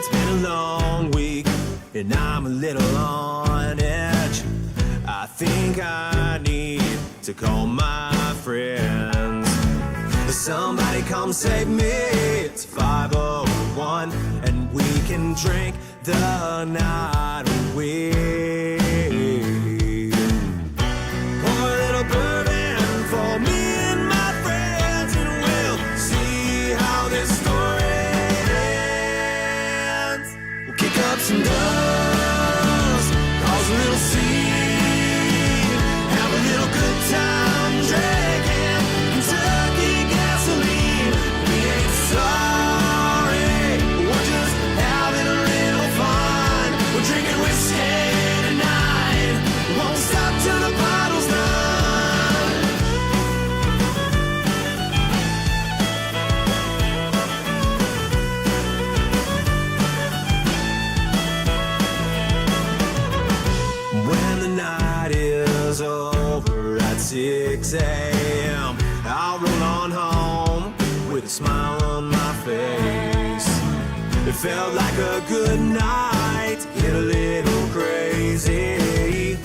it's been a long week and I'm a little on edge. I think I need to call my friends. Somebody come save me. It's 5:01 and we can drink the night away. Pour a little bourbon for me and my friends, and we'll see how this story ends. We'll kick up some dust, cause a little scene, have a little good time drinking Kentucky gasoline. We ain't sorry, we're just having a little fun. We're drinking whiskey tonight, won't stop till the bottle's done. When the night is over at 6 a.m., I'll roll on home with a smile on my face. It felt like a good night, get a little crazy,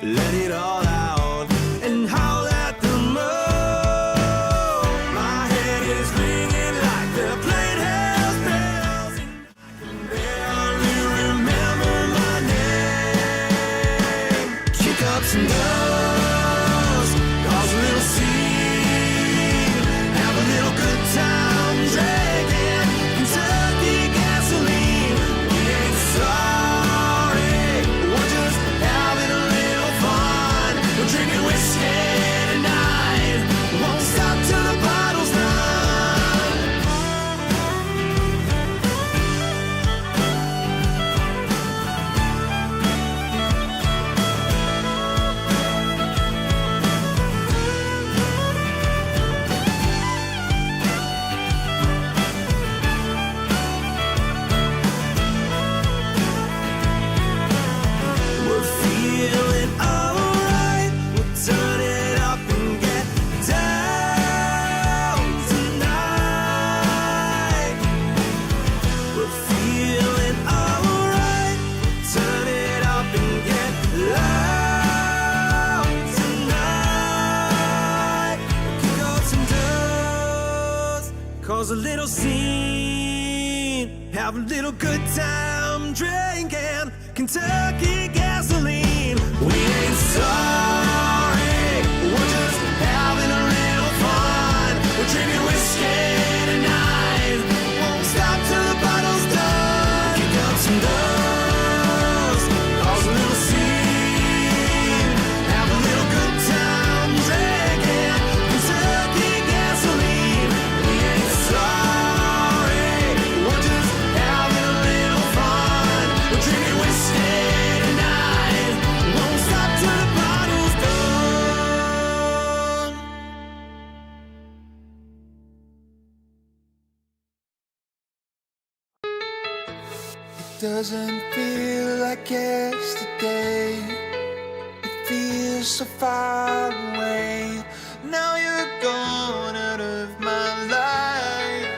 let it all out and howl at the moon. My head is ringing like they're playing house bells, and I can barely remember my name. Kick up some dust, cause a little scene, have a little good time drinking Kentucky gasoline. We ain't sorry, we're just having a little fun. We're drinking whiskey tonight, won't stop till the bottle's done. We're feeling alright, we'll turn it up and get down tonight. We're feeling alright, we'll turn it up and get loud tonight. Kick up some dust, cause a little scene, have a little good time drinking Kentucky gasoline. We ain't sorry, we're just having a little fun. We're drinking whiskey tonight, won't stop till the bottle's done. Kick up some dust, cause a little scene, have a little good time drinking Kentucky gasoline. We ain't sorry, we're just having a little fun. We're drinking whiskey tonight, won't stop till the bottle's done. Doesn't feel like yesterday. It feels so far away. Now you're gone out of my life.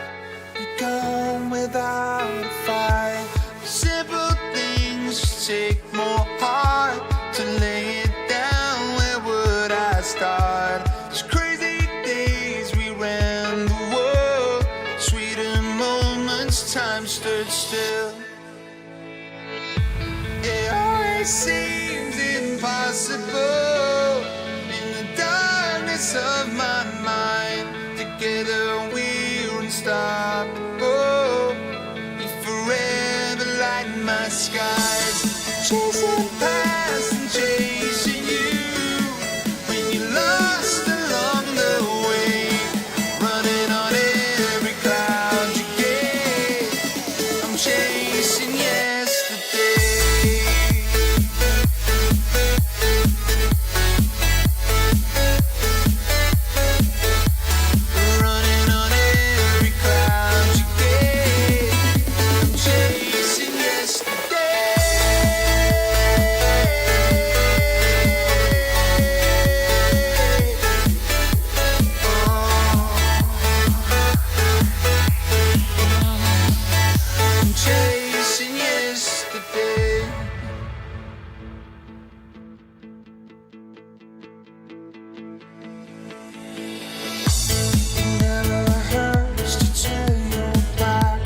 You're gone without a fight. Simple things just take more heart to lay it down. Where would I start? These crazy days we ran the world. Sweeter moments, time stood still. It always seems impossible in the darkness of my mind. Together we're unstoppable. You forever light my skies. Chasing past and chasing you. When you're lost along the way, running on every cloud you get. I'm chasing yesterday. Running on every cloud you get. I'm chasing yesterday. I'm chasing chasing yesterday. Never hurts to tell you back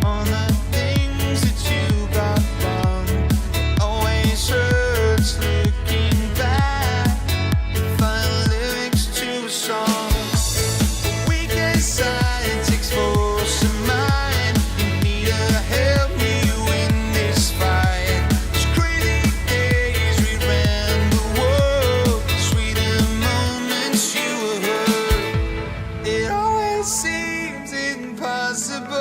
on the things that you got wrong. It always hurts looking back to find lyrics to a song. Weakest side takes force of mind. You need to help me win this fight. Those crazy days we ran the world, sweeter moments you were hurt. It always seems impossible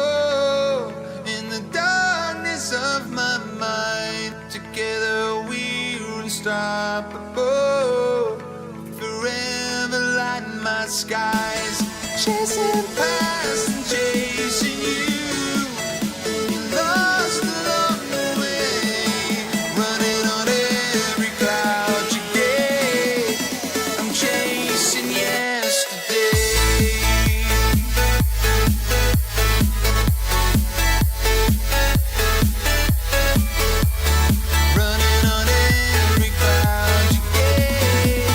in the darkness of my mind. Together we're unstoppable, forever lighting my skies. Chasing past and chasing you, you lost along the way, running on every cloud you gave. I'm chasing yesterday. Running on every cloud you gave.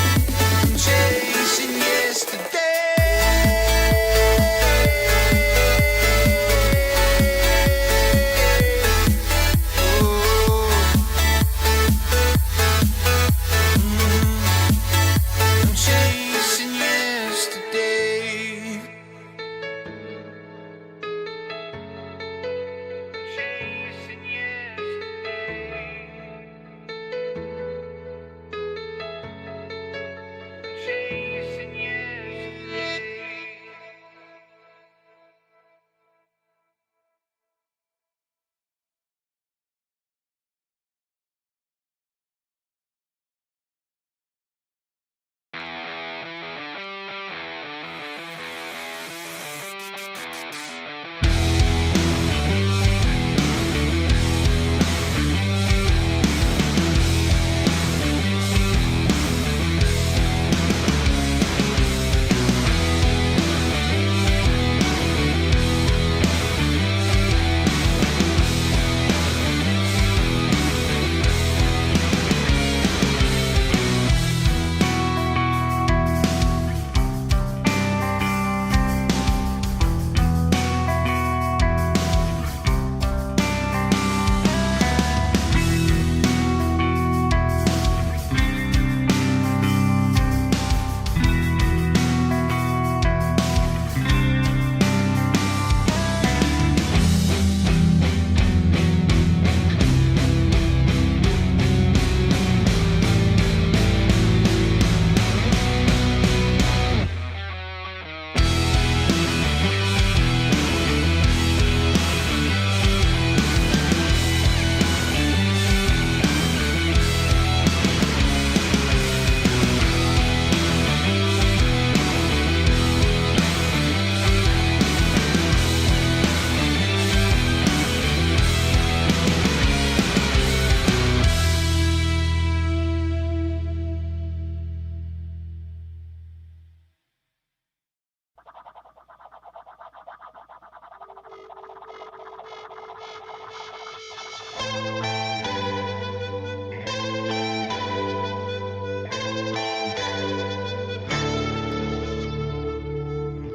I'm chasing yesterday. I'm chasing yesterday. Chasing yesterday. Chasing yesterday.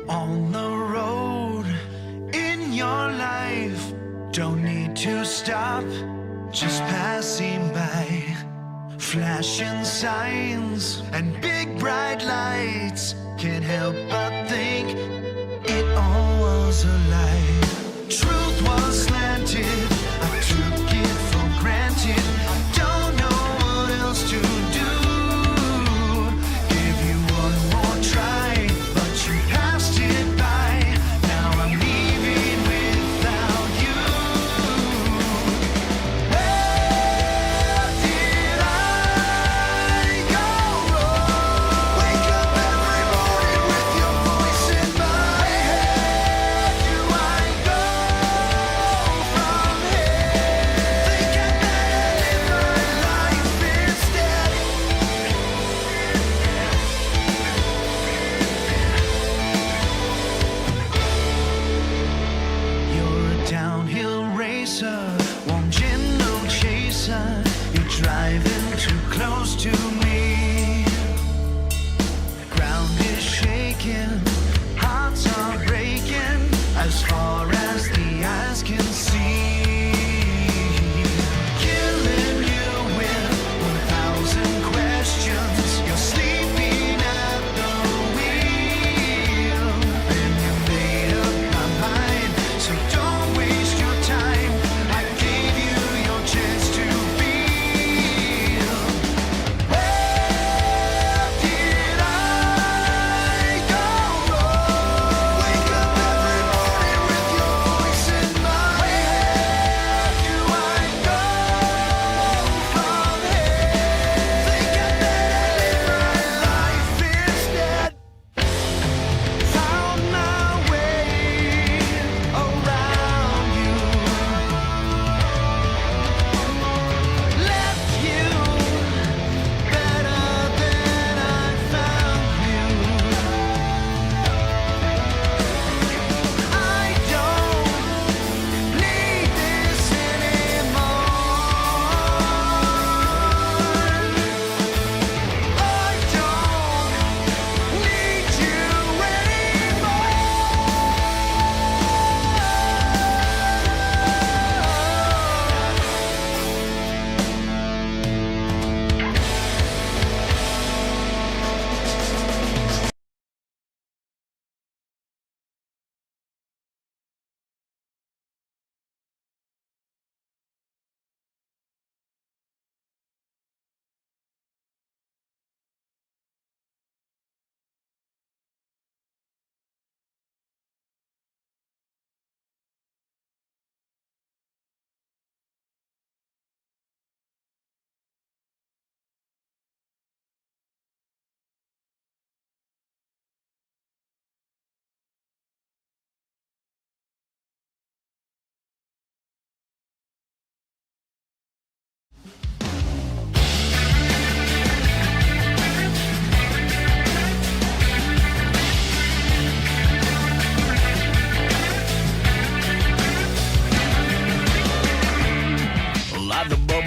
On the road in your life, don't need to stop, just passing by. Flashing signs and big bright lights, can't help but think it all was a lie. Truth was slanted, I took it for granted. Don't know what else to do. Give you one more try, but you passed it by. Now I'm leaving without you. Where did I go wrong? Wake up every morning with your voice in my head. Do I go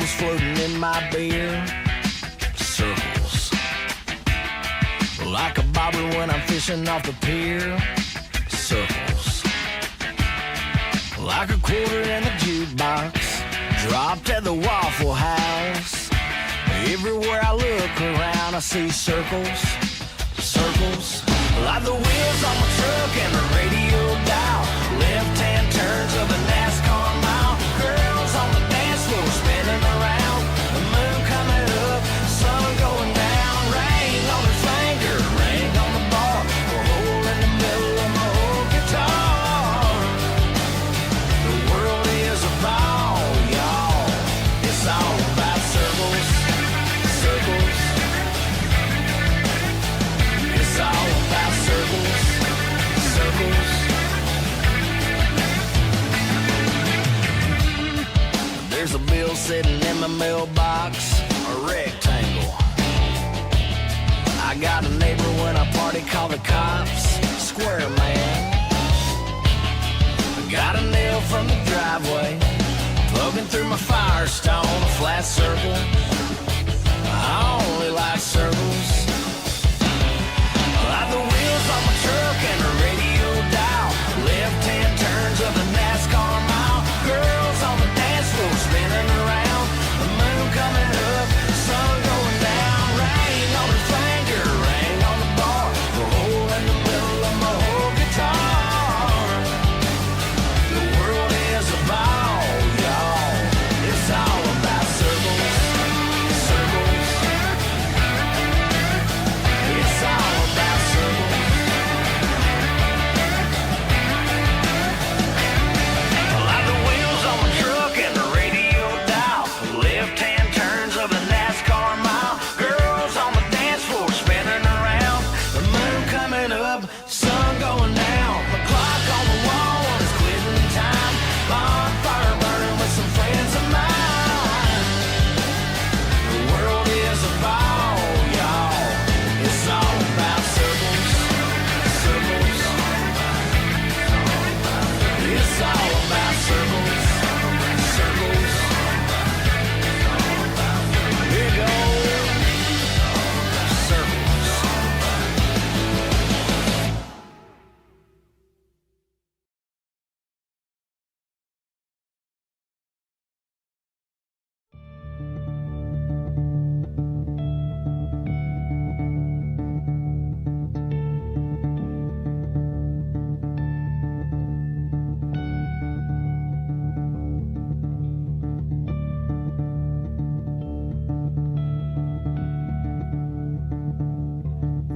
bubbles floating in my beer. Circles. Like a bobber when I'm fishing off the pier. Circles. Like a quarter in the jukebox, dropped at the Waffle House. Everywhere I look around, I see circles. Circles. Like the wheels on my truck and the radio dial. Left-hand turns of a NASCAR mile. Girls on the dance floor spinning around. The moon coming up, sun going down. Rain on her finger, rain on the bar. A hole in the middle of my old guitar. The world is a ball, y'all. It's all about circles, circles. It's all about circles, circles. There's a bill sitting in my mailbox, a rectangle. I got a neighbor when I party, call the cops, square man. I got a nail from the driveway, poking through my Firestone, a flat circle. I only like circles. Like the wheels on my truck and the radio dial. Left-hand turns of the NASCAR mile. Girls on the dance floor spinning around. The moon coming up, sun going down. Rain on her finger, rain on the bar. The hole in the middle of my whole guitar. The world is a ball, y'all. It's all about circles, circles. It's all about circles. Like the wheels on my truck and the radio dial. Left-hand turns of a NASCAR mile. Girls on the dance floor spinning around. The moon coming up, sun going down. The clock on the wall is quitting time. Bonfire burning with some friends of mine. The world is a ball, y'all. It's all about circles, circles. It's all about circles, circles. Here goes circles.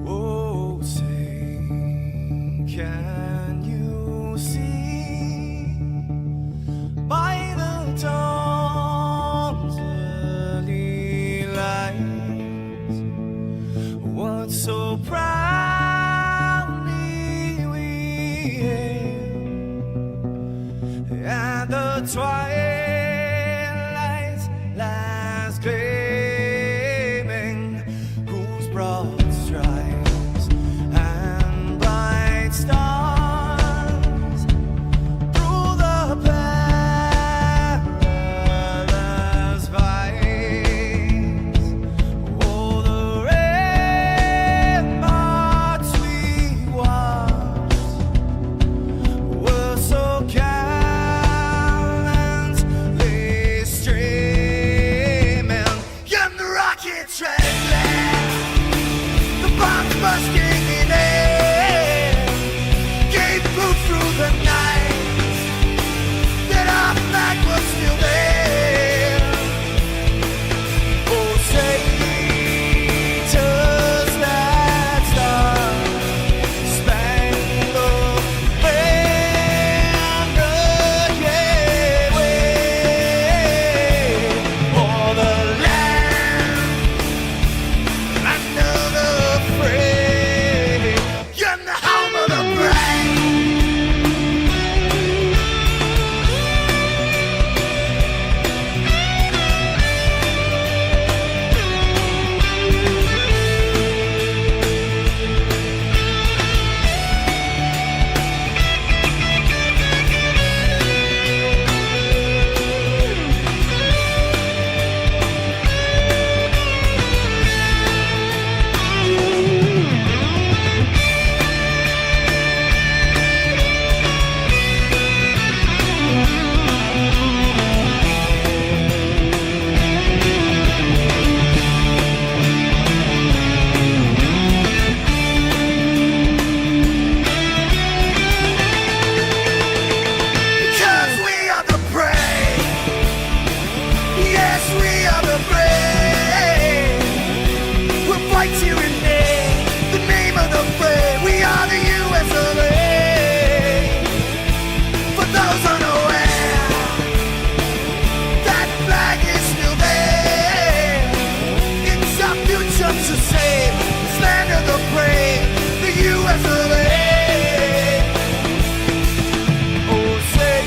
Oh, say, can you see by the dawn's early light what so proudly we hailed at the twilight's last gleaming, whose broad stripes and bright stars through the perilous fights. Oh, the ramparts we watched were so gallant, we are the brave. We'll fight to rename the name of the brave. We are the US of A. For those unaware, that flag is still there. It's our future to save. This land of the brave, the US of A. Oh, say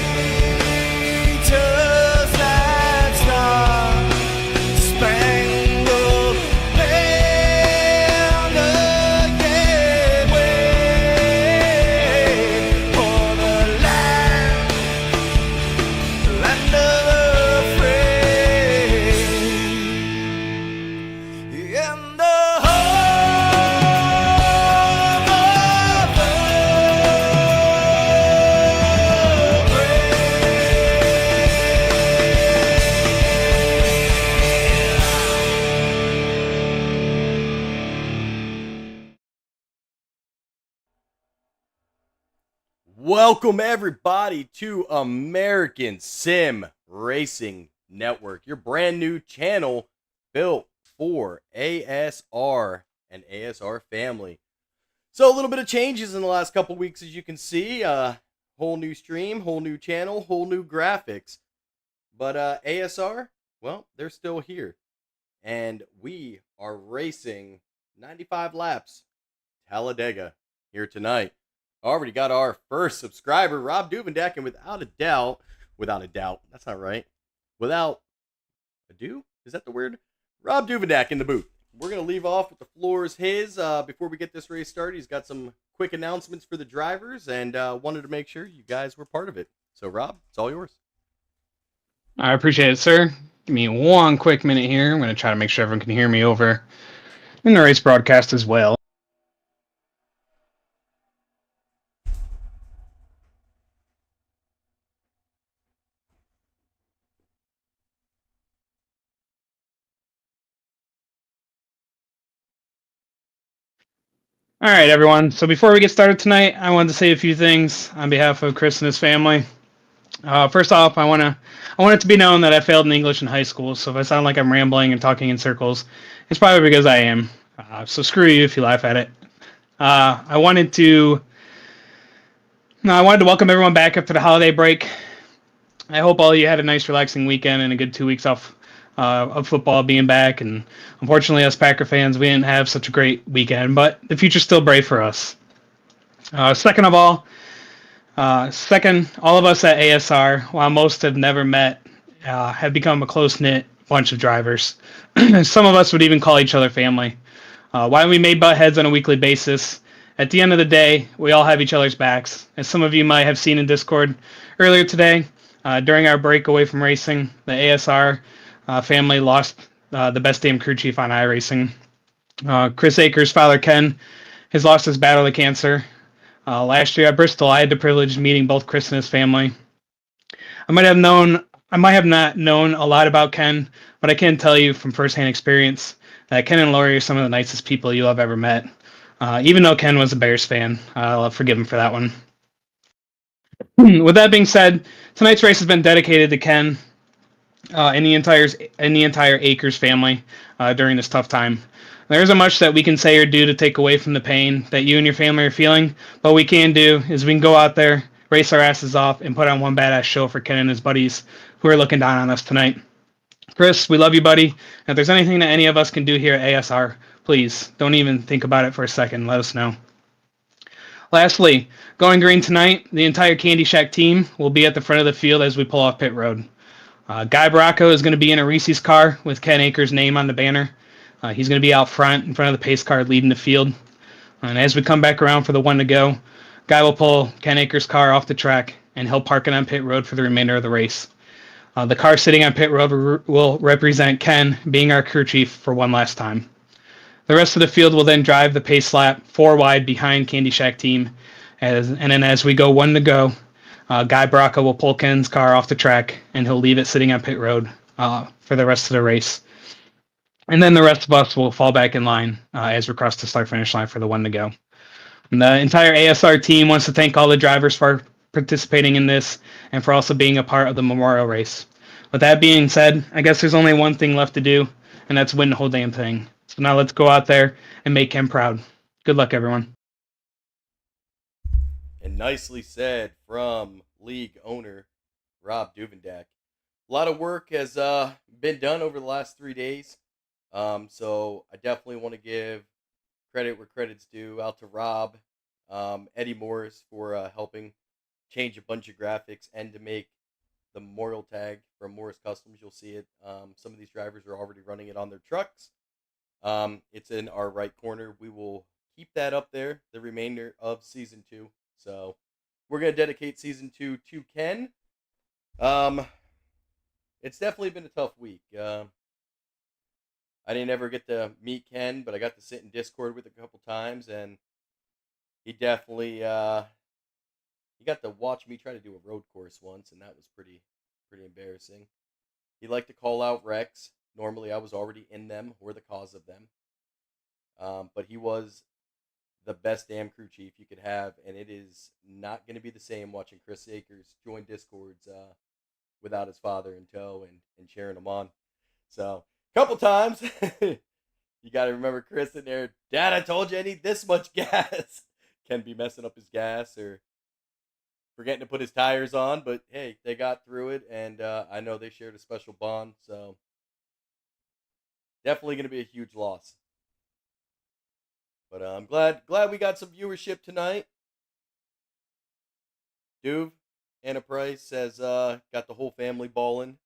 just that star-spangled banner, yeah, wave for the land of the free, and the home of the Welcome everybody to American Sim Racing Network, your brand new channel built for ASR and ASR family. So a little bit of changes in the last couple weeks, as you can see. Whole new stream, whole new channel, whole new graphics. But ASR, well, they're still here. And we are racing 95 laps Talladega here tonight. Already got our first subscriber, Rob Duvendak, and without a doubt, that's not right. Without ado, is that the word? Rob Duvendak in the booth. We're going to leave off with the floor is his. Before we get this race started, he's got some quick announcements for the drivers and wanted to make sure you guys were part of it. So, Rob, it's all yours. I appreciate it, sir. Give me one quick minute here. I'm going to try to make sure everyone can hear me over in the race broadcast as well. All right, everyone. So before we get started tonight, I wanted to say a few things on behalf of Chris and his family. First off, I want it to be known that I failed in English in high school. So if I sound like I'm rambling and talking in circles, it's probably because I am. So screw you if you laugh at it. I wanted to welcome everyone back after the holiday break. I hope all of you had a nice, relaxing weekend and a good 2 weeks off of football being back. And unfortunately, us Packer fans, we didn't have such a great weekend, but the future's still bright for us. Second, all of us at ASR, while most have never met, have become a close-knit bunch of drivers. Some of us would even call each other family. While we may butt heads on a weekly basis, at the end of the day, we all have each other's backs. As some of you might have seen in Discord earlier today, during our break away from racing, the ASR family lost the best damn crew chief on iRacing. Chris Akers' father, Ken, has lost his battle to cancer. Last year at Bristol, I had the privilege of meeting both Chris and his family. I might have not known a lot about Ken, but I can tell you from firsthand experience that Ken and Lori are some of the nicest people you'll have ever met. Even though Ken was a Bears fan, I'll forgive him for that one. With that being said, tonight's race has been dedicated to Ken and the entire Akers family during this tough time. There isn't much that we can say or do to take away from the pain that you and your family are feeling, but what we can do is we can go out there, race our asses off, and put on one badass show for Ken and his buddies who are looking down on us tonight. Chris, we love you, buddy. And if there's anything that any of us can do here at ASR, please don't even think about it for a second. Let us know. Lastly, going green tonight, the entire Candy Shack team will be at the front of the field as we pull off pit road. Guy Baracco is going to be in a Reese's car with Ken Akers' name on the banner. He's going to be out front in front of the pace car leading the field. And as we come back around for the one to go, Guy will pull Ken Akers' car off the track and he'll park it on pit road for the remainder of the race. The car sitting on pit road will represent Ken being our crew chief for one last time. The rest of the field will then drive the pace lap 4 wide behind Candy Shack team. And then as we go one to go, Guy Baracco will pull Ken's car off the track and he'll leave it sitting on pit road for the rest of the race. And then the rest of us will fall back in line as we cross the start-finish line for the one to go. And the entire ASR team wants to thank all the drivers for participating in this and for also being a part of the memorial race. With that being said, I guess there's only one thing left to do, and that's win the whole damn thing. So now let's go out there and make Ken proud. Good luck, everyone. And nicely said from league owner Rob Duvendak. A lot of work has been done over the last 3 days. So I definitely want to give credit where credit's due out to Rob, Eddie Morris for helping change a bunch of graphics and to make the memorial tag from Morris Customs. You'll see it. Some of these drivers are already running it on their trucks. It's in our right corner. We will keep that up there the remainder of season 2. So we're going to dedicate season 2 to Ken. It's definitely been a tough week. I didn't ever get to meet Ken, but I got to sit in Discord with him a couple times, and he definitely he got to watch me try to do a road course once, and that was pretty embarrassing. He liked to call out wrecks. Normally, I was already in them or the cause of them, but he was the best damn crew chief you could have, and it is not going to be the same watching Chris Akers join Discords without his father in tow and cheering him on. So, a couple times, you got to remember Chris in there, Dad, I told you I need this much gas. Can be messing up his gas or forgetting to put his tires on, but hey, they got through it, and I know they shared a special bond, so definitely going to be a huge loss. But I'm glad we got some viewership tonight. Duve, Anna Price has got the whole family balling.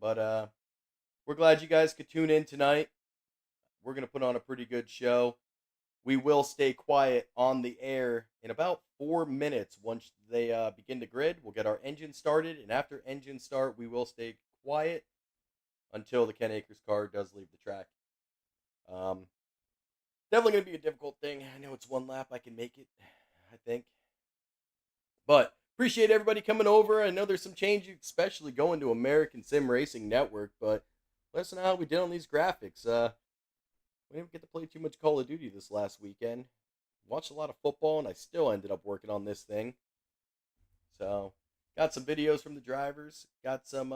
But we're glad you guys could tune in tonight. We're going to put on a pretty good show. We will stay quiet on the air in about 4 minutes once they begin to grid. We'll get our engine started, and after engine start, we will stay quiet until the Ken Akers car does leave the track. Definitely going to be a difficult thing. I know it's one lap. I can make it, I think. But appreciate everybody coming over. I know there's some changes, especially going to American Sim Racing Network. But let us know how we did on these graphics. We didn't get to play too much Call of Duty this last weekend. Watched a lot of football, and I still ended up working on this thing. So got some videos from the drivers. Got some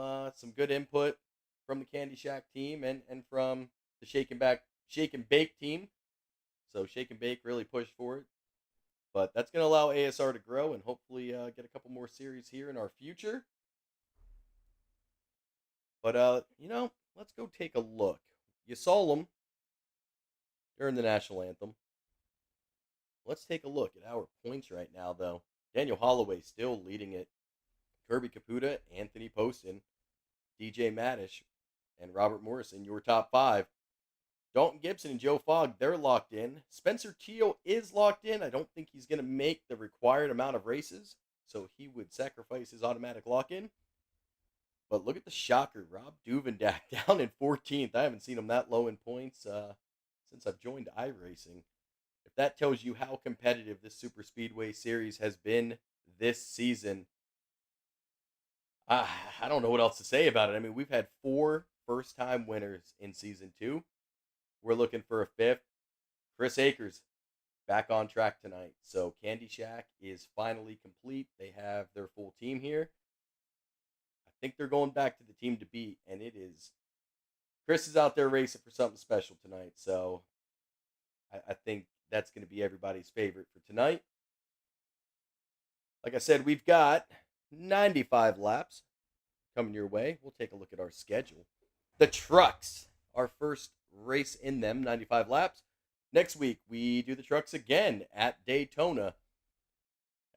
good input from the Candy Shack team and from the Shake and Bake team. So Shake and Bake really pushed for it. But that's going to allow ASR to grow and hopefully get a couple more series here in our future. But, let's go take a look. You saw them during the national anthem. Let's take a look at our points right now, though. Daniel Holloway still leading it. Kirby Caputa, Anthony Poston, DJ Madish, and Robert Morrison, your top 5. Dalton Gibson and Joe Fogg, they're locked in. Spencer Teal is locked in. I don't think he's going to make the required amount of races, so he would sacrifice his automatic lock-in. But look at the shocker. Rob Duvendak down in 14th. I haven't seen him that low in points since I've joined iRacing. If that tells you how competitive this Super Speedway Series has been this season, I don't know what else to say about it. I mean, we've had 4 first-time winners in Season 2. We're looking for a 5th. Chris Akers back on track tonight. So Candy Shack is finally complete. They have their full team here. I think they're going back to the team to beat, and it is Chris is out there racing for something special tonight. So I think that's going to be everybody's favorite for tonight. Like I said, we've got 95 laps coming your way. We'll take a look at our schedule. The trucks, our first race in them, 95 laps. Next week, we do the trucks again at Daytona.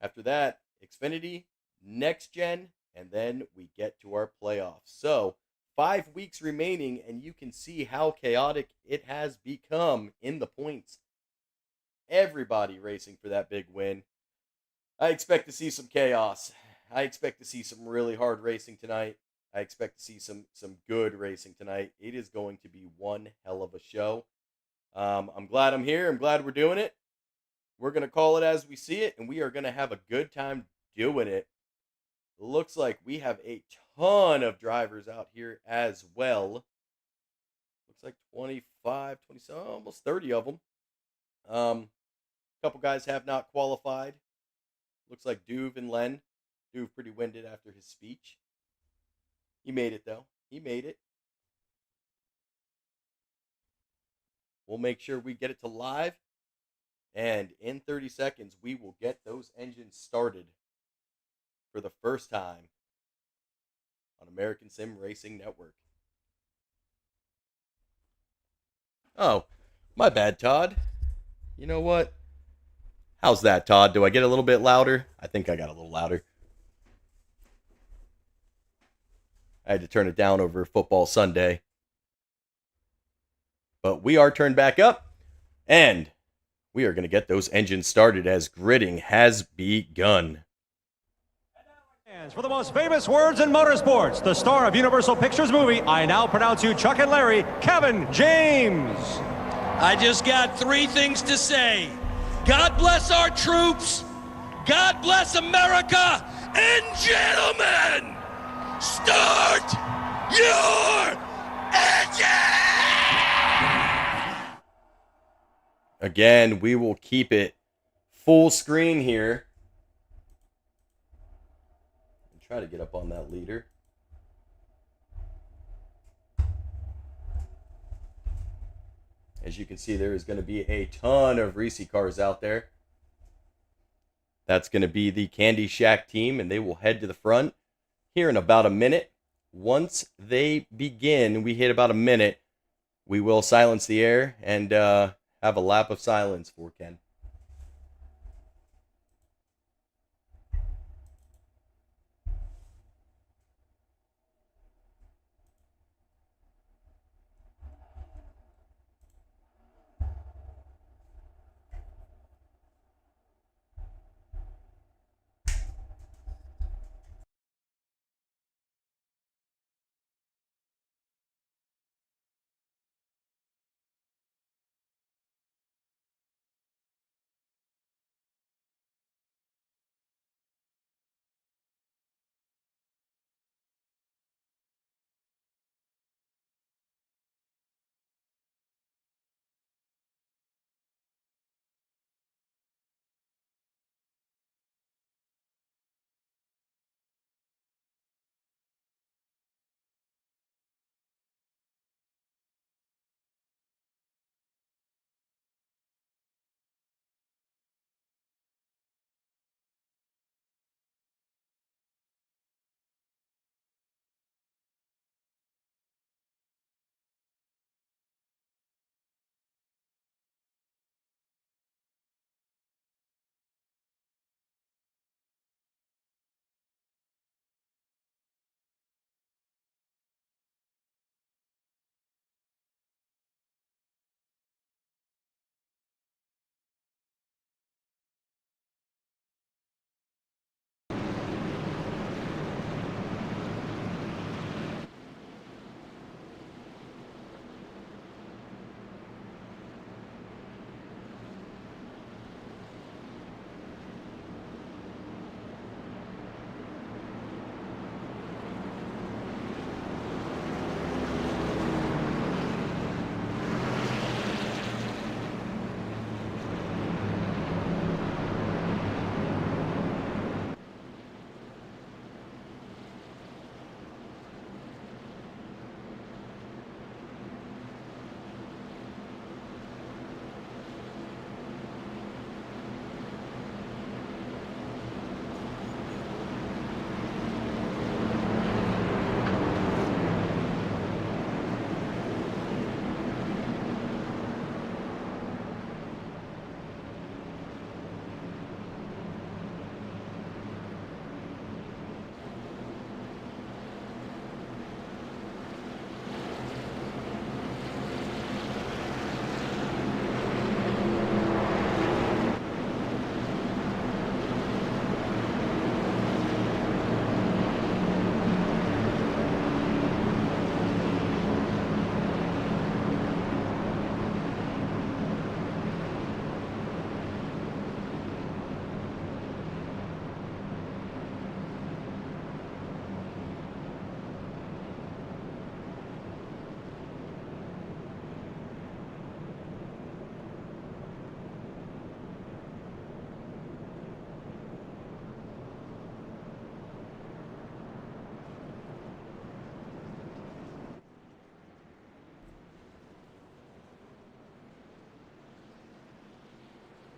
After that, Xfinity, Next Gen, and then we get to our playoffs. So, 5 weeks remaining, and you can see how chaotic it has become in the points. Everybody racing for that big win. I expect to see some chaos. I expect to see some really hard racing tonight. I expect to see some good racing tonight. It is going to be one hell of a show. I'm glad I'm here. I'm glad we're doing it. We're going to call it as we see it, and we are going to have a good time doing it. Looks like we have a ton of drivers out here as well. Looks like 25, 27, almost 30 of them. A couple guys have not qualified. Looks like Duve and Len. Duve pretty winded after his speech. He made it, though. He made it. We'll make sure we get it to live. And in 30 seconds, we will get those engines started for the first time on American Sim Racing Network. Oh, my bad, Todd. You know what? How's that, Todd? Do I get a little bit louder? I think I got a little louder. I had to turn it down over Football Sunday. But we are turned back up, and we are going to get those engines started as gridding has begun. For the most famous words in motorsports, the star of Universal Pictures movie, I now pronounce you Chuck and Larry, Kevin James. I just got 3 things to say. God bless our troops, God bless America, and gentlemen, start your engine! Again, we will keep it full screen here. Try to get up on that leader. As you can see, there is going to be a ton of Reese cars out there. That's going to be the Candy Shack team, and they will head to the front here in about a minute. Once they begin, we hit about a minute, we will silence the air and have a lap of silence for Ken.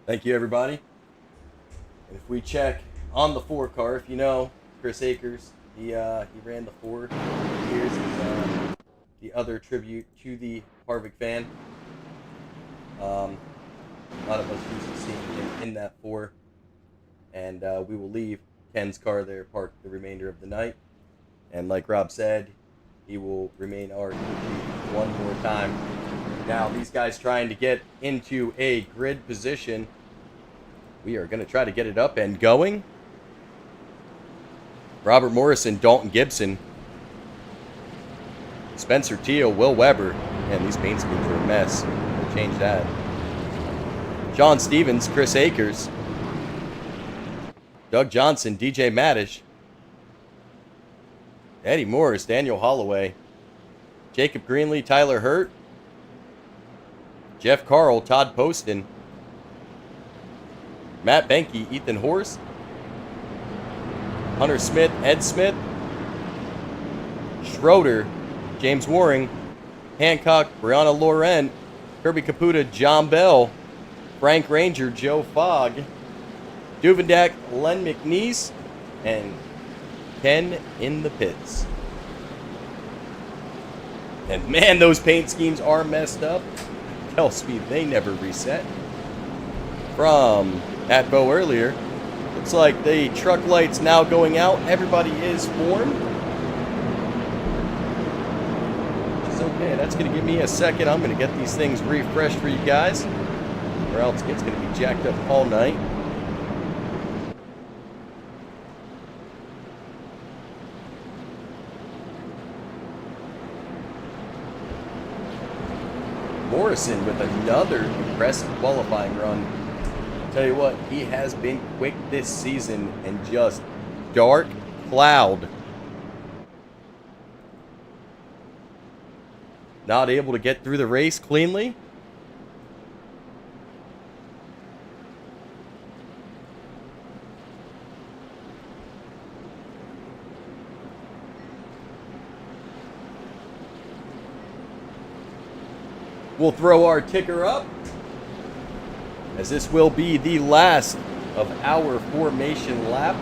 Thank you, everybody. And if we check on the 4 car, if you know Chris Akers, he ran the 4 for years. He's the other tribute to the Harvick fan. A lot of us used to see him in that 4. And we will leave Ken's car there parked the remainder of the night. And like Rob said, he will remain our tribute one more time. Now, these guys trying to get into a grid position. We are going to try to get it up and going. Robert Morrison, Dalton Gibson, Spencer Teal, Will Weber. And these paint schemes are a mess. We'll change that. John Stevens, Chris Akers, Doug Johnson, DJ Maddish, Eddie Morris, Daniel Holloway, Jacob Greenlee, Tyler Hurt, Jeff Carl, Todd Poston, Matt Benke, Ethan Horst, Hunter Smith, Ed Smith, Schroeder, James Waring, Hancock, Brianna Laurent, Kirby Caputa, John Bell, Frank Ranger, Joe Fogg, Duvendak, Len McNeese, and Ken in the pits. And man, those paint schemes are messed up. Tells me they never reset. From Atbo earlier, looks like the truck light's now going out. Everybody is formed. Which is okay. That's going to give me a second. I'm going to get these things refreshed for you guys, or else it's going to be jacked up all night. Morrison with another impressive qualifying run. Tell you what, he has been quick this season and just dark cloud. Not able to get through the race cleanly. We'll throw our ticker up, as this will be the last of our formation lap.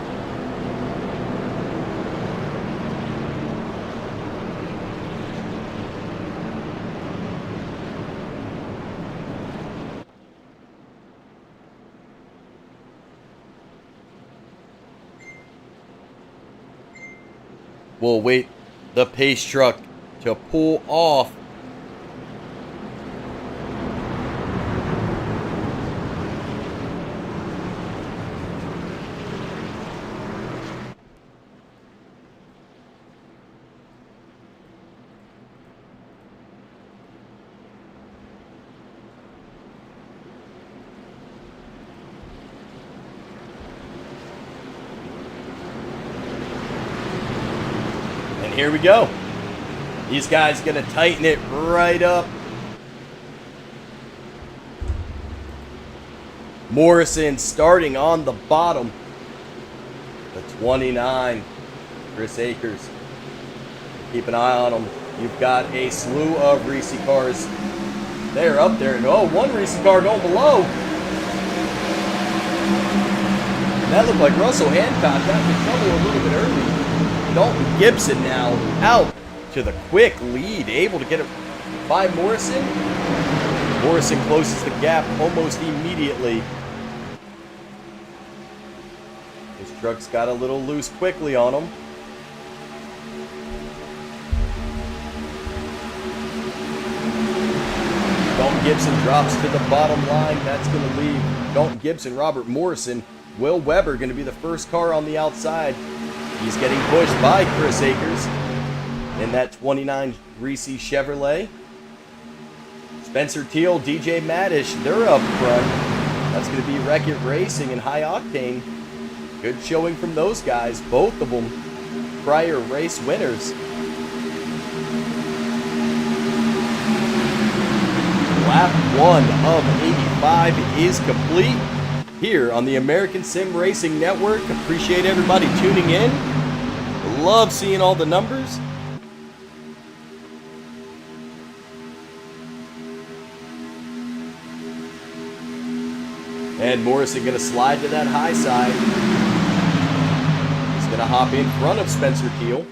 We'll wait the pace truck to pull off. Here we go. These guys gonna tighten it right up. Morrison starting on the bottom. The 29, Chris Akers. Keep an eye on him. You've got a slew of Reese cars. They're up there. And oh, one Reese car going below. And that looked like Russell Hancock got in trouble a little bit early. Dalton Gibson now out to the quick lead, able to get it by Morrison. Morrison closes the gap almost immediately. His truck's got a little loose quickly on him. Dalton Gibson drops to the bottom line. That's going to leave Dalton Gibson, Robert Morrison, Will Weber going to be the first car on the outside. He's getting pushed by Chris Akers in that 29 Reese Chevrolet. Spencer Teal, DJ Maddish, they're up front. That's going to be Wreck-It Racing and High Octane. Good showing from those guys, both of them prior race winners. Lap 1 of 85 is complete here on the American Sim Racing Network. Appreciate everybody tuning in. Love seeing all the numbers. And Morrison going to slide to that high side. He's going to hop in front of Spencer Keel.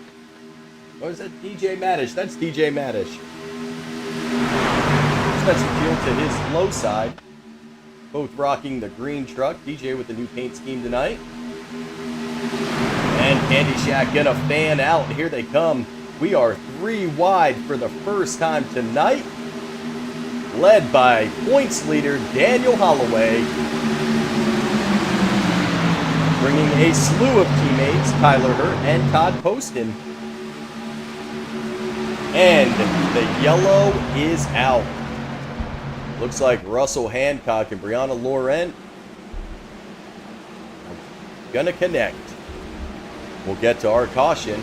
Or is that DJ Maddish? That's DJ Maddish. Spencer Keel to his low side. Both rocking the green truck. DJ with the new paint scheme tonight. And Candy Shack gonna fan out. Here they come. We are 3 wide for the first time tonight. Led by points leader Daniel Holloway. Bringing a slew of teammates, Tyler Hurt and Todd Poston. And the yellow is out. Looks like Russell Hancock and Brianna Laurent gonna connect. We'll get to our caution.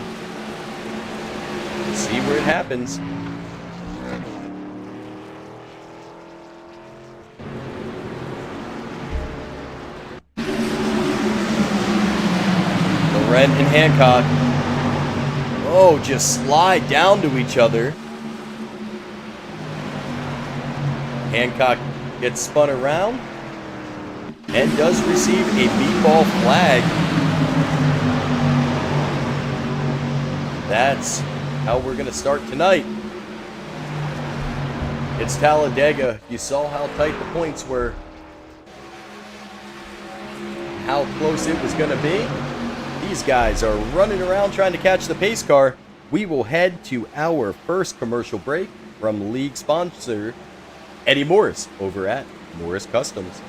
See where it happens. Laurent and Hancock. Oh, just slide down to each other. Hancock gets spun around and does receive a meatball flag. That's how we're going to start tonight. It's Talladega. You saw how tight the points were. How close it was going to be. These guys are running around trying to catch the pace car. We will head to our first commercial break from league sponsor Eddie Morris over at Morris Customs.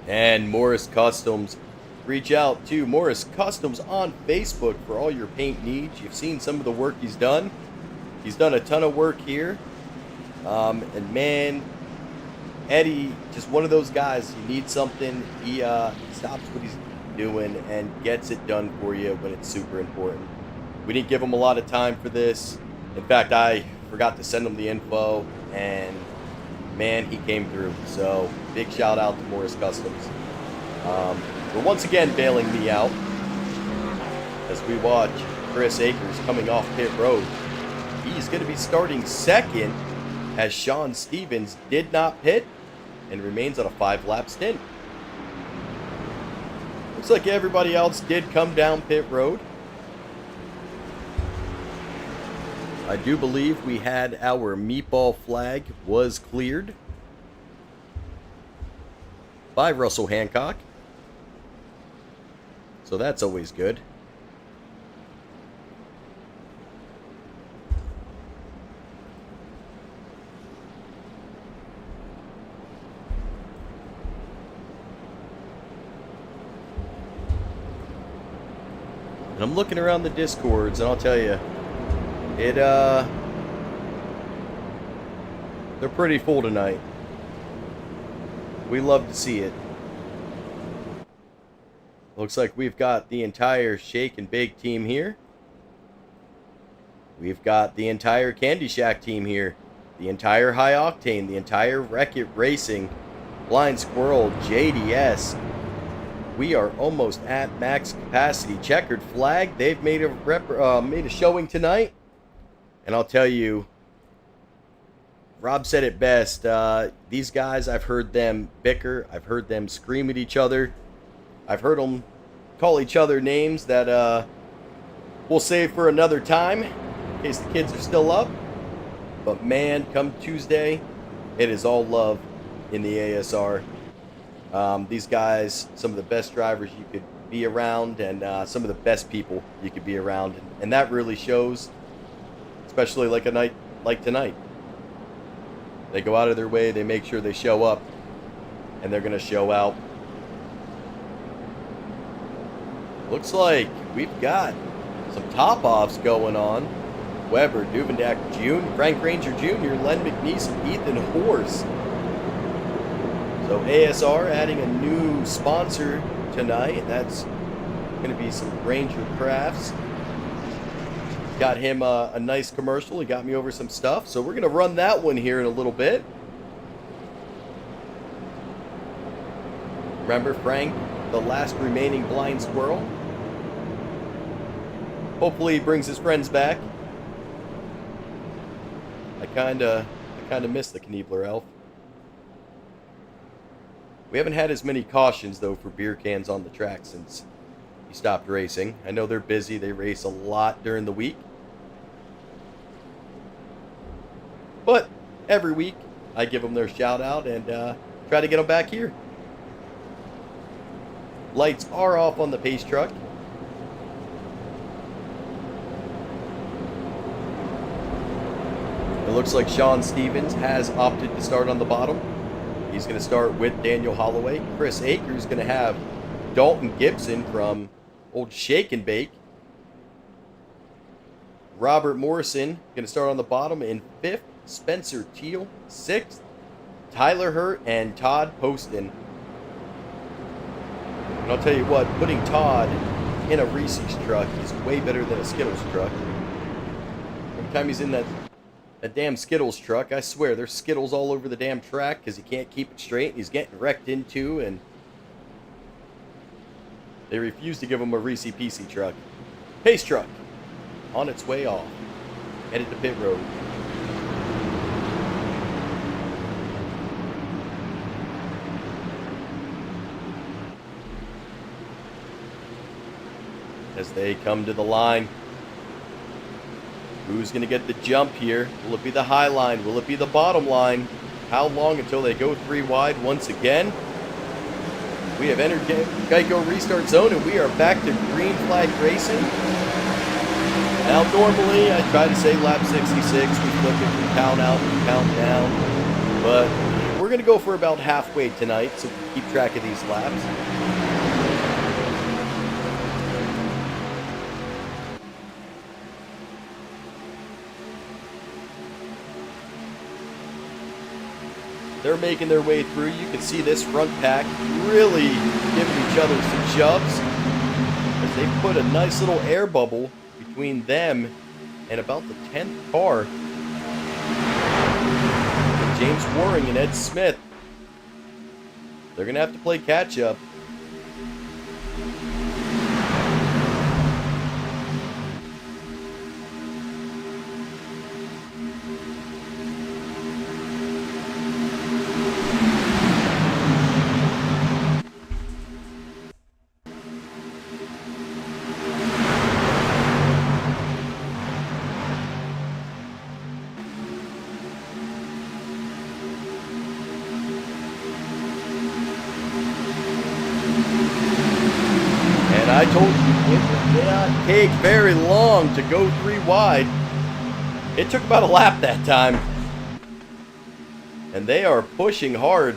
And Morris Customs. Reach out to Morris Customs on Facebook for all your paint needs. You've seen some of the work he's done. He's done a ton of work here. And man, Eddie, just one of those guys. You need something, he stops what he's doing and gets it done for you when it's super important. We didn't give him a lot of time for this. In fact, I forgot to send him the info, and man, he came through. So big shout out to Morris Customs. We're once again bailing me out as we watch Chris Akers coming off pit road. He's going to be starting second as Sean Stevens did not pit and remains on a 5-lap stint. Looks like everybody else did come down pit road. I do believe we had our meatball flag was cleared by Russell Hancock. So that's always good. And I'm looking around the Discords, and I'll tell you, they're pretty full tonight. We love to see it. Looks like we've got the entire Shake and Bake team here. We've got the entire Candy Shack team here. The entire High Octane, the entire Wreck-It Racing, Blind Squirrel, JDS. We are almost at max capacity. Checkered Flag, they've made a showing tonight. And I'll tell you, Rob said it best. These guys, I've heard them bicker. I've heard them scream at each other. I've heard them call each other names that we'll save for another time in case the kids are still up. But man, come Tuesday, it is all love in the ASR. These guys, some of the best drivers you could be around, and some of the best people you could be around. And that really shows, especially like a night like tonight. They go out of their way, they make sure they show up, and they're going to show out. Looks like we've got some top-offs going on. Weber, Duvendak Jr., Frank Ranger Jr., Len McNeese, and Ethan Horse. So ASR adding a new sponsor tonight, and that's going to be some Ranger Crafts. Got him a nice commercial. He got me over some stuff, so we're going to run that one here in a little bit. Remember Frank, the last remaining blind squirrel? Hopefully he brings his friends back. I kinda miss the Kniebler elf. We haven't had as many cautions though for beer cans on the track since he stopped racing. I know they're busy. They race a lot during the week. But every week I give them their shout out and try to get them back here. Lights are off on the pace truck. It looks like Sean Stevens has opted to start on the bottom. He's going to start with Daniel Holloway. Chris Akers is going to have Dalton Gibson from Old Shake and Bake. Robert Morrison going to start on the bottom in 5th. Spencer Teal 6th. Tyler Hurt and Todd Poston. And I'll tell you what, putting Todd in a Reese's truck is way better than a Skittles truck. Every time he's in that damn Skittles truck, I swear there's Skittles all over the damn track because he can't keep it straight. He's getting wrecked into, and they refuse to give him a Reese PC truck. Pace truck on its way off, headed to pit road. As they come to the line, who's going to get the jump here? Will it be the high line? Will it be the bottom line? How long until they go 3 wide once again? We have entered Geico restart zone and we are back to green flag racing. Now normally I try to say lap 66, we flip it from count out and count down. But we're going to go for about halfway tonight, so keep track of these laps. They're making their way through. You can see this front pack really giving each other some shoves as they put a nice little air bubble between them and about the 10th car. And James Waring and Ed Smith. They're going to have to play catch up. I told you, it did not take very long to go 3 wide. It took about a lap that time. And they are pushing hard.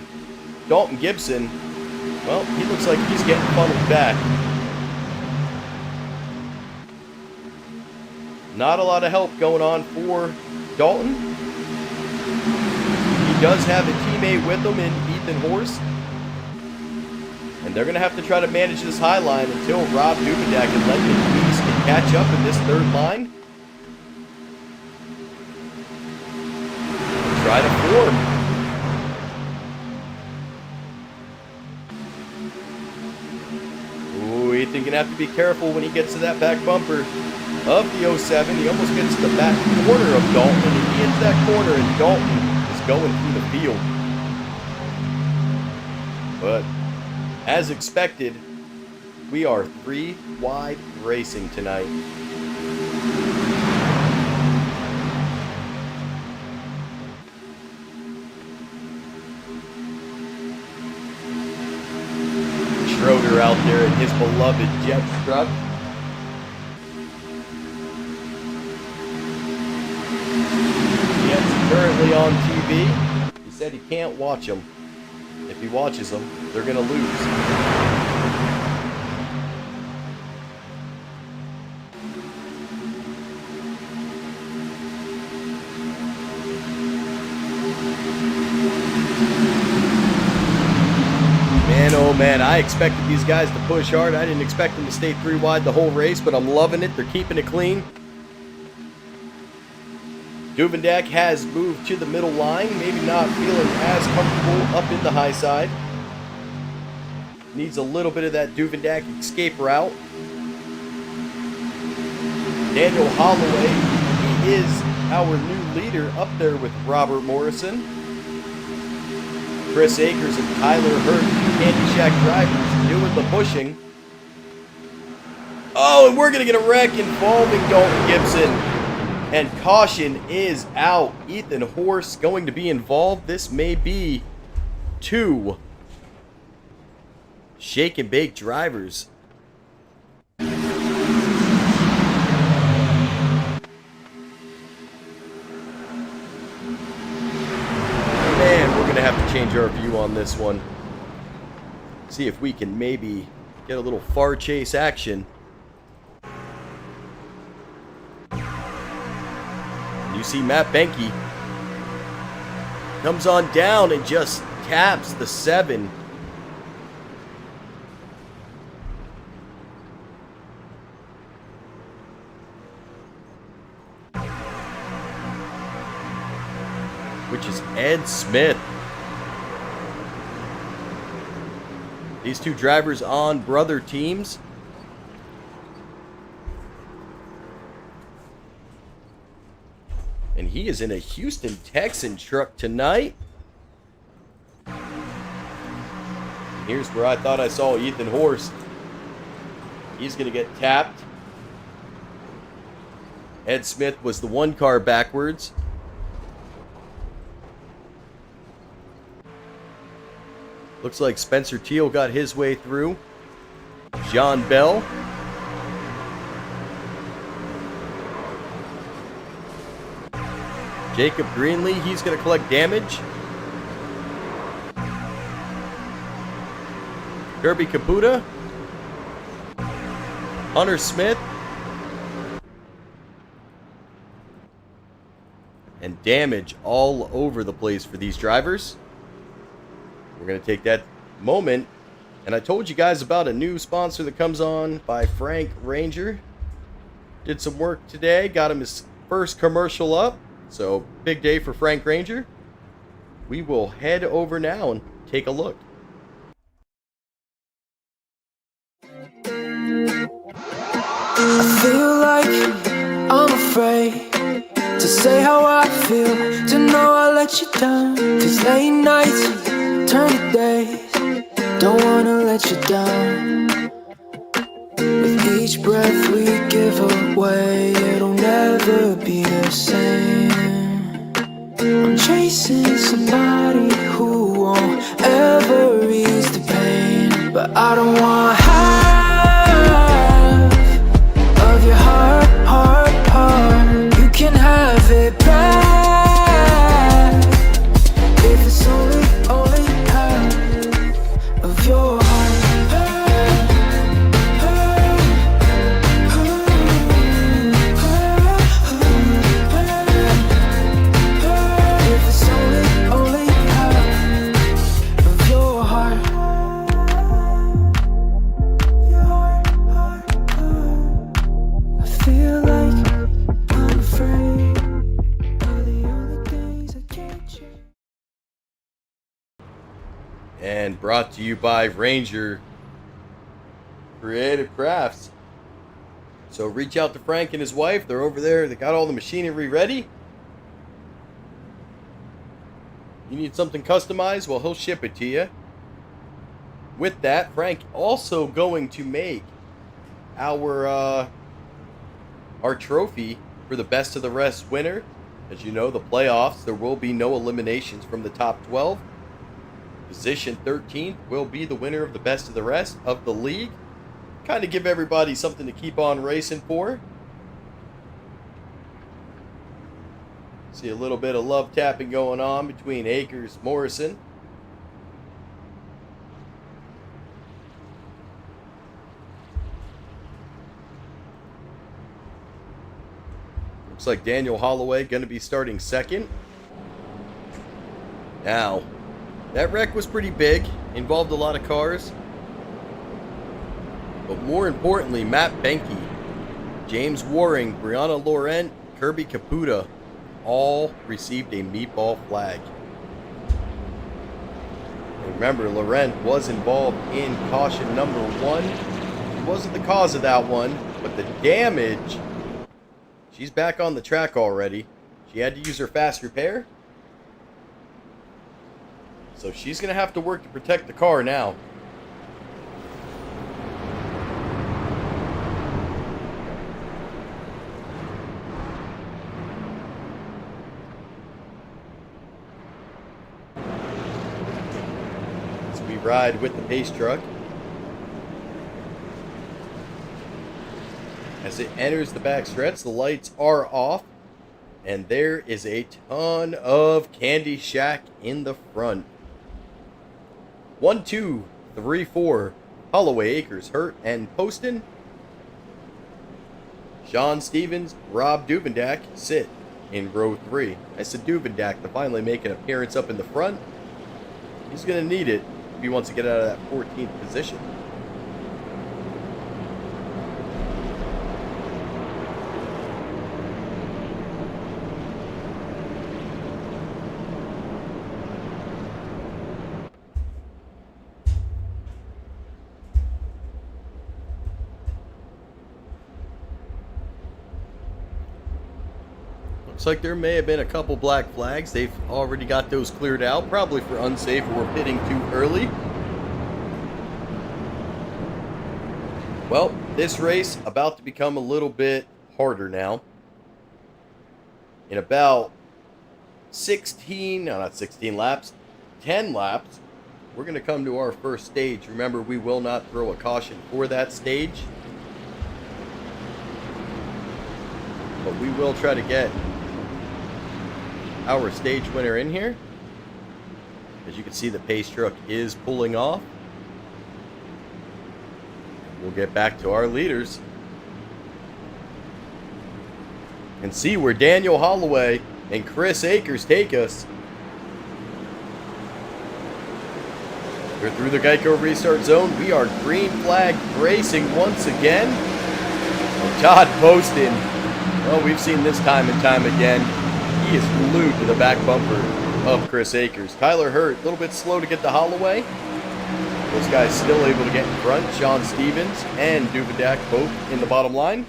Dalton Gibson, well, he looks like he's getting funneled back. Not a lot of help going on for Dalton. He does have a teammate with him in Ethan Horse. And they're going to have to try to manage this high line until Rob Duvendak and Len McNeese can catch up in this 3rd line. Try to form. Ooh, Ethan going to have to be careful when he gets to that back bumper of the 07. He almost gets to the back corner of Dalton, and he hits that corner, and Dalton is going through the field. But as expected, we are 3 wide racing tonight. Schroeder out there in his beloved jet truck. Jet's currently on TV. He said he can't watch them. If he watches them, they're going to lose. Man, oh man, I expected these guys to push hard. I didn't expect them to stay 3 wide the whole race, but I'm loving it. They're keeping it clean. Duvendak has moved to the middle line, maybe not feeling as comfortable up in the high side. Needs a little bit of that Duvendak escape route. Daniel Holloway, he is our new leader up there with Robert Morrison. Chris Akers and Tyler Hurt, Candy Shack drivers, doing the pushing. Oh, and we're going to get a wreck involving Dalton Gibson. And caution is out. Ethan Horse going to be involved. This may be 2 shake and bake drivers. Man, we're going to have to change our view on this one. See if we can maybe get a little far chase action. You see Matt Benke comes on down and just taps the 7. Which is Ed Smith. These 2 drivers on brother teams. And he is in a Houston Texan truck tonight. Here's where I thought I saw Ethan Horst. He's going to get tapped. Ed Smith was the 1 car backwards. Looks like Spencer Teal got his way through. John Bell. Jacob Greenlee, he's going to collect damage. Kirby Caputa. Hunter Smith. And damage all over the place for these drivers. We're going to take that moment. And I told you guys about a new sponsor that comes on by Frank Ranger. Did some work today. Got him his first commercial up. So, big day for Frank Ranger. We will head over now and take a look. I feel like I'm afraid to say how I feel, to know I let you down. 'Cause late nights turn to days, don't wanna let you down. With each breath we give away, it'll never be the same. I'm chasing somebody who won't ever ease the pain, but I don't want half of your heart, heart, heart. You can have it back if it's only half of your heart. And brought to you by Ranger Creative Crafts. So reach out to Frank and his wife. They're over there. They got all the machinery ready. You need something customized? Well, he'll ship it to you. With that, Frank also going to make our trophy for the best of the rest winner. As you know, the playoffs, there will be no eliminations from the top 12. Position 13th will be the winner of the best of the rest of the league. Kind of give everybody something to keep on racing for. See a little bit of love tapping going on between Akers and Morrison. Looks like Daniel Holloway going to be starting second. Now, that wreck was pretty big, involved a lot of cars. But more importantly, Matt Benke, James Waring, Brianna Laurent, Kirby Caputa all received a meatball flag. And remember, Laurent was involved in caution number 1. She wasn't the cause of that one, but the damage, she's back on the track already. She had to use her fast repair. So she's going to have to work to protect the car now. As we ride with the pace truck. As it enters the back stretch, the lights are off. And there is a ton of Candy Shack in the front. 1, 2, 3, 4. Holloway, Akers, Hurt, and Poston. Sean Stevens, Rob Duvendak sit in row 3. I said Duvendak to finally make an appearance up in the front. He's going to need it if he wants to get out of that 14th position. Looks like there may have been a couple black flags. They've already got those cleared out, probably for unsafe or pitting too early. Well, this race about to become a little bit harder now. In about 10 laps, we're going to come to our first stage. Remember, we will not throw a caution for that stage. But we will try to get our stage winner in here. As you can see, the pace truck is pulling off. We'll get back to our leaders and see where Daniel Holloway and Chris Akers take us. We're through the Geico restart zone. We are green flag racing once again. And Todd Poston, well, we've seen this time and time again. He is glued to the back bumper of Chris Akers. Tyler Hurt, a little bit slow to get to Holloway. Those guys still able to get in front. Sean Stevens and Duvendak both in the bottom line.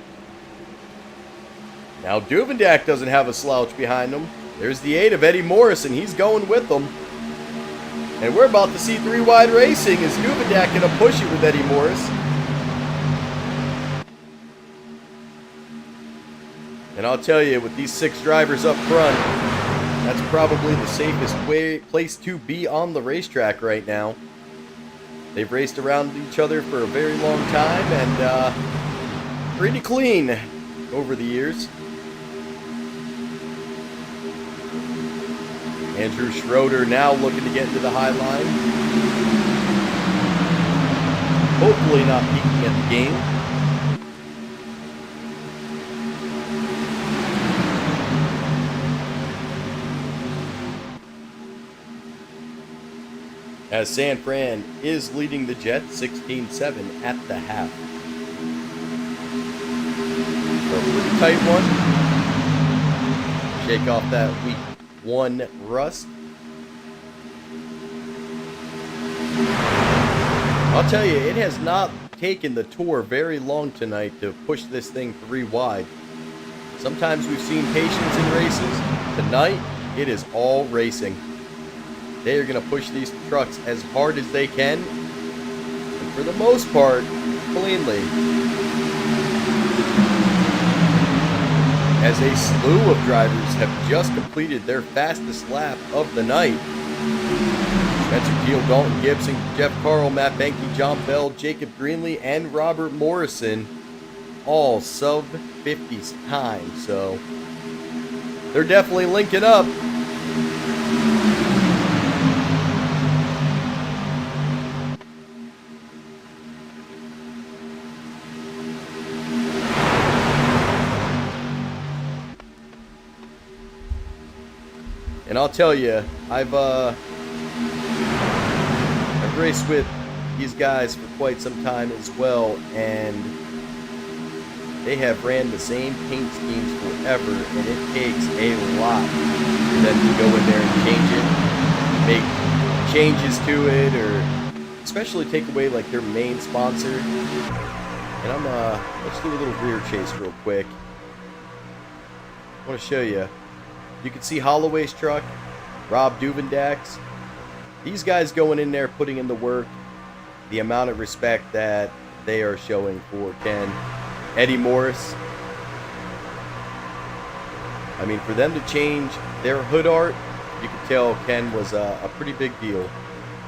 Now Duvendak doesn't have a slouch behind him. There's the 8 of Eddie Morrison. He's going with them. And we're about to see 3 wide racing. Is Duvendak going to push it with Eddie Morris? And I'll tell you, with these 6 drivers up front, that's probably the safest place to be on the racetrack right now. They've raced around each other for a very long time and pretty clean over the years. Andrew Schroeder now looking to get into the high line. Hopefully not peeking at the game. As San Fran is leading the Jets 16-7 at the half. So a pretty tight one. Shake off that week 1 rust. I'll tell you, it has not taken the Tour very long tonight to push this thing 3 wide. Sometimes we've seen patience in races. Tonight, it is all racing. They are going to push these trucks as hard as they can, and for the most part, cleanly. As a slew of drivers have just completed their fastest lap of the night. Spencer Steele, Dalton Gibson, Jeff Carl, Matt Benke, John Bell, Jacob Greenlee, and Robert Morrison, all sub 50s time. So they're definitely linking up. And I'll tell you, I've raced with these guys for quite some time as well, and they have ran the same paint schemes forever, and it takes a lot for them to go in there and change it, make changes to it, or especially take away like their main sponsor. And let's do a little rear chase real quick. I want to show you. You can see Holloway's truck, Rob Duvendak's. These guys going in there, putting in the work, the amount of respect that they are showing for Ken. Eddie Morris. I mean, for them to change their hood art, you could tell Ken was a pretty big deal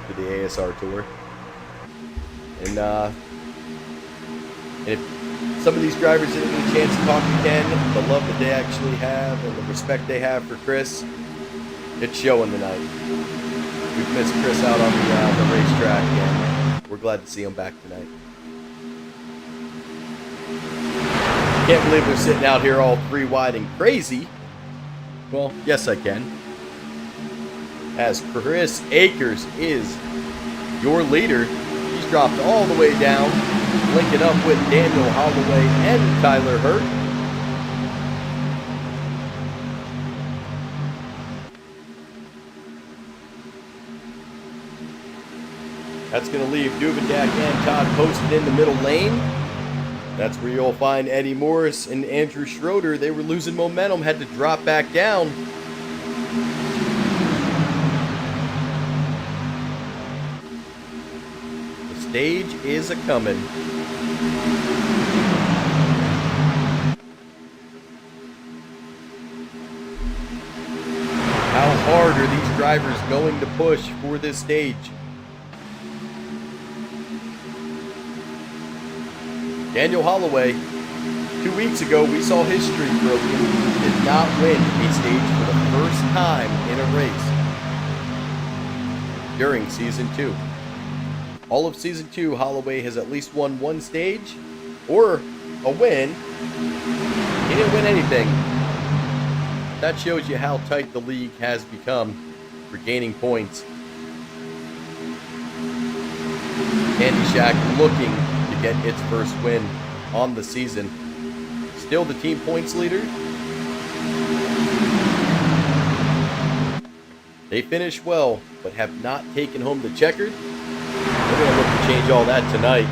to the ASR Tour. And if some of these drivers didn't get a chance to talk to Ken, the love that they actually have and the respect they have for Chris, it's showing tonight. We've missed Chris out on the racetrack, and we're glad to see him back tonight. Can't believe they're sitting out here all three wide and crazy. Well, yes I can. As Chris Akers is your leader, he's dropped all the way down, linking up with Daniel Holloway and Tyler Hurt. That's going to leave Duvendak and Todd posted in the middle lane. That's where you'll find Eddie Morris and Andrew Schroeder. They were losing momentum, had to drop back down. The stage is a-coming. How hard are these drivers going to push for this stage? Daniel Holloway, 2 weeks ago, we saw his streak broken. He did not win a stage for the first time in a race during Season 2. All of Season 2, Holloway has at least won one stage or a win. He didn't win anything. That shows you how tight the league has become for gaining points. Candy Shack looking to get its first win on the season. Still the team points leader. They finish well, but have not taken home the checkered. We're going to look to change all that tonight.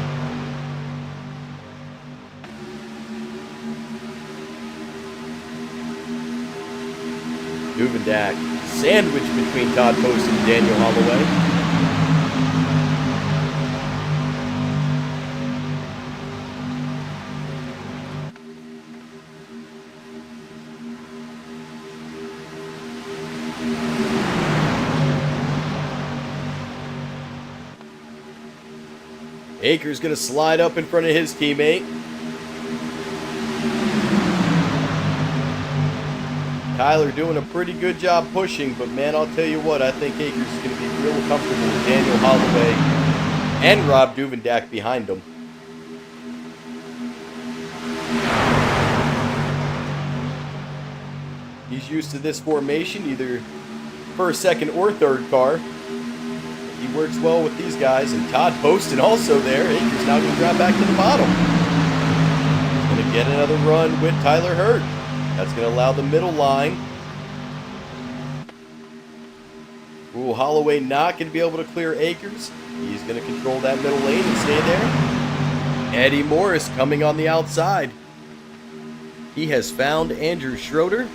Duvendak sandwiched between Todd Post and Daniel Holloway. Akers going to slide up in front of his teammate. Tyler doing a pretty good job pushing, but man, I'll tell you what, I think Akers is going to be real comfortable with Daniel Holloway and Rob Duvendak behind him. He's used to this formation, either first, second, or third car. He works well with these guys, and Todd Poston also there. Akers now going to drop back to the bottom. He's going to get another run with Tyler Hurt. That's going to allow the middle line. Ooh, Holloway not going to be able to clear Akers. He's going to control that middle lane and stay there. Eddie Morris coming on the outside. He has found Andrew Schroeder.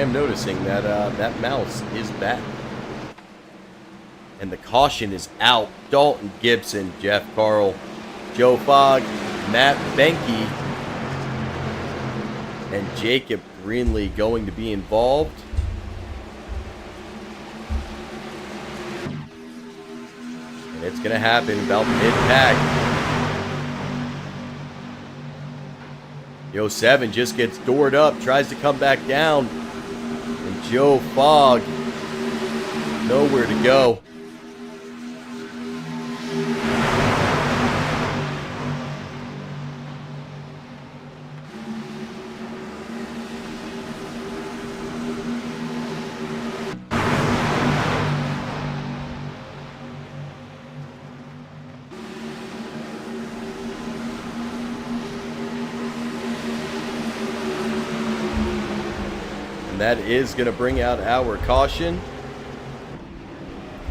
am noticing that that mouse is back. And the caution is out. Dalton Gibson, Jeff Carl, Joe Fogg, Matt Benke, and Jacob Greenlee going to be involved. And it's going to happen about mid-pack. Yo 7 just gets doored up, tries to come back down. And Joe Fogg, nowhere to go. That is going to bring out our caution,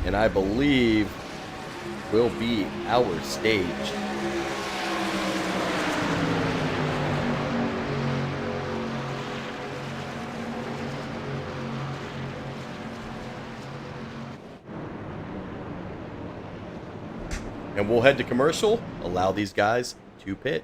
and I believe will be our stage. And we'll head to commercial, allow these guys to pit.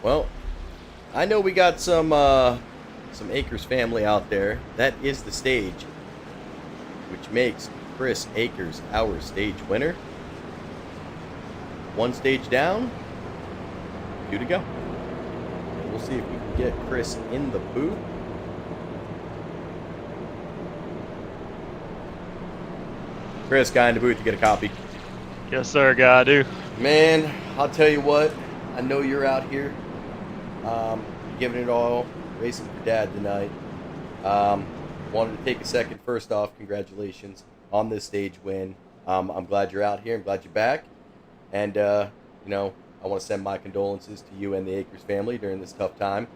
Well, I know we got some Akers family out there. That is the stage, which makes Chris Akers our stage winner. One stage down, 2 to go. We'll see if we can get Chris in the booth. Chris, guy in the booth, you get a copy. Yes, sir, guy, I do. Man, I'll tell you what, I know you're out here giving it all, racing for Dad tonight. Wanted to take a second. First off, congratulations on this stage win. I'm glad you're out here. I'm glad you're back. And, you know, I want to send my condolences to you and the Akers family during this tough time.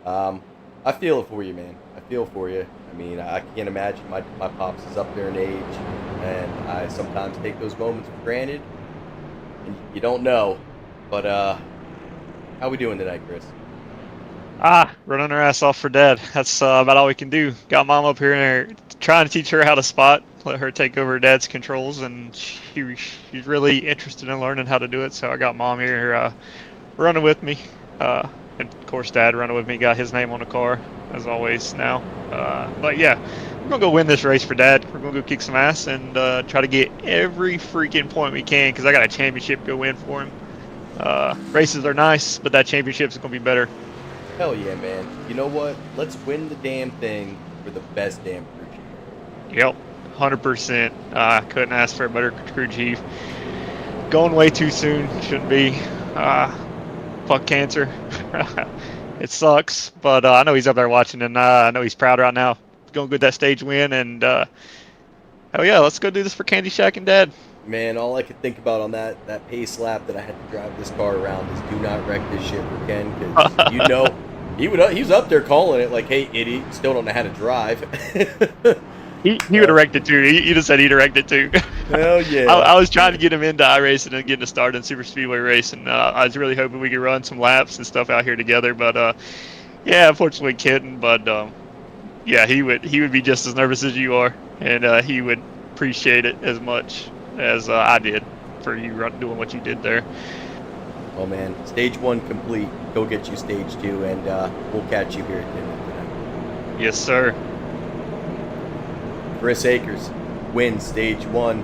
I feel it for you, man. I feel for you. I mean, I can't imagine. My pops is up there in age, and I sometimes take those moments for granted. And you don't know. But, how we doing tonight, Chris? Running her ass off for Dad. That's about all we can do. Got Mom up here and trying to teach her how to spot, let her take over Dad's controls, and she's really interested in learning how to do it. So I got Mom here running with me. And of course, Dad running with me. Got his name on the car, as always now. But yeah, we're going to go win this race for Dad. We're going to go kick some ass and try to get every freaking point we can, because I got a championship to go win for him. Races are nice, but that championship's going to be better. Hell yeah, man. You know what? Let's win the damn thing for the best damn crew chief. Yep, 100%. Couldn't ask for a better crew chief. Going way too soon. Shouldn't be. Fuck cancer. It sucks, but I know he's up there watching, and I know he's proud right now. Going to get that stage win, and hell yeah, let's go do this for Candy Shack and Dad. Man, all I could think about on that pace lap that I had to drive this car around is do not wreck this shit for Ken, because you know he was up there calling it like, hey idiot, you still don't know how to drive. He would have wrecked it too. He just said he'd wrecked it too. Hell yeah. I was trying to get him into iRacing and getting a start in Super Speedway racing. I was really hoping we could run some laps and stuff out here together, but yeah, unfortunately couldn't. But yeah, he would be just as nervous as you are, and he would appreciate it as much as I did for you doing what you did there. Oh man, stage 1 complete. Go get you stage 2, and we'll catch you here at dinner tonight. Yes, sir. Chris Akers wins stage 1.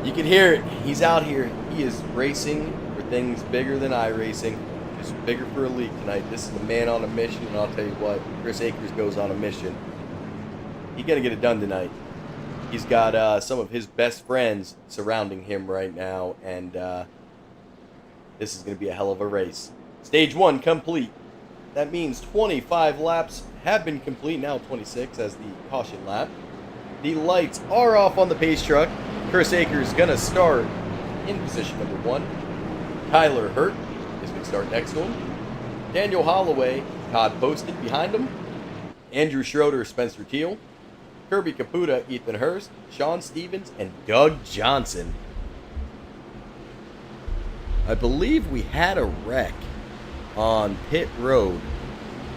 You can hear it. He's out here. He is racing for things bigger than iRacing. Just bigger for a league tonight. This is a man on a mission, and I'll tell you what, Chris Akers goes on a mission. He's gonna get it done tonight. He's got some of his best friends surrounding him right now, and this is gonna be a hell of a race. Stage 1 complete. That means 25 laps have been complete, now 26 as the caution lap. The lights are off on the pace truck. Chris Akers gonna start in position number 1. Tyler Hurt is gonna start next to him. Daniel Holloway, Todd Posted behind him. Andrew Schroeder, Spencer Teal. Kirby Caputa, Ethan Hurst. Sean Stevens, and Doug Johnson. I believe we had a wreck on pit road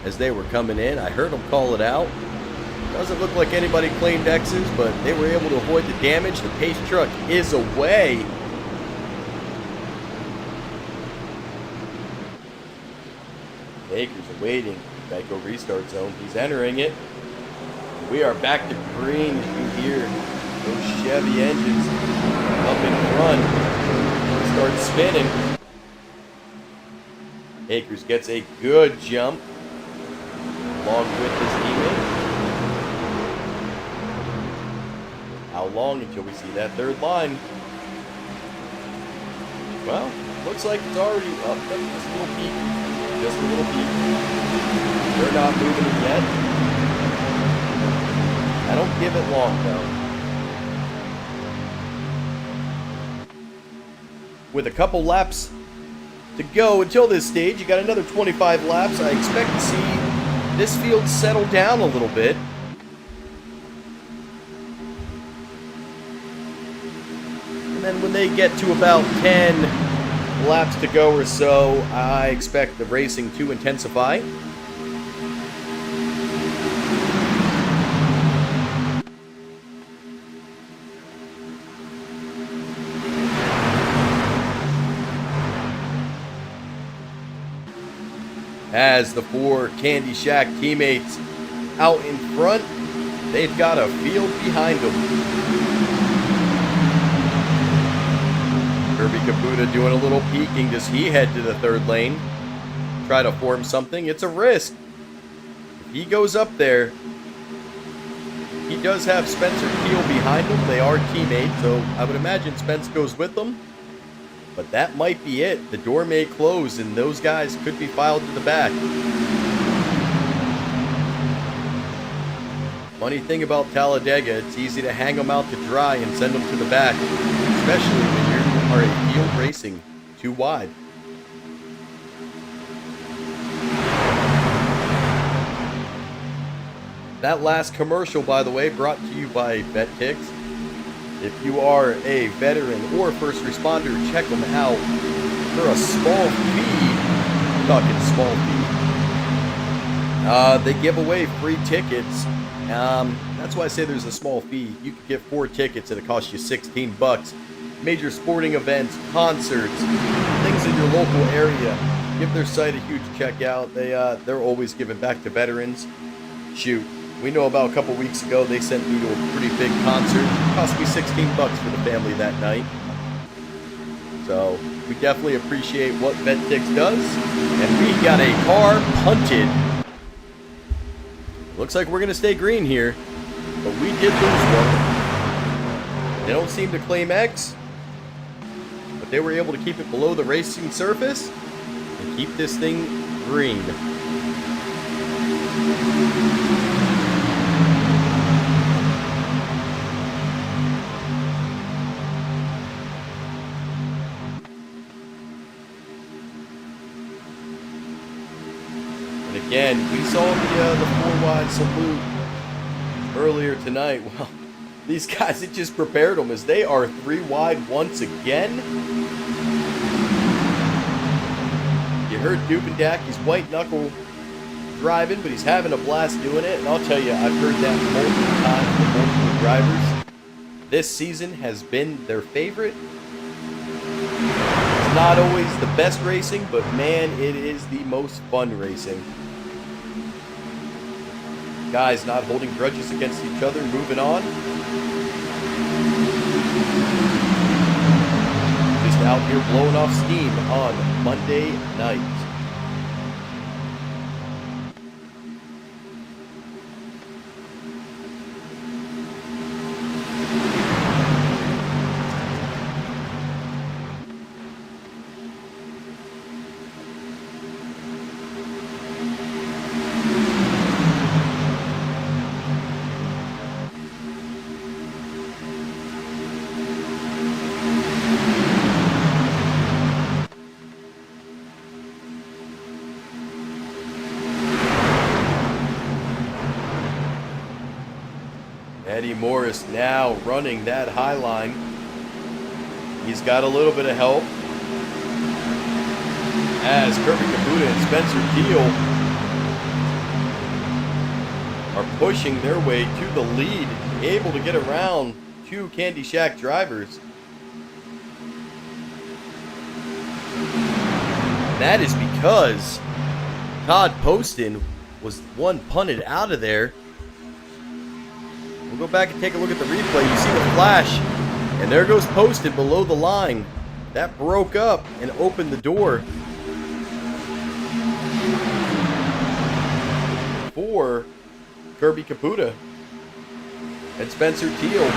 as they were coming in. I heard them call it out. Doesn't look like anybody claimed X's, but they were able to avoid the damage. The pace truck is away. Akers are waiting. Geico restart zone. He's entering it. We are back to green. You hear those Chevy engines up in front. Start spinning. Akers gets a good jump along with his teammate. How long until we see that third line? Well, looks like it's already up. Just a little peak. Just a little peak. They're not moving it yet. I don't give it long though. With a couple laps to go until this stage, you got another 25 laps. I expect to see this field settle down a little bit. And then when they get to about 10 laps to go or so, I expect the racing to intensify. As the 4 Candy Shack teammates out in front, they've got a field behind them. Kirby Caputa doing a little peeking. Does he head to the third lane? Try to form something? It's a risk. If he goes up there, he does have Spencer Keel behind him. They are teammates, so I would imagine Spence goes with them. But that might be it. The door may close, and those guys could be filed to the back. Funny thing about Talladega, it's easy to hang them out to dry and send them to the back, especially when you are a field racing too wide. That last commercial, by the way, brought to you by VetTix. If you are a veteran or first responder, check them out for a small fee. I'm talking small fee. They give away free tickets. That's why I say there's a small fee. You could get 4 tickets and it costs you $16. Major sporting events, concerts, things in your local area. Give their site a huge check out. They're always giving back to veterans. Shoot. We know about a couple weeks ago, they sent me to a pretty big concert. It cost me $16 for the family that night. So, we definitely appreciate what VetTix does. And we got a car punted. Looks like we're going to stay green here. But we did lose one. They don't seem to claim X. But they were able to keep it below the racing surface. And keep this thing green. Again, we saw the 4-wide salute earlier tonight. Well, these guys, it just prepared them as they are 3-wide once again. You heard Duke and Dackey's white knuckle driving, but he's having a blast doing it. And I'll tell you, I've heard that multiple times from multiple drivers. This season has been their favorite. It's not always the best racing, but man, it is the most fun racing. Guys not holding grudges against each other, moving on. Just out here blowing off steam on Monday night. Eddie Morris now running that high line. He's got a little bit of help as Kirby Kabuta and Spencer Teal are pushing their way to the lead, able to get around two Candy Shack drivers. And that is because Todd Poston was one punted out of there. We'll go back and take a look at the replay. You see the flash, and there goes Poston below the line. That broke up and opened the door for Kirby Kabuta and Spencer Teal.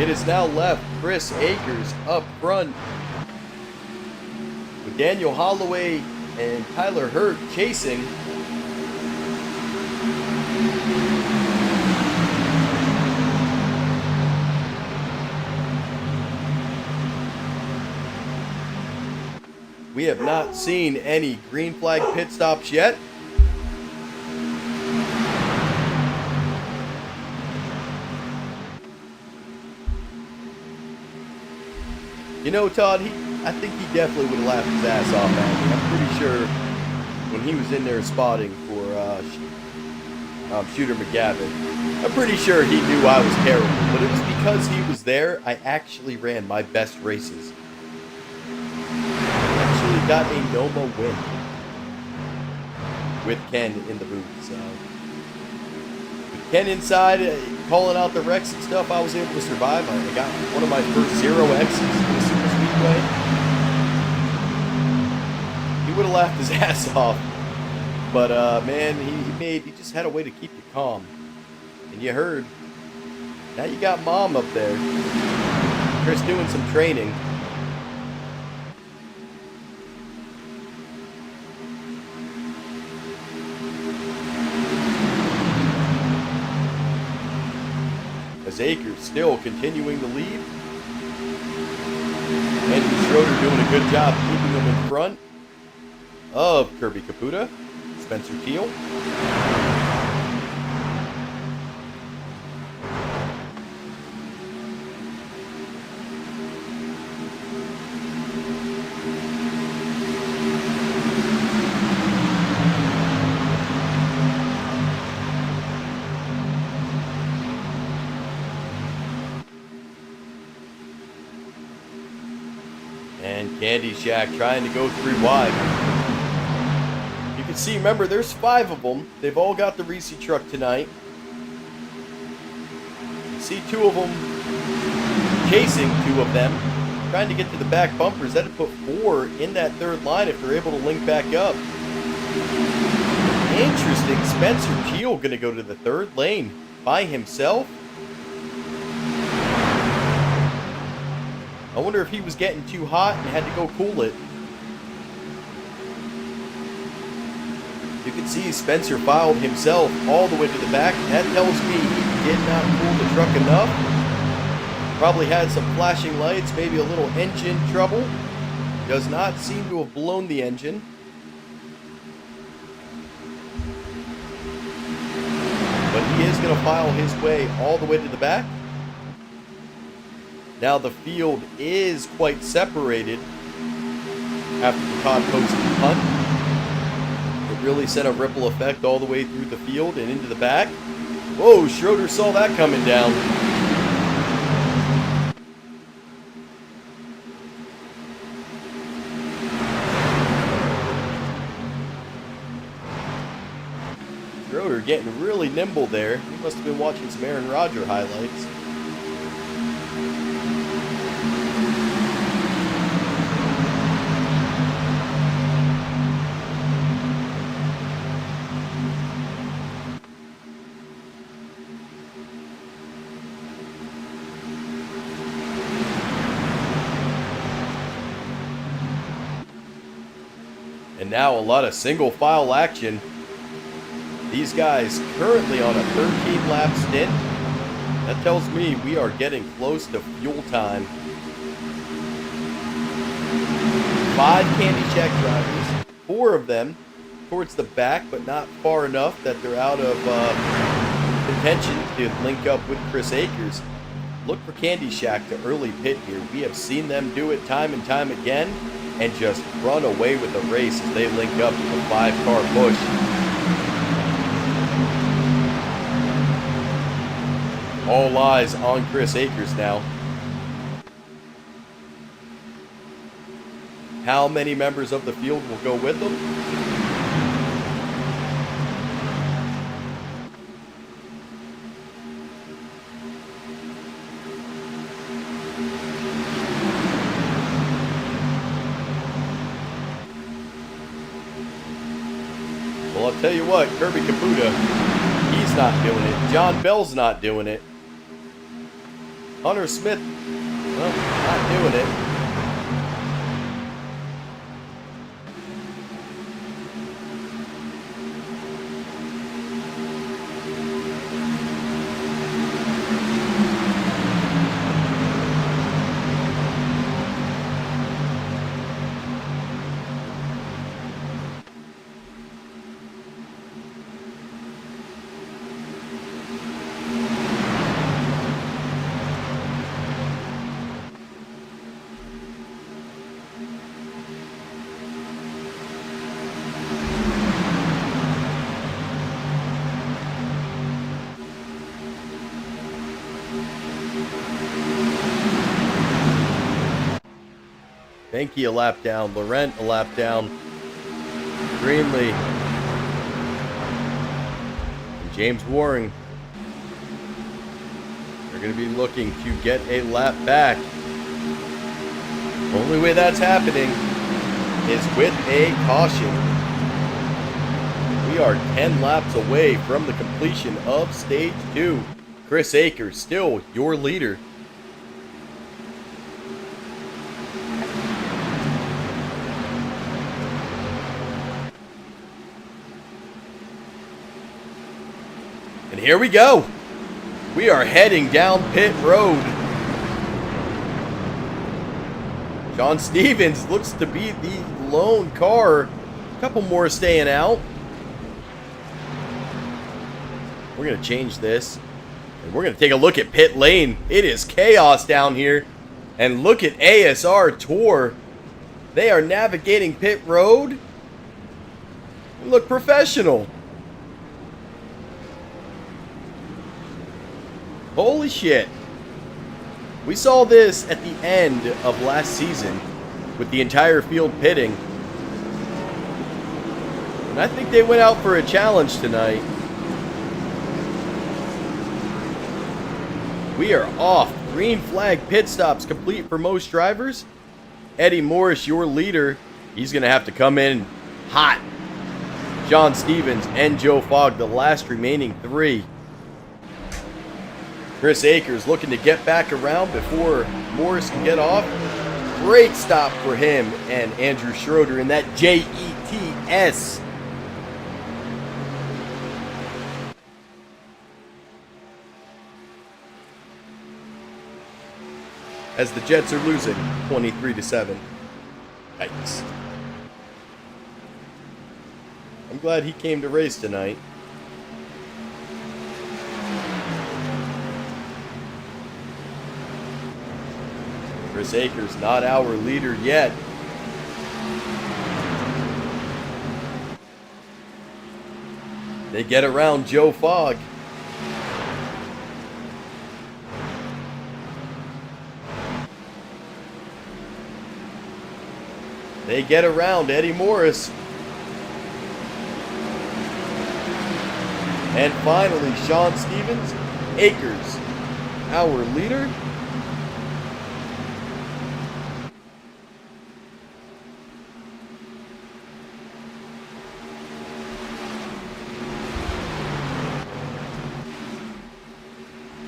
It is now left Chris Akers up front with Daniel Holloway and Tyler Hurt chasing. We have not seen any green flag pit stops yet. You know, Todd, I think he definitely would have laughed his ass off at me. I'm pretty sure when he was in there spotting for Shooter McGavin, I'm pretty sure he knew I was terrible. But it was because he was there, I actually ran my best races. Got a NOMA win with Ken in the booth. So with Ken inside calling out the wrecks and stuff, I was able to survive. I got one of my first 0 X's in the Super Speedway. He would have laughed his ass off, but man, he just had a way to keep you calm. And you heard, now you got Mom up there, Chris doing some training. As Akers still continuing the lead. Andrew Schroeder doing a good job keeping him in front of Kirby Kabuta, Spencer Teal. And Candy Shack trying to go 3 wide. You can see, remember, there's 5 of them. They've all got the Reese truck tonight. You see 2 of them chasing 2 of them, trying to get to the back bumpers. That'd put 4 in that 3rd line if they're able to link back up. Interesting. Spencer Teal going to go to the 3rd lane by himself. I wonder if he was getting too hot and had to go cool it. You can see Spencer filed himself all the way to the back. That tells me he did not cool the truck enough. Probably had some flashing lights, maybe a little engine trouble. Does not seem to have blown the engine. But he is going to file his way all the way to the back. Now the field is quite separated after the Todd Poston punt. With really sent a ripple effect all the way through the field and into the back. Whoa, Schroeder saw that coming down. Schroeder getting really nimble there. He must have been watching some Aaron Rodgers highlights. And now a lot of single file action. These guys currently on a 13 lap stint. That tells me we are getting close to fuel time. 5 Candy Shack drivers, 4 of them towards the back, but not far enough that they're out of contention to link up with Chris Akers. Look for Candy Shack to early pit here. We have seen them do it time and time again and just run away with the race as they link up with a 5-car push. All eyes on Chris Akers now. How many members of the field will go with them? Well, I'll tell you what, Kirby Caputa, he's not doing it. John Bell's not doing it. Hunter Smith, well, not doing it. Benke a lap down, Laurent a lap down, Greenlee, and James Waring are going to be looking to get a lap back. Only way that's happening is with a caution. We are 10 laps away from the completion of stage 2. Chris Akers still your leader. And here we go. We are heading down pit road. John Stevens looks to be the lone car. A couple more staying out. We're going to change this. And we're going to take a look at pit lane. It is chaos down here. And look at ASR Tour. They are navigating pit road. They look professional. Holy shit. We saw this at the end of last season with the entire field pitting. And I think they went out for a challenge tonight. We are off. Green flag pit stops complete for most drivers. Eddie Morris, your leader, he's going to have to come in hot. John Stevens and Joe Fogg, the last remaining 3. Chris Akers looking to get back around before Morris can get off. Great stop for him and Andrew Schroeder in that JETS. As the Jets are losing 23-7. Yikes. I'm glad he came to race tonight. Chris Akers not our leader yet. They get around Joe Fogg. They get around Eddie Morris. And finally, Sean Stevens, Akers, our leader.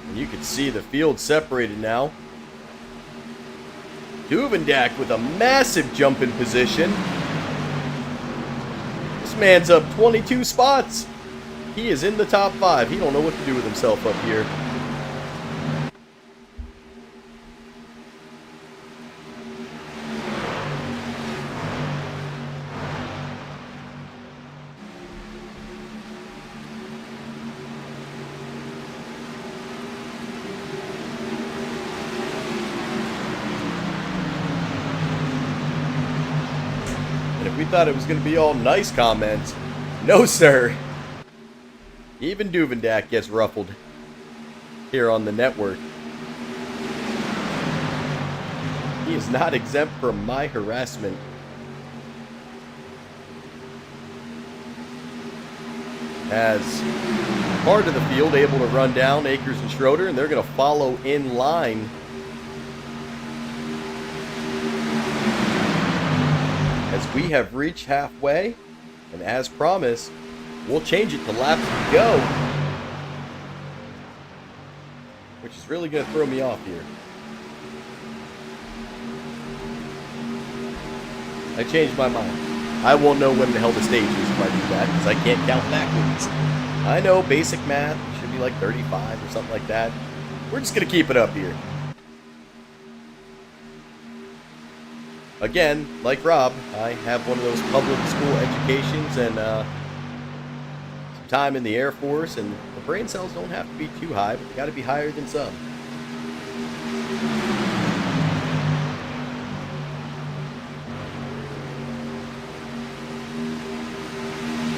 And you can see the field separated now. Duvendak with a massive jump in position. This man's up 22 spots. He is in the top 5. He don't know what to do with himself up here. And if we thought it was going to be all nice comments, no sir. Even Duvendak gets ruffled here on the network. He is not exempt from my harassment. As part of the field able to run down Akers and Schroeder, and they're going to follow in line. As we have reached halfway, and as promised, we'll change it to laps to go, which is really going to throw me off here. I changed my mind. I won't know when the hell the stage is if I do that, because I can't count backwards. I know basic math should be like 35 or something like that. We're just going to keep it up here. Again, like Rob, I have one of those public school educations and some time in the Air Force, and the brain cells don't have to be too high, but they got to be higher than some.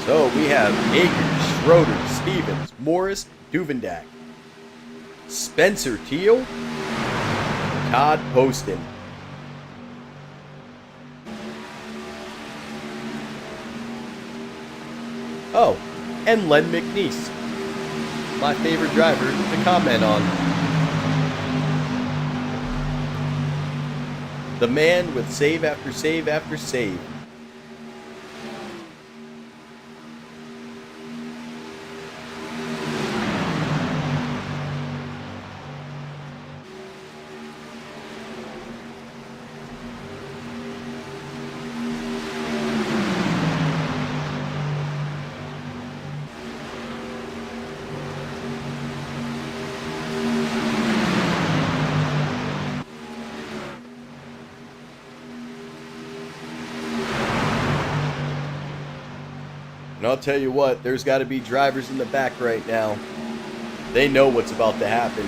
So we have Akers, Schroeder, Stevens, Morris, Duvendak, Spencer Teal, Todd Poston. Oh, and Len McNeese, my favorite driver to comment on. The man with save after save after save. And I'll tell you what, there's got to be drivers in the back right now. They know what's about to happen.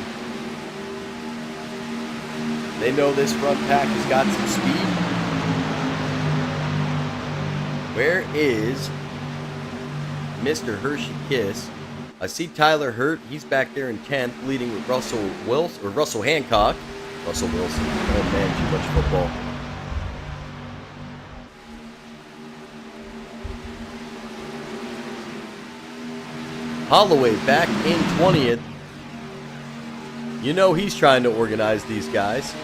They know this front pack has got some speed. Where is Mr. Hershey Kiss? I see Tyler Hurt. He's back there in 10th, leading with Russell Hancock. Russell Wilson. Oh man, too much football. Holloway back in 20th. You know he's trying to organize these guys.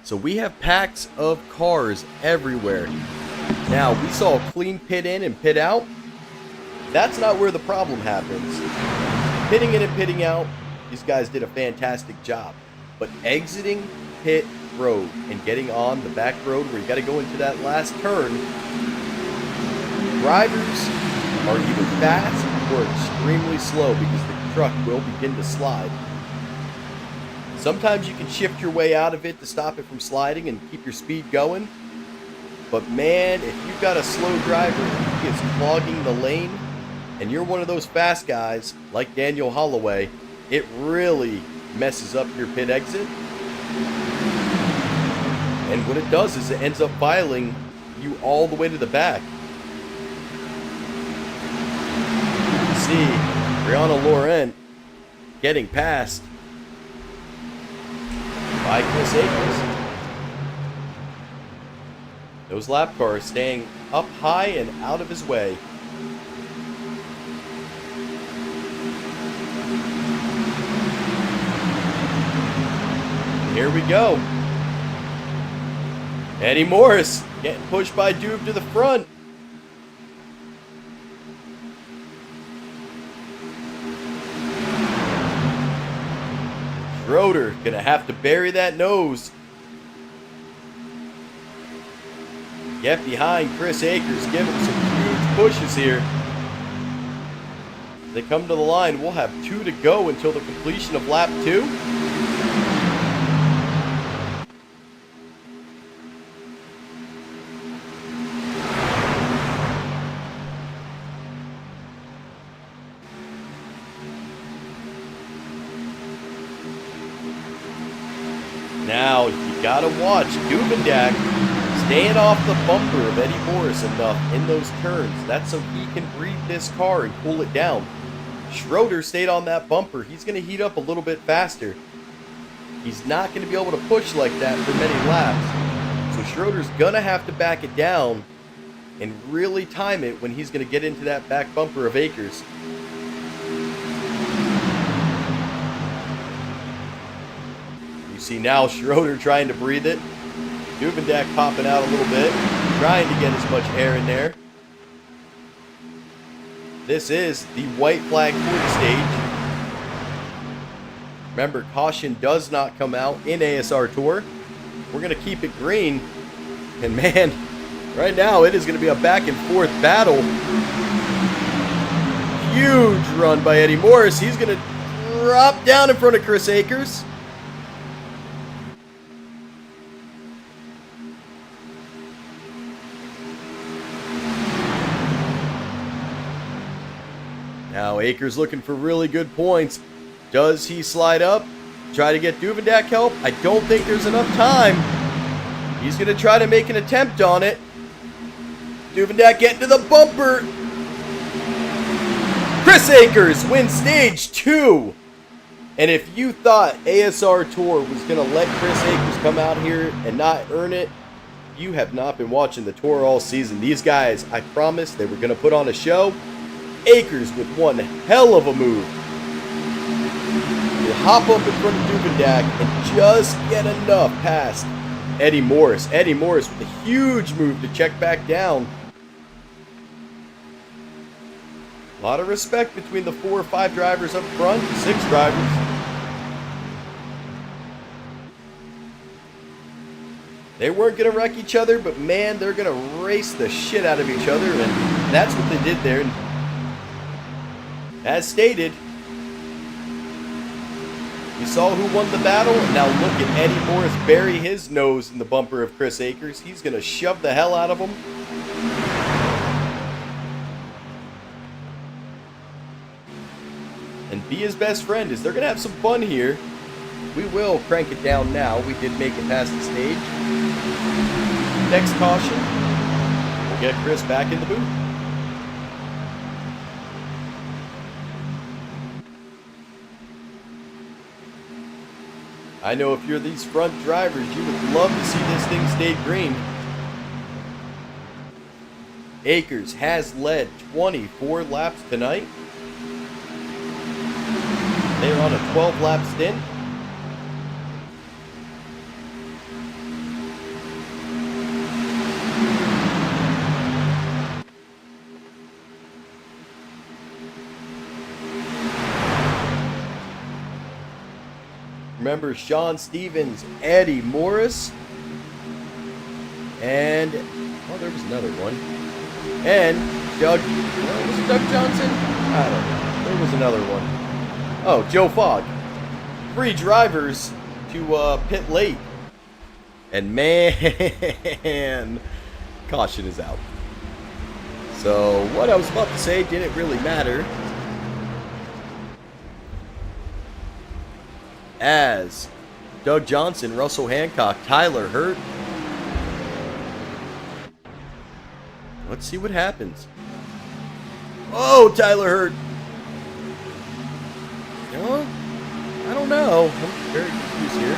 So we have packs of cars everywhere. Now, we saw a clean pit in and pit out. That's not where the problem happens. Pitting in and pitting out, these guys did a fantastic job. But exiting pit road and getting on the back road where you got to go into that last turn, drivers are either fast or extremely slow because the truck will begin to slide. Sometimes you can shift your way out of it to stop it from sliding and keep your speed going. But man, if you've got a slow driver who is clogging the lane and you're one of those fast guys like Daniel Holloway, it really messes up your pit exit. And what it does is it ends up filing you all the way to the back. See see Brianna Laurent getting passed by Chris Akers. Those lap cars staying up high and out of his way. Here we go. Eddie Morris getting pushed by Dube to the front. Schroeder gonna have to bury that nose. Get behind Chris Akers, give him some huge pushes here. They come to the line. We'll have 2 to go until the completion of lap 2. Now, you gotta watch Duvendak staying off the bumper of Eddie Morris enough in those turns. That's so he can breathe this car and cool it down. Schroeder stayed on that bumper. He's gonna heat up a little bit faster. He's not gonna be able to push like that for many laps. So Schroeder's gonna have to back it down and really time it when he's gonna get into that back bumper of Akers. See now Schroeder trying to breathe it. Duvendak popping out a little bit, trying to get as much air in there. This is the white flag for the stage. Remember, caution does not come out in ASR Tour. We're going to keep it green. And man, right now it is going to be a back and forth battle. Huge run by Eddie Morris. He's going to drop down in front of Chris Akers. Now Akers looking for really good points. Does he slide up? Try to get Duvendak help? I don't think there's enough time. He's going to try to make an attempt on it. Duvendak getting to the bumper. Chris Akers wins stage 2. And if you thought ASR Tour was going to let Chris Akers come out here and not earn it, you have not been watching the tour all season. These guys, I promised they were going to put on a show. Akers with one hell of a move. He'll hop up in front of Duvendak and just get enough past Eddie Morris. Eddie Morris with a huge move to check back down. A lot of respect between the 4 or 5 drivers up front, 6 drivers. They weren't going to wreck each other, but man, they're going to race the shit out of each other, and that's what they did there. As stated, you saw who won the battle, and now look at Eddie Morris bury his nose in the bumper of Chris Akers. He's going to shove the hell out of him. And be his best friend, as they're going to have some fun here. We will crank it down now. We did make it past the stage. Next caution, we'll get Chris back in the booth. I know if you're these front drivers, you would love to see this thing stay green. Akers has led 24 laps tonight. They're on a 12-lap stint. Remember Sean Stevens, Eddie Morris, and oh, there was another one, and Doug. Was it Doug Johnson? I don't know. There was another one. Oh, Joe Fogg. 3 drivers to pit late, and man, caution is out. So what I was about to say didn't really matter. As Doug Johnson, Russell Hancock, Tyler Hurt. Let's see what happens. Oh, Tyler Hurt know, I don't know. I'm very confused here.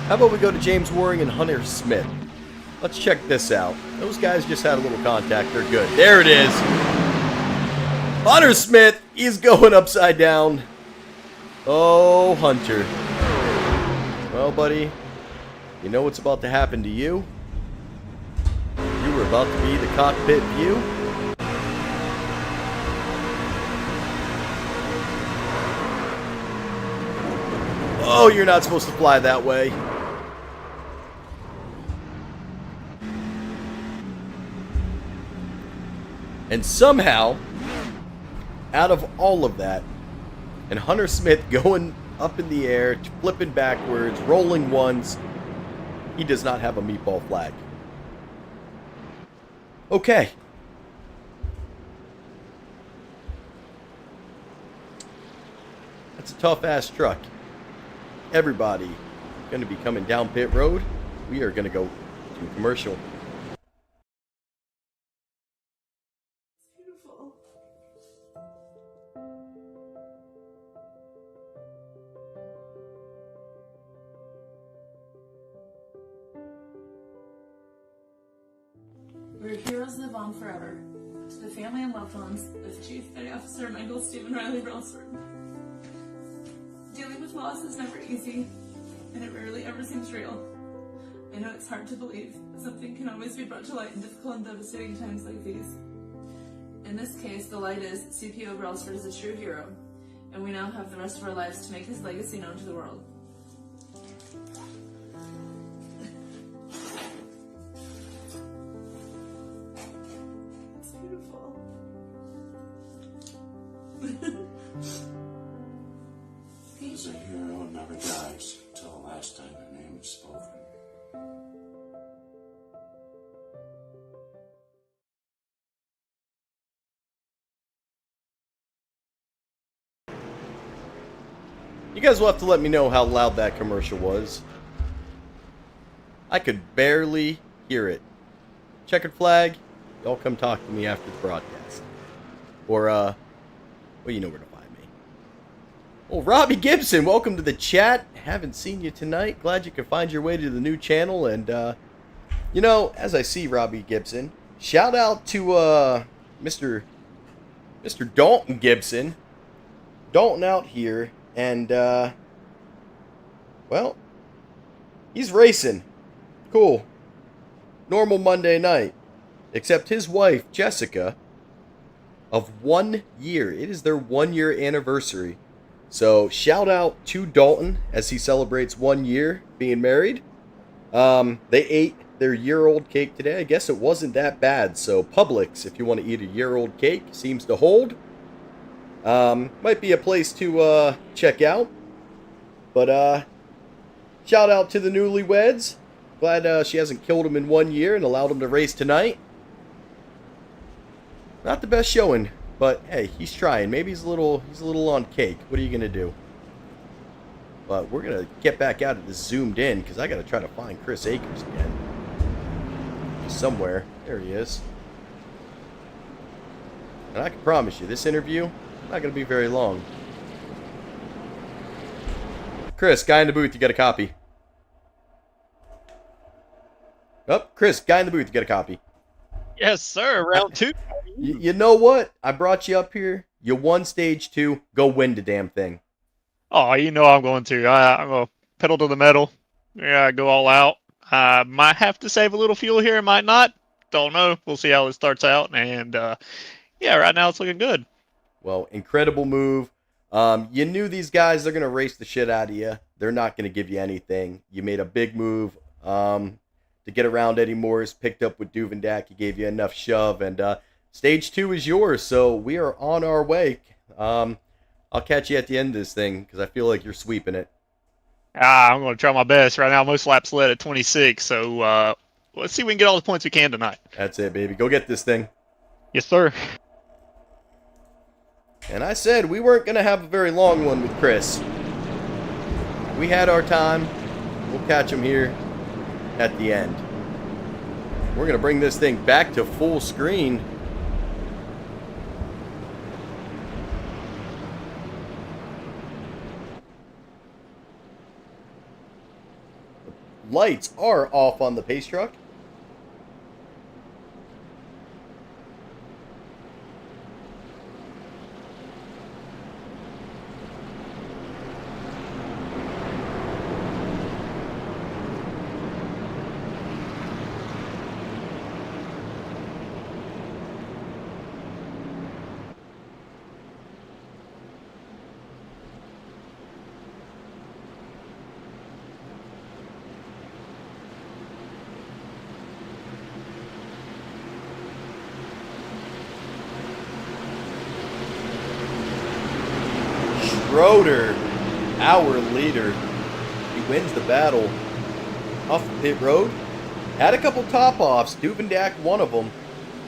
How about we go to James Waring and Hunter Smith? Let's check this out. Those guys just had a little contact. They're good. There it is. Hunter Smith, he's going upside down. Oh, Hunter. Well, buddy, you know what's about to happen to you? You were about to be the cockpit view. Oh, you're not supposed to fly that way. And somehow, out of all of that, and Hunter Smith going up in the air, flipping backwards, rolling ones, he does not have a meatball flag. Okay. That's a tough-ass truck. Everybody going to be coming down pit road. We are going to go to commercial. Where heroes live on forever. To the family and loved ones of Chief Petty Officer Michael Stephen Riley Brailsford. Dealing with loss is never easy, and it rarely ever seems real. I know it's hard to believe, but something can always be brought to light in difficult and devastating times like these. In this case, the light is CPO Brailsford is a true hero, and we now have the rest of our lives to make his legacy known to the world. As a hero never dies till the last time their name is spoken. You guys will have to let me know how loud that commercial was. I could barely hear it. Checkered flag, y'all come talk to me after the broadcast. Or, well, you know where to find me. Well, Robbie Gibson, welcome to the chat. Haven't seen you tonight. Glad you could find your way to the new channel. And, you know, as I see Robbie Gibson, shout out to, Mr. Dalton Gibson. Dalton out here. And, well, he's racing. Cool. Normal Monday night. Except his wife, Jessica, of 1 year. It is their 1 year anniversary. So, shout out to Dalton as he celebrates 1 year being married. They ate their year-old cake today. I guess it wasn't that bad. So, Publix, if you want to eat a year-old cake, seems to hold. Might be a place to check out. But shout out to the newlyweds. Glad she hasn't killed him in 1 year and allowed him to race tonight. Not the best showing, but hey, he's trying. Maybe he's a little on cake. What are you gonna do? But we're gonna get back out of this zoomed in because I gotta try to find Chris Akers again. He's somewhere. There he is. And I can promise you, this interview not gonna be very long. Chris, guy in the booth, you got a copy. Oh, Chris, guy in the booth, you got a copy. Yes, sir. Round two. You know what? I brought you up here. You won stage 2. Go win the damn thing. Oh, you know I'm going to. I'm going to pedal to the metal. Yeah, go all out. I might have to save a little fuel here. Might not. Don't know. We'll see how it starts out. And, yeah, right now it's looking good. Well, incredible move. You knew these guys, they're going to race the shit out of you. They're not going to give you anything. You made a big move. To get around Eddie Morris, picked up with Duvendak. He gave you enough shove, and stage 2 is yours, so we are on our way. I'll catch you at the end of this thing, because I feel like you're sweeping it. I'm going to try my best. Right now, most laps led at 26, so let's see if we can get all the points we can tonight. That's it, baby. Go get this thing. Yes, sir. And I said we weren't going to have a very long one with Chris. We had our time. We'll catch him here at the end. We're going to bring this thing back to full screen. lights are off on the pace truck. Schroeder, our leader, he wins the battle off the pit road. Had a couple top-offs. Duvendak, one of them.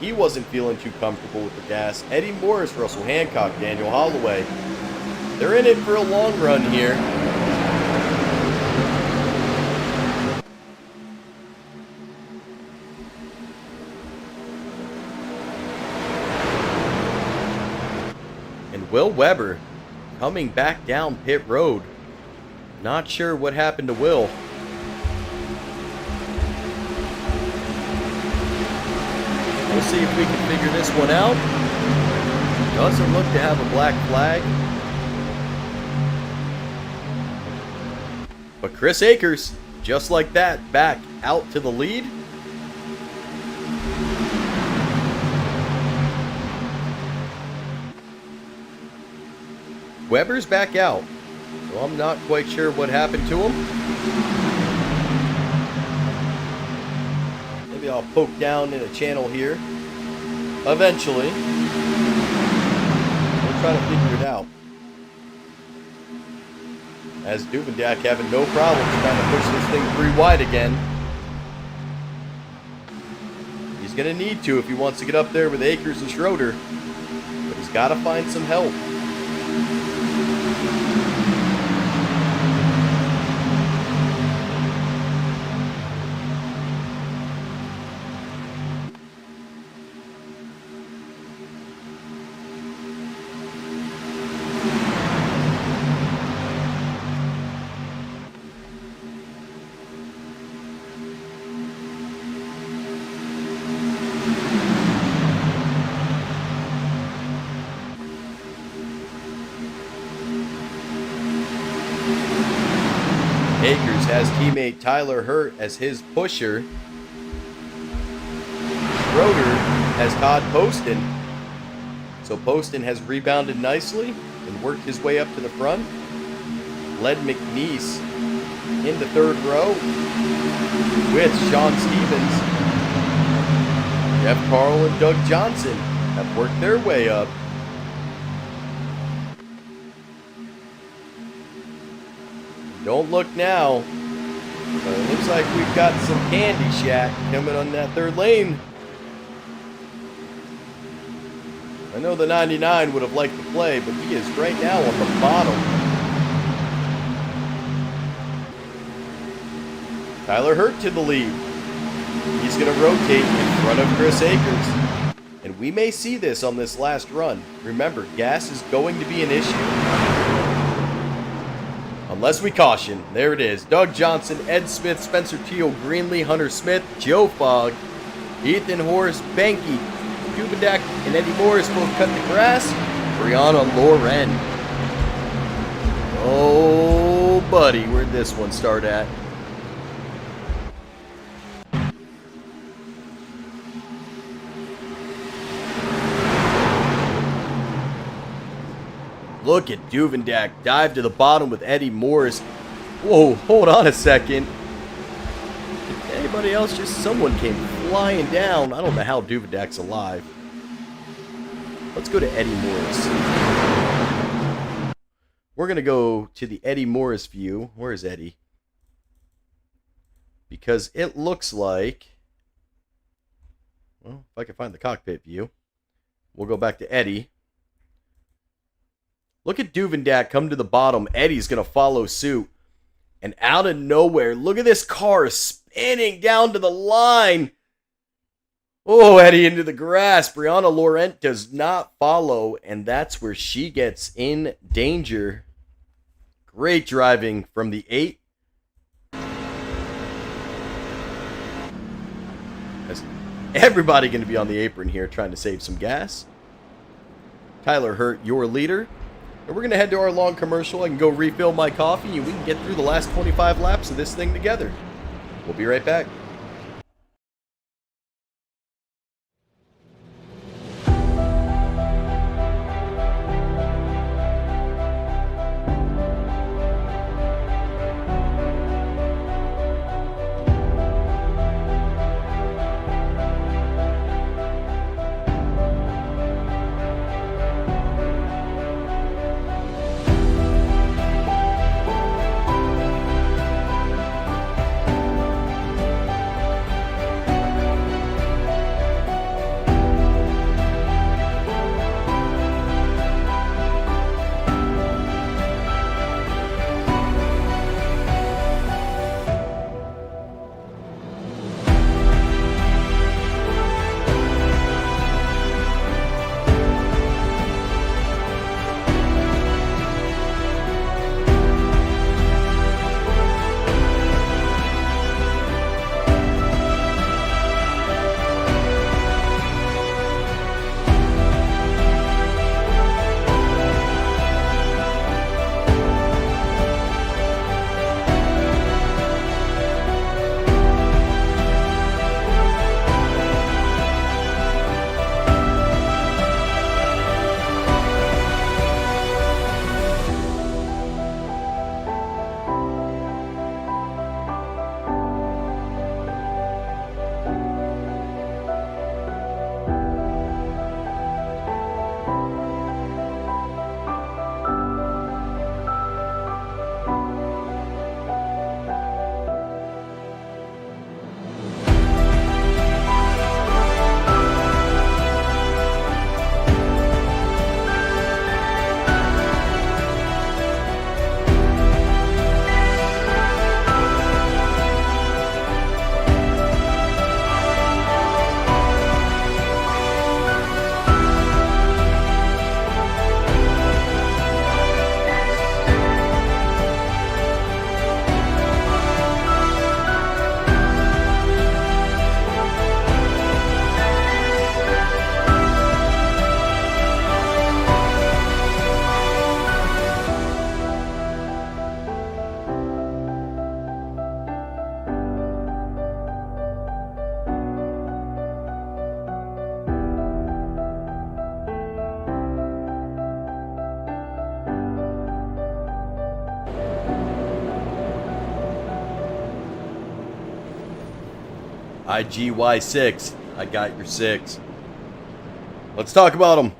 He wasn't feeling too comfortable with the gas. Eddie Morris, Russell Hancock, Daniel Holloway. They're in it for a long run here. And Will Weber coming back down pit road. Not sure what happened to Will. We'll see if we can figure this one out. Doesn't look to have a black flag. But Chris Akers, just like that, back out to the lead. Weber's back out, so I'm not quite sure what happened to him. Maybe I'll poke down in a channel here. Eventually. We'll try to figure it out. As Duvendak having no problems trying to push this thing 3 wide again. He's going to need to if he wants to get up there with Akers and Schroeder. But he's got to find some help. Akers has teammate Tyler Hurt as his pusher. Schroeder has Todd Poston. So Poston has rebounded nicely and worked his way up to the front. Led McNeese into 3rd row with Sean Stevens. Jeff Carl and Doug Johnson have worked their way up. Don't look now, but it looks like we've got some Candy Shack coming on that 3rd lane. I know the 99 would have liked to play, but he is right now on the bottom. Tyler Hurt to the lead. He's going to rotate in front of Chris Akers. And we may see this on this last run. Remember, gas is going to be an issue. Unless we caution. There it is. Doug Johnson, Ed Smith, Spencer Teal, Greenlee, Hunter Smith, Joe Fogg, Ethan Horace, Banky, Duvendak, and Eddie Morris both cut the grass. Brianna Loren. Oh, buddy. Where'd this one start at? Look at Duvendak dive to the bottom with Eddie Morris. Whoa, hold on a second. Did anybody else just... Someone came flying down. I don't know how Duvendak's alive. Let's go to Eddie Morris. We're going to go to the Eddie Morris view. Where is Eddie? Because it looks like... Well, if I can find the cockpit view. We'll go back to Eddie. Look at Duvendak come to the bottom. Eddie's going to follow suit. And out of nowhere, look at this car spinning down to the line. Oh, Eddie into the grass. Brianna Laurent does not follow. And that's where she gets in danger. Great driving from the 8. Everybody going to be on the apron here trying to save some gas. Tyler Hurt, your leader. And we're going to head to our long commercial. I can go refill my coffee and we can get through the last 25 laps of this thing together. We'll be right back. IGY6, I got your 6. Let's talk about them.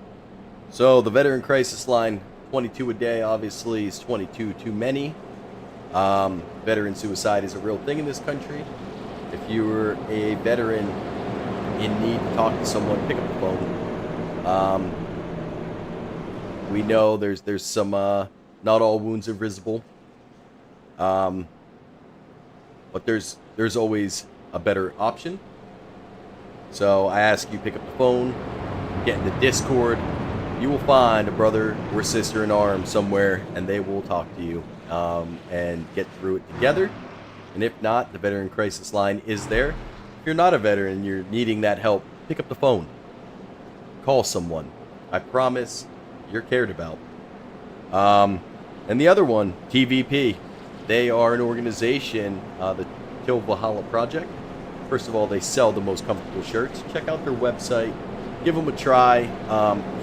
So the veteran crisis line, 22 a day, obviously is 22 too many. Veteran suicide is a real thing in this country. If you're a veteran in need to talk to someone, pick up the phone. We know there's some not all wounds are visible, but there's always a better option. So I ask you, pick up the phone, get in the Discord. You will find a brother or sister in arms somewhere, and they will talk to you and get through it together. And if not, the veteran crisis line is there. If you're not a veteran and you're needing that help, pick up the phone. Call someone. I promise you're cared about. And the other one, TVP. They are an organization, the Till Valhalla Project. First of all, they sell the most comfortable shirts. Check out their website. Give them a try.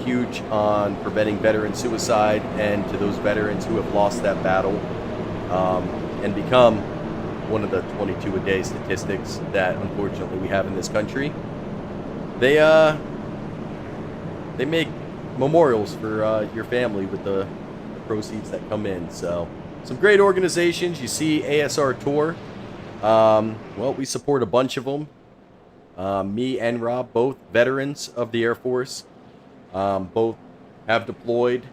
Huge on preventing veteran suicide, and to those veterans who have lost that battle and become one of the 22 a day statistics that unfortunately we have in this country. They make memorials for your family with the proceeds that come in. So some great organizations. You see ASR Tour. Well, we support a bunch of them. Me and Rob, both veterans of the Air Force, both have deployed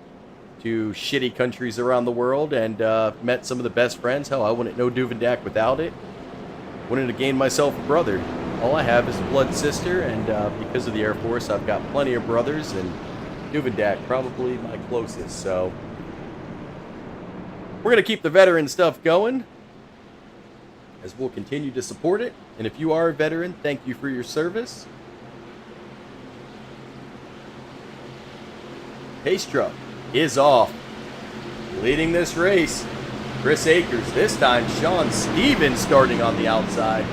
to shitty countries around the world and met some of the best friends. Hell, I wouldn't know Duvendak without it. Wouldn't have gained myself a brother. All I have is a blood sister, and because of the Air Force, I've got plenty of brothers, and Duvendak probably my closest. So we're going to keep the veteran stuff going, as we'll continue to support it. And if you are a veteran, thank you for your service. Pace truck is off. Leading this race, Chris Akers. This time, Sean Stevens starting on the outside.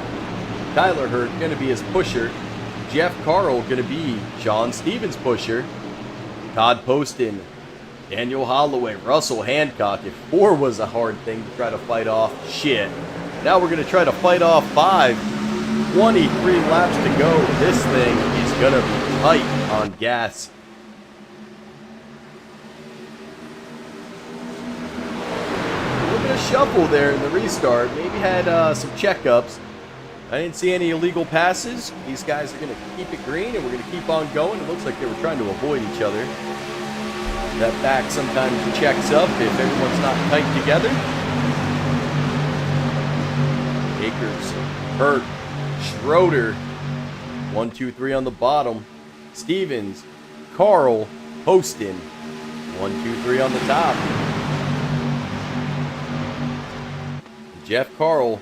Tyler Hurd going to be his pusher. Jeff Carl going to be Sean Stevens' pusher. Todd Poston, Daniel Holloway, Russell Hancock. If 4 was a hard thing to try to fight off, shit. Now we're going to try to fight off 5. 23 laps to go. This thing is going to be tight on gas. A little bit of shuffle there in the restart. Maybe had some checkups. I didn't see any illegal passes. These guys are going to keep it green, and we're going to keep on going. It looks like they were trying to avoid each other. That back sometimes checks up if everyone's not tight together. Akers, Hurt, Schroeder. 1, 2, 3 on the bottom. Stevens, Carl, Poston. 1, 2, 3 on the top. Jeff Carl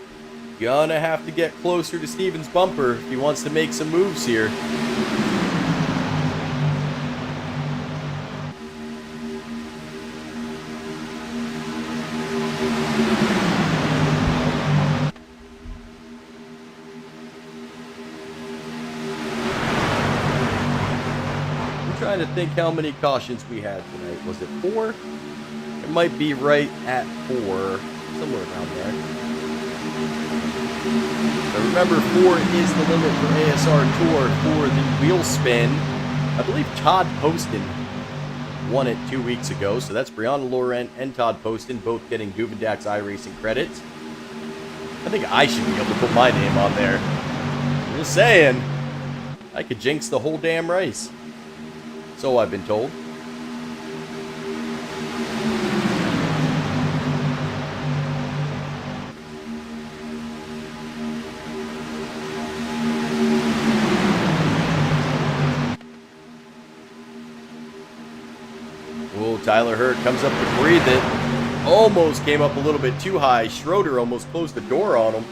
gonna have to get closer to Stevens' bumper if he wants to make some moves here. I'm trying to think how many cautions we had tonight. Was it 4? It might be right at 4, somewhere around there. Now remember, 4 is the limit for ASR Tour for the wheel spin. I believe Todd Poston won it 2 weeks ago, so that's Brianna Laurent and Todd Poston both getting Duvendak's iRacing credits. I think I should be able to put my name on there. Just saying, I could jinx the whole damn race. So I've been told. Tyler Hurd comes up to breathe it. Almost came up a little bit too high. Schroeder almost closed the door on him.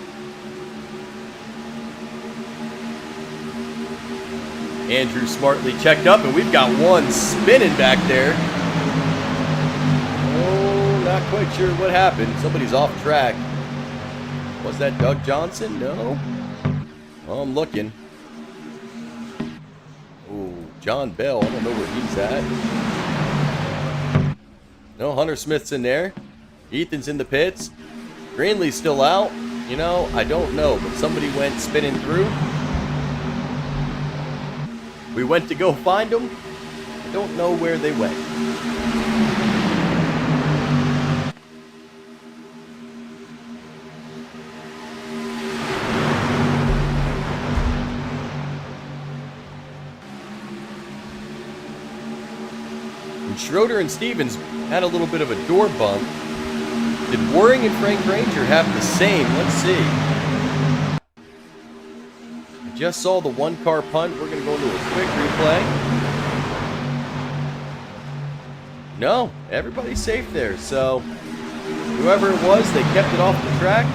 Andrew smartly checked up, and we've got one spinning back there. Oh, not quite sure what happened. Somebody's off track. Was that Doug Johnson? No. Well, I'm looking. Oh, John Bell. I don't know where he's at. No, Hunter Smith's in there. Ethan's in the pits. Greenlee's still out. You know, I don't know, but somebody went spinning through. We went to go find them. I don't know where they went. And Schroeder and Stevens had a little bit of a door bump. Did Waring and Frank Granger have the same? Let's see. I just saw the 1-car punt. We're going to go into a quick replay. No, everybody's safe there. So, whoever it was, they kept it off the track.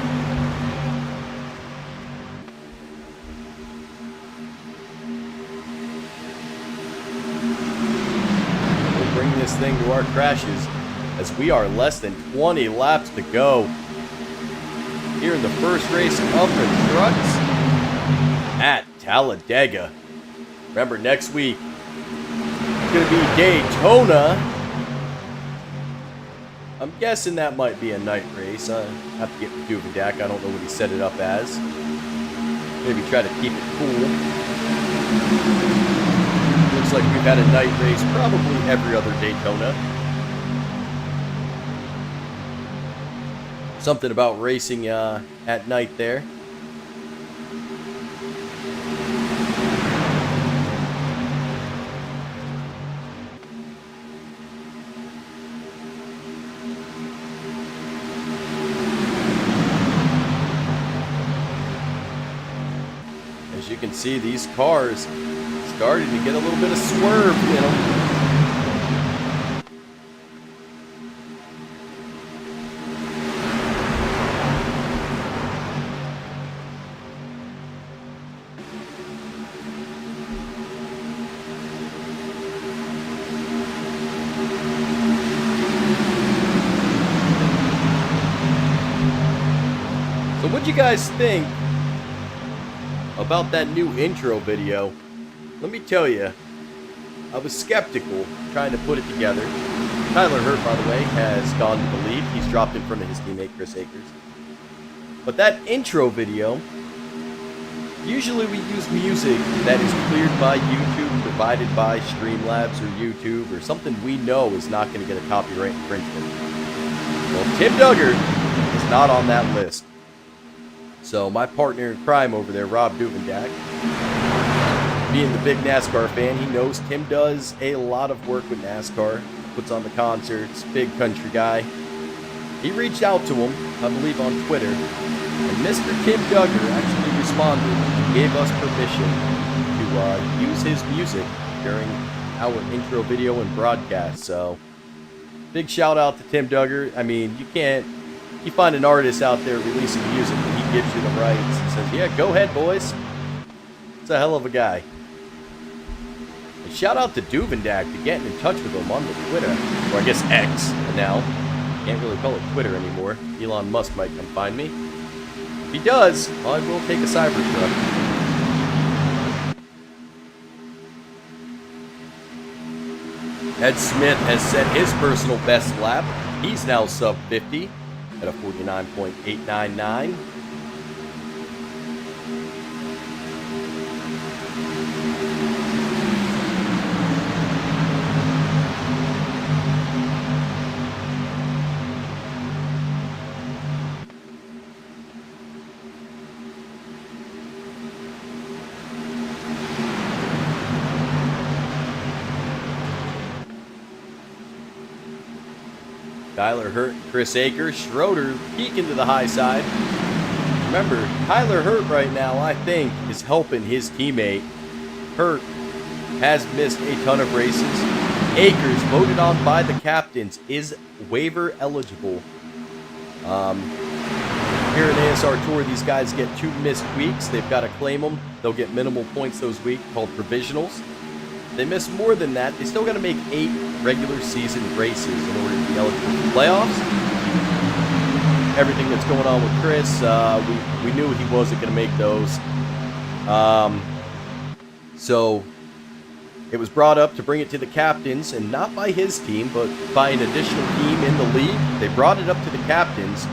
We'll bring this thing to our crashes, as we are less than 20 laps to go here in the first race of the trucks at Talladega. Remember, next week it's going to be Daytona. I'm guessing that might be a night race. I have to get with Duvendak. I don't know what he set it up as. Maybe try to keep it cool. Looks like we've had a night race probably every other Daytona. Something about racing at night there. As you can see, these cars starting to get a little bit of swerve in them. what'd you guys think about that new intro video? Let me tell you, I was skeptical trying to put it together. Tyler Hurt, by the way, has gone to the lead. He's dropped in front of his teammate, Chris Akers. But that intro video, usually we use music that is cleared by YouTube, provided by Streamlabs or YouTube, or something we know is not going to get a copyright infringement. Well, Tim Duggar is not on that list. So my partner in crime over there, Rob Duvendak, being the big NASCAR fan, he knows Tim does a lot of work with NASCAR, puts on the concerts, big country guy. He reached out to him, I believe on Twitter, and Mr. Tim Duggar actually responded and gave us permission to use his music during our intro video and broadcast. So, big shout out to Tim Duggar. I mean, you find an artist out there releasing music and he gives you the rights and says, yeah, go ahead, boys. It's a hell of a guy. And shout out to Duvendak to getting in touch with him on the Twitter, or I guess X now. Can't really call it Twitter anymore. Elon Musk might come find me. If he does, I will take a Cybertruck. Ed Smith has set his personal best lap. He's now sub 50 at a 49.899. Tyler Hurt and Chris Akers. Schroeder peeking to the high side. Remember, Tyler Hurt right now, I think, is helping his teammate. Hurt has missed a ton of races. Akers, voted on by the captains, is waiver eligible. Here at ASR Tour, these guys get 2 missed weeks. They've got to claim them. They'll get minimal points those weeks, called provisionals. They miss more than that. They still got to make 8 regular season races in order to be eligible for playoffs. Everything that's going on with Chris, we knew he wasn't going to make those. So it was brought up to bring it to the captains, and not by his team, but by an additional team in the league. They brought it up to the captains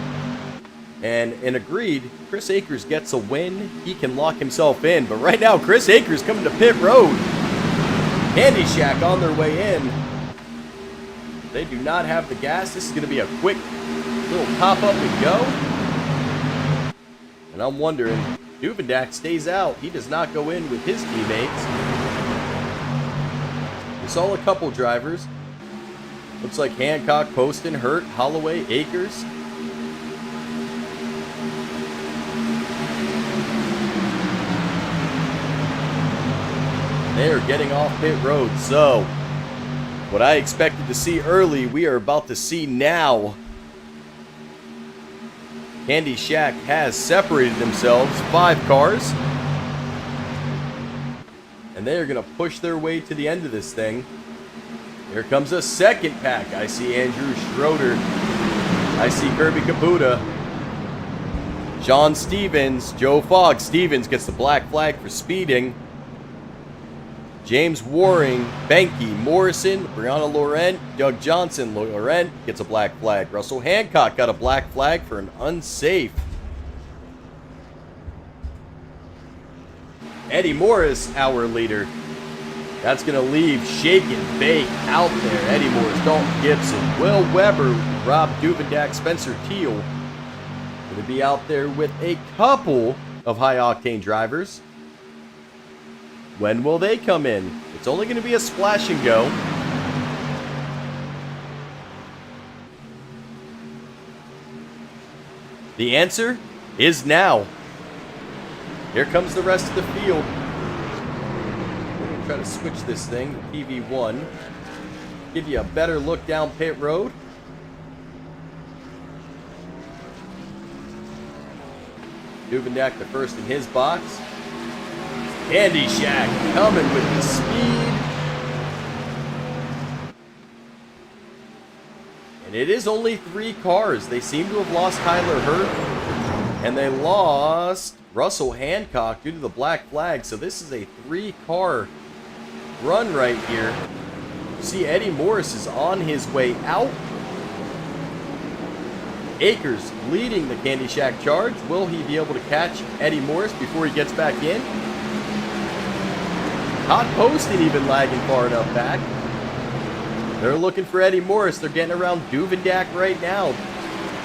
and agreed. Chris Akers gets a win. He can lock himself in. But right now, Chris Akers coming to pit road. Candy Shack on their way in. They do not have the gas. This is going to be a quick little pop up and go. And I'm wondering, Duvendak stays out. He does not go in with his teammates. We saw a couple drivers. Looks like Hancock, Poston, Hurt, Holloway, Akers. They are getting off pit road. So, what I expected to see early, we are about to see now. Candy Shack has separated themselves, 5 cars. And they are going to push their way to the end of this thing. Here comes a second pack. I see Andrew Schroeder. I see Kirby Caputa. Sean Stevens, Joe Fogg. Stevens gets the black flag for speeding. James Waring, Benke, Morrison, Brianna Laurent, Doug Johnson. Laurent gets a black flag. Russell Hancock got a black flag for an unsafe. Eddie Morris, our leader. That's going to leave Shake and Bake out there. Eddie Morris, Dalton Gibson, Will Weber, Rob Duvendak, Spencer Teal. Going to be out there with a couple of high-octane drivers. When will they come in? It's only going to be a splash and go. The answer is now. Here comes the rest of the field. We're going to try to switch this thing to TV1. Give you a better look down pit road. Duvendak the first in his box. Candy Shack coming with the speed. And it is only 3 cars. They seem to have lost Tyler Hurt. And they lost Russell Hancock due to the black flag. So this is a 3-car run right here. See, Eddie Morris is on his way out. Akers leading the Candy Shack charge. Will he be able to catch Eddie Morris before he gets back in? Todd Poston even lagging far enough back. They're looking for Eddie Morris. They're getting around Duvendak right now.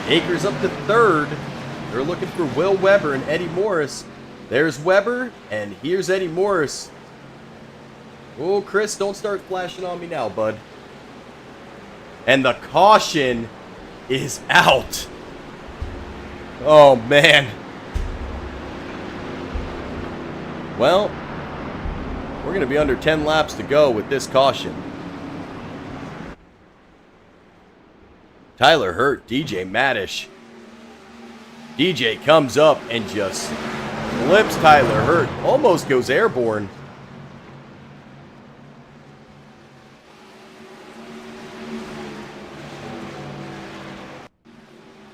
Akers up to 3rd. They're looking for Will Weber and Eddie Morris. There's Weber, and here's Eddie Morris. Oh, Chris, don't start flashing on me now, bud. And the caution is out. Oh, man. Well, we're going to be under 10 laps to go with this caution. Tyler Hurt, DJ Maddish. DJ comes up and just flips Tyler Hurt. Almost goes airborne.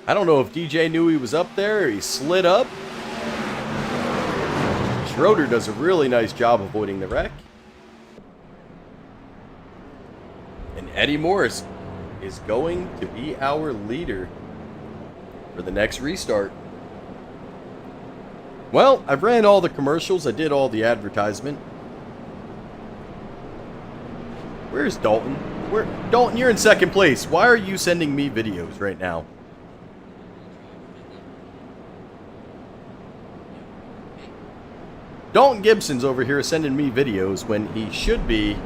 I don't know if DJ knew he was up there or he slid up. Schroeder does a really nice job avoiding the wreck. And Eddie Morris is going to be our leader for the next restart. Well, I've ran all the commercials. I did all the advertisement. Where's Dalton? Dalton, you're in 2nd place. Why are you sending me videos right now? Dalton Gibson's over here sending me videos when he should be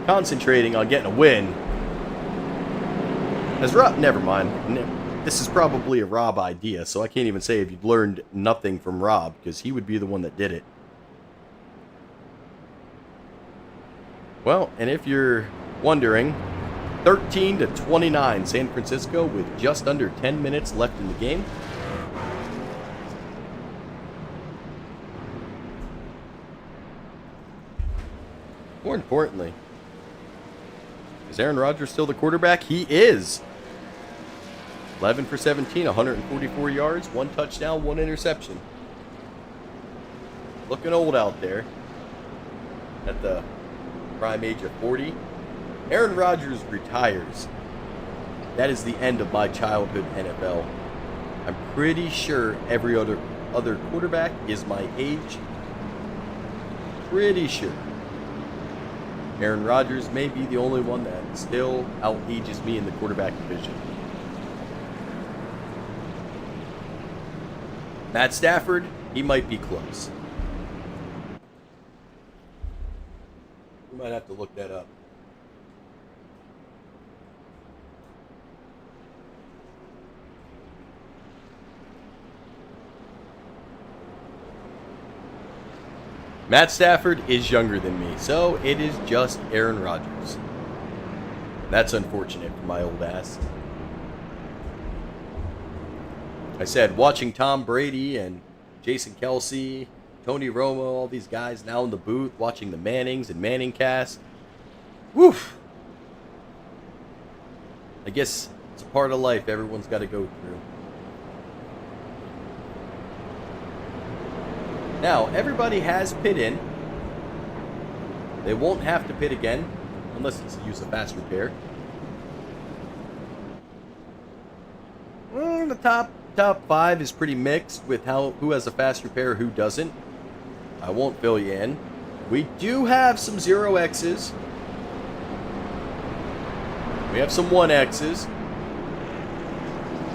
concentrating on getting a win. As Rob, never mind. This is probably a Rob idea, so I can't even say if you've learned nothing from Rob, because he would be the one that did it. Well, and if you're wondering, 13-29 San Francisco with just under 10 minutes left in the game. More importantly, is Aaron Rodgers still the quarterback? He is. 11 for 17, 144 yards, 1 touchdown, 1 interception. Looking old out there at the prime age of 40. Aaron Rodgers retires. That is the end of my childhood NFL. I'm pretty sure every other quarterback is my age. Pretty sure. Aaron Rodgers may be the only one that still out-ages me in the quarterback division. Matt Stafford, he might be close. We might have to look that up. Matt Stafford is younger than me, so it is just Aaron Rodgers. That's unfortunate for my old ass. I said, watching Tom Brady and Jason Kelsey, Tony Romo, all these guys now in the booth, watching the Mannings and Manning cast. Woof! I guess it's a part of life everyone's got to go through. Now, everybody has pit in. They won't have to pit again, unless it's to use a fast repair. The top 5 is pretty mixed with who has a fast repair, who doesn't. I won't fill you in. We do have some 0Xs. We have some 1Xs.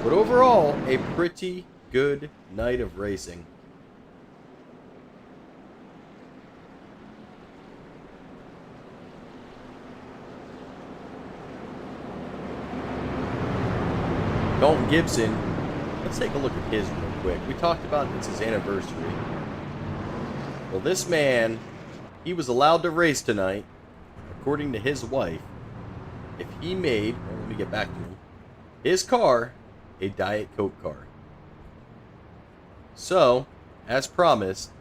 But overall, a pretty good night of racing. Dalton Gibson, let's take a look at his real quick. We talked about it's his anniversary. Well, this man, he was allowed to race tonight, according to his wife, if he made, well, let me get back to him, his car a Diet Coke car. So, as promised,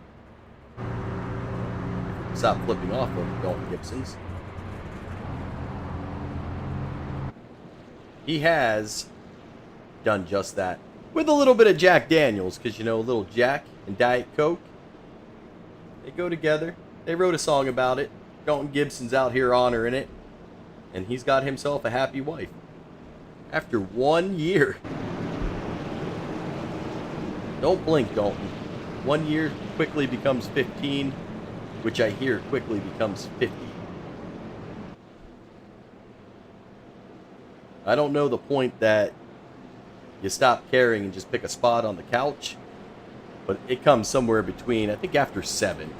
stop flipping off of Dalton Gibson's. He has done just that with a little bit of Jack Daniels, because, you know, a little Jack and Diet Coke, they go together. They wrote a song about it. Dalton Gibson's out here honoring it, and he's got himself a happy wife. After 1 year. Don't blink, Dalton. 1 year quickly becomes 15, which I hear quickly becomes 50. I don't know the point that you stop caring and just pick a spot on the couch, but it comes somewhere between, I think, after 7.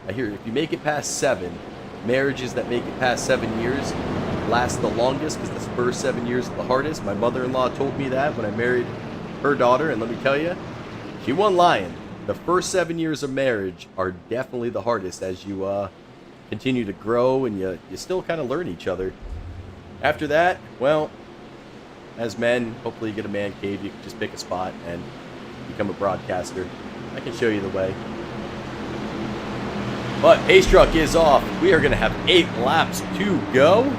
I hear if you make it past 7, marriages that make it past 7 years last the longest, because the first 7 years are the hardest. My mother-in-law told me that when I married her daughter, and let me tell you, she wasn't lying. The first 7 years of marriage are definitely the hardest as you continue to grow and you still kind of learn each other. After that, well, as men, hopefully you get a man cave. You can just pick a spot and become a broadcaster. I can show you the way. But pace truck is off. We are going to have 8 laps to go.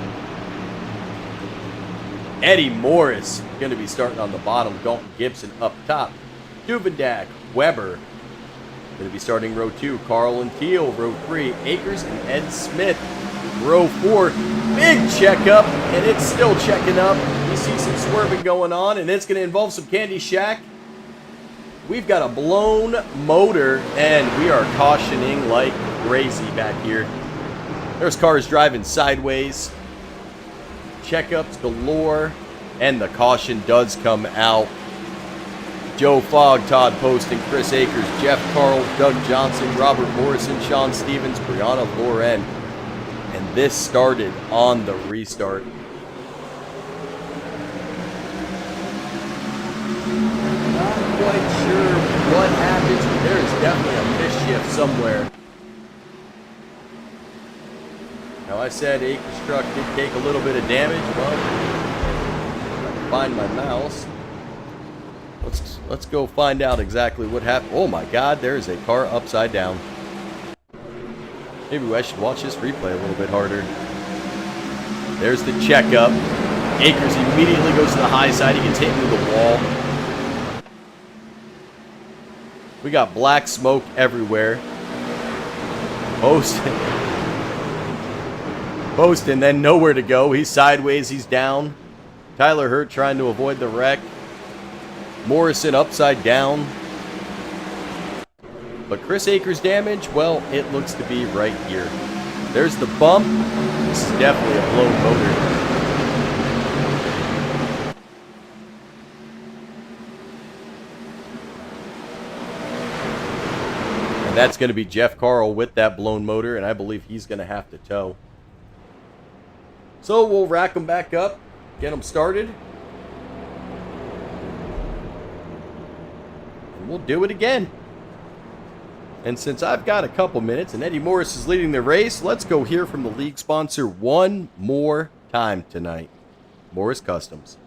Eddie Morris going to be starting on the bottom. Dalton Gibson up top. Duvendak, Weber going to be starting row 2. Carl and Teal, row 3. Akers and Ed Smith, row 4. Big checkup, and it's still checking up. You see some swerving going on, and it's going to involve some Candy Shack. We've got a blown motor, and we are cautioning like crazy back here. There's cars driving sideways. Checkups galore, and the caution does come out. Joe Fogg, Todd Post, and Chris Akers, Jeff Carl, Doug Johnson, Robert Morrison, Sean Stevens, Brianna Loren. And this started on the restart. Not quite sure what happens, but there is definitely a misshift somewhere. Now, I said Akers' truck did take a little bit of damage. Well, I can find my mouse. Let's go find out exactly what happened. Oh my God, there is a car upside down. Maybe I should watch this replay a little bit harder. There's the checkup. Akers immediately goes to the high side. He gets hit into the wall. We got black smoke everywhere. Post and then nowhere to go. He's sideways. He's down. Tyler Hurt trying to avoid the wreck. Morrison upside down. But Chris Akers' damage, well, it looks to be right here. There's the bump. This is definitely a blown motor. And that's going to be Jeff Carl with that blown motor, and I believe he's going to have to tow. So we'll rack them back up, get them started. And we'll do it again. And since I've got a couple minutes and Eddie Morris is leading the race, let's go hear from the league sponsor one more time tonight. Morris Customs.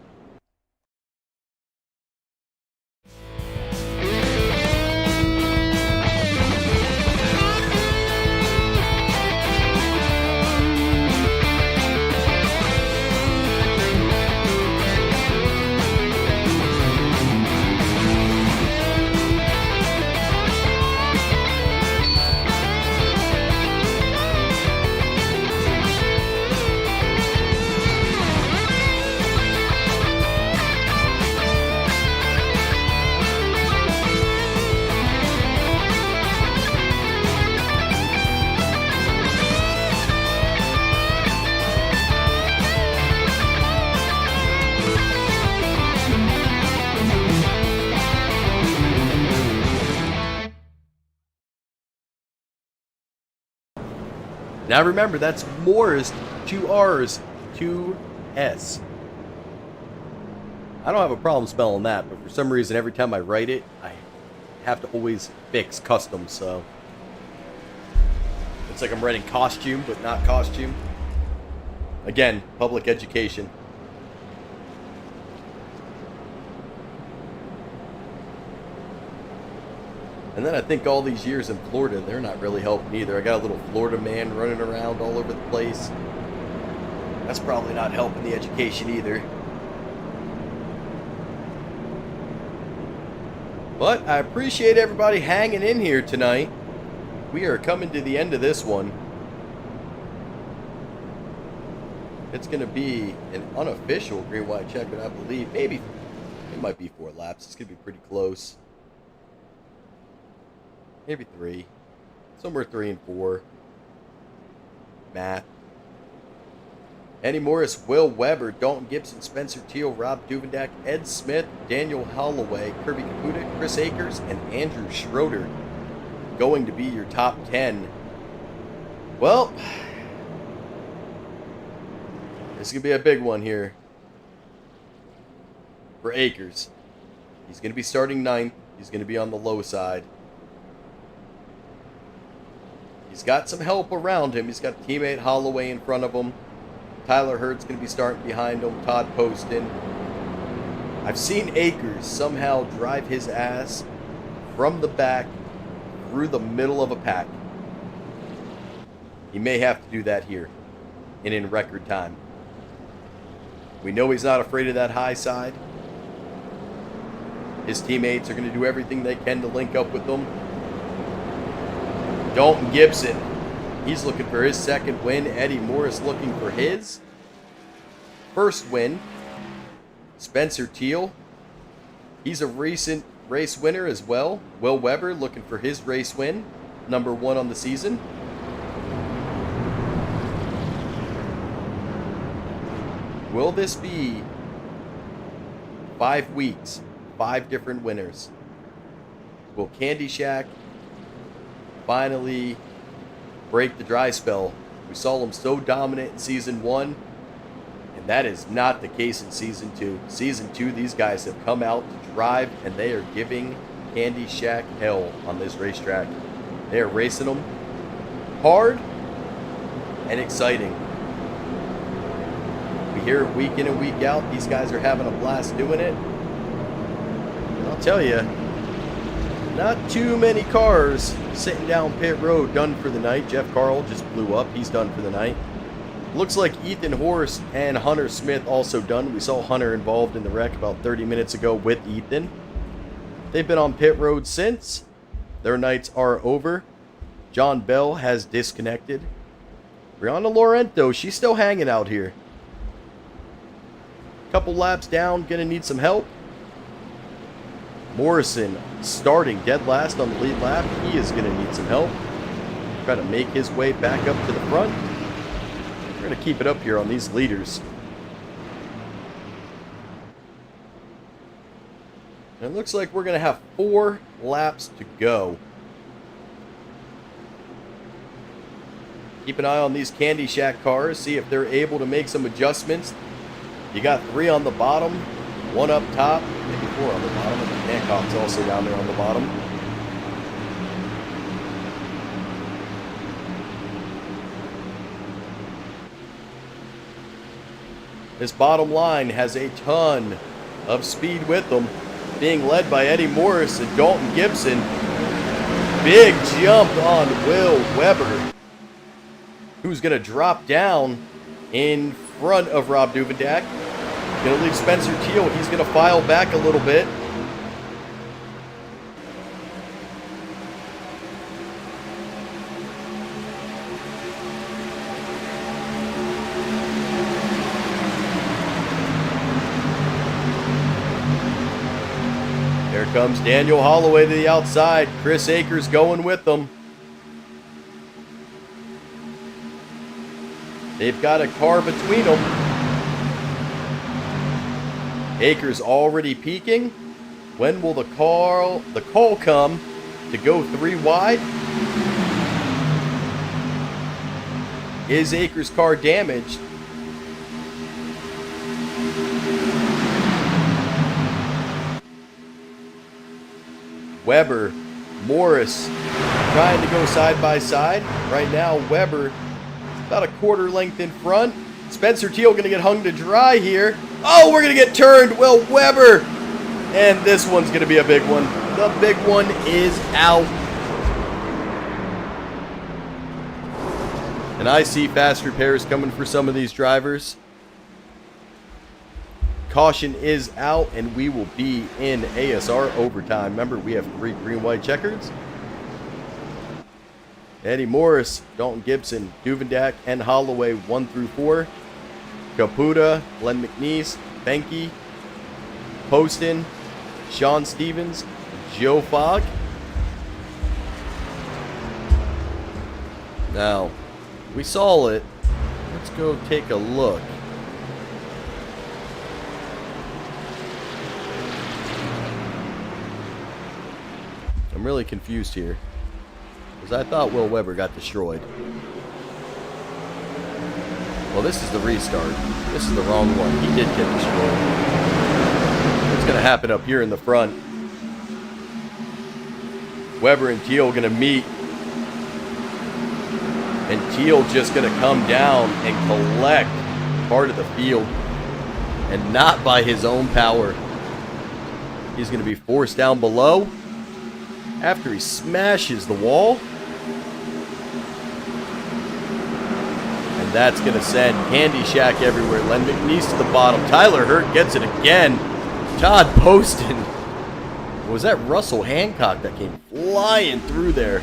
Now remember, that's Morris, 2 R's, 2 S. I don't have a problem spelling that, but for some reason, every time I write it, I have to always fix custom, so. It's like I'm writing costume, but not costume. Again, public education. And then I think all these years in Florida, they're not really helping either. I got a little Florida man running around all over the place. That's probably not helping the education either. But I appreciate everybody hanging in here tonight. We are coming to the end of this one. It's going to be an unofficial green white checker, I believe. Maybe it might be 4 laps. It's going to be pretty close. Maybe 3. Somewhere 3 and 4. Math. Eddie Morris, Will Weber, Dalton Gibson, Spencer Teal, Rob Duvendak, Ed Smith, Daniel Holloway, Kirby Caputa, Chris Akers, and Andrew Schroeder going to be your top 10. Well, this is going to be a big one here for Akers. He's going to be starting 9th. He's going to be on the low side. He's got some help around him. He's got teammate Holloway in front of him. Tyler Hurd's going to be starting behind him. Todd Poston. I've seen Akers somehow drive his ass from the back through the middle of a pack. He may have to do that here and in record time. We know he's not afraid of that high side. His teammates are going to do everything they can to link up with them. Dalton Gibson, he's looking for his 2nd win. Eddie Morris looking for his 1st win. Spencer Teal, he's a recent race winner as well. Will Weber looking for his race win, number 1 on the season. Will this be 5 weeks, 5 different winners? Will Candy Shack finally break the dry spell? We saw him so dominant in Season 1, and that is not the case in Season 2. Season 2, these guys have come out to drive, and they are giving Candy Shack hell on this racetrack. They are racing them hard and exciting. We hear it week in and week out. These guys are having a blast doing it. And I'll tell you, not too many cars sitting down pit road done for the night. Jeff Carl just blew up. He's done for the night. Looks like Ethan Horst and Hunter Smith also done. We saw Hunter involved in the wreck about 30 minutes ago with Ethan. They've been on pit road since. Their nights are over. John Bell has disconnected. Brianna Laurento, she's still hanging out here. Couple laps down, gonna need some help. Morrison starting dead last on the lead lap. He is going to need some help. Try to make his way back up to the front. We're going to keep it up here on these leaders. And it looks like we're going to have 4 laps to go. Keep an eye on these Candy Shack cars. See if they're able to make some adjustments. You got 3 on the bottom. 1 up top, maybe 4 on the bottom, and Hancock's also down there on the bottom. This bottom line has a ton of speed with them, being led by Eddie Morris and Dalton Gibson. Big jump on Will Weber, who's going to drop down in front of Rob Duvendak. Going to leave Spencer Teal. He's going to file back a little bit. There comes Daniel Holloway to the outside. Chris Akers going with them. They've got a car between them. Akers already peaking. When will the call come to go 3 wide? Is Akers' car damaged? Weber, Morris trying to go side by side. Right now, Weber about a quarter length in front. Spencer Teal going to get hung to dry here. Oh, we're going to get turned. Well, Weber. And this one's going to be a big one. The big one is out. And I see fast repairs coming for some of these drivers. caution is out, and we will be in ASR overtime. Remember, we have 3 green-white checkers. Eddie Morris, Dalton Gibson, Duvendak, and Holloway 1 through 4. Caputa, Glenn McNeese, Benke, Poston, Sean Stevens, Joe Fogg. Now, we saw it. Let's go take a look. I'm really confused here, because I thought Will Weber got destroyed. Well, this is the restart. This is the wrong one. He did get destroyed. What's going to happen up here in the front? Weber and Teal going to meet. And Teal just going to come down and collect part of the field. And not by his own power. He's going to be forced down below after he smashes the wall. And that's going to send Candy Shack everywhere. Len McNeese to the bottom. Tyler Hurt gets it again. Todd Poston. Was that Russell Hancock that came flying through there?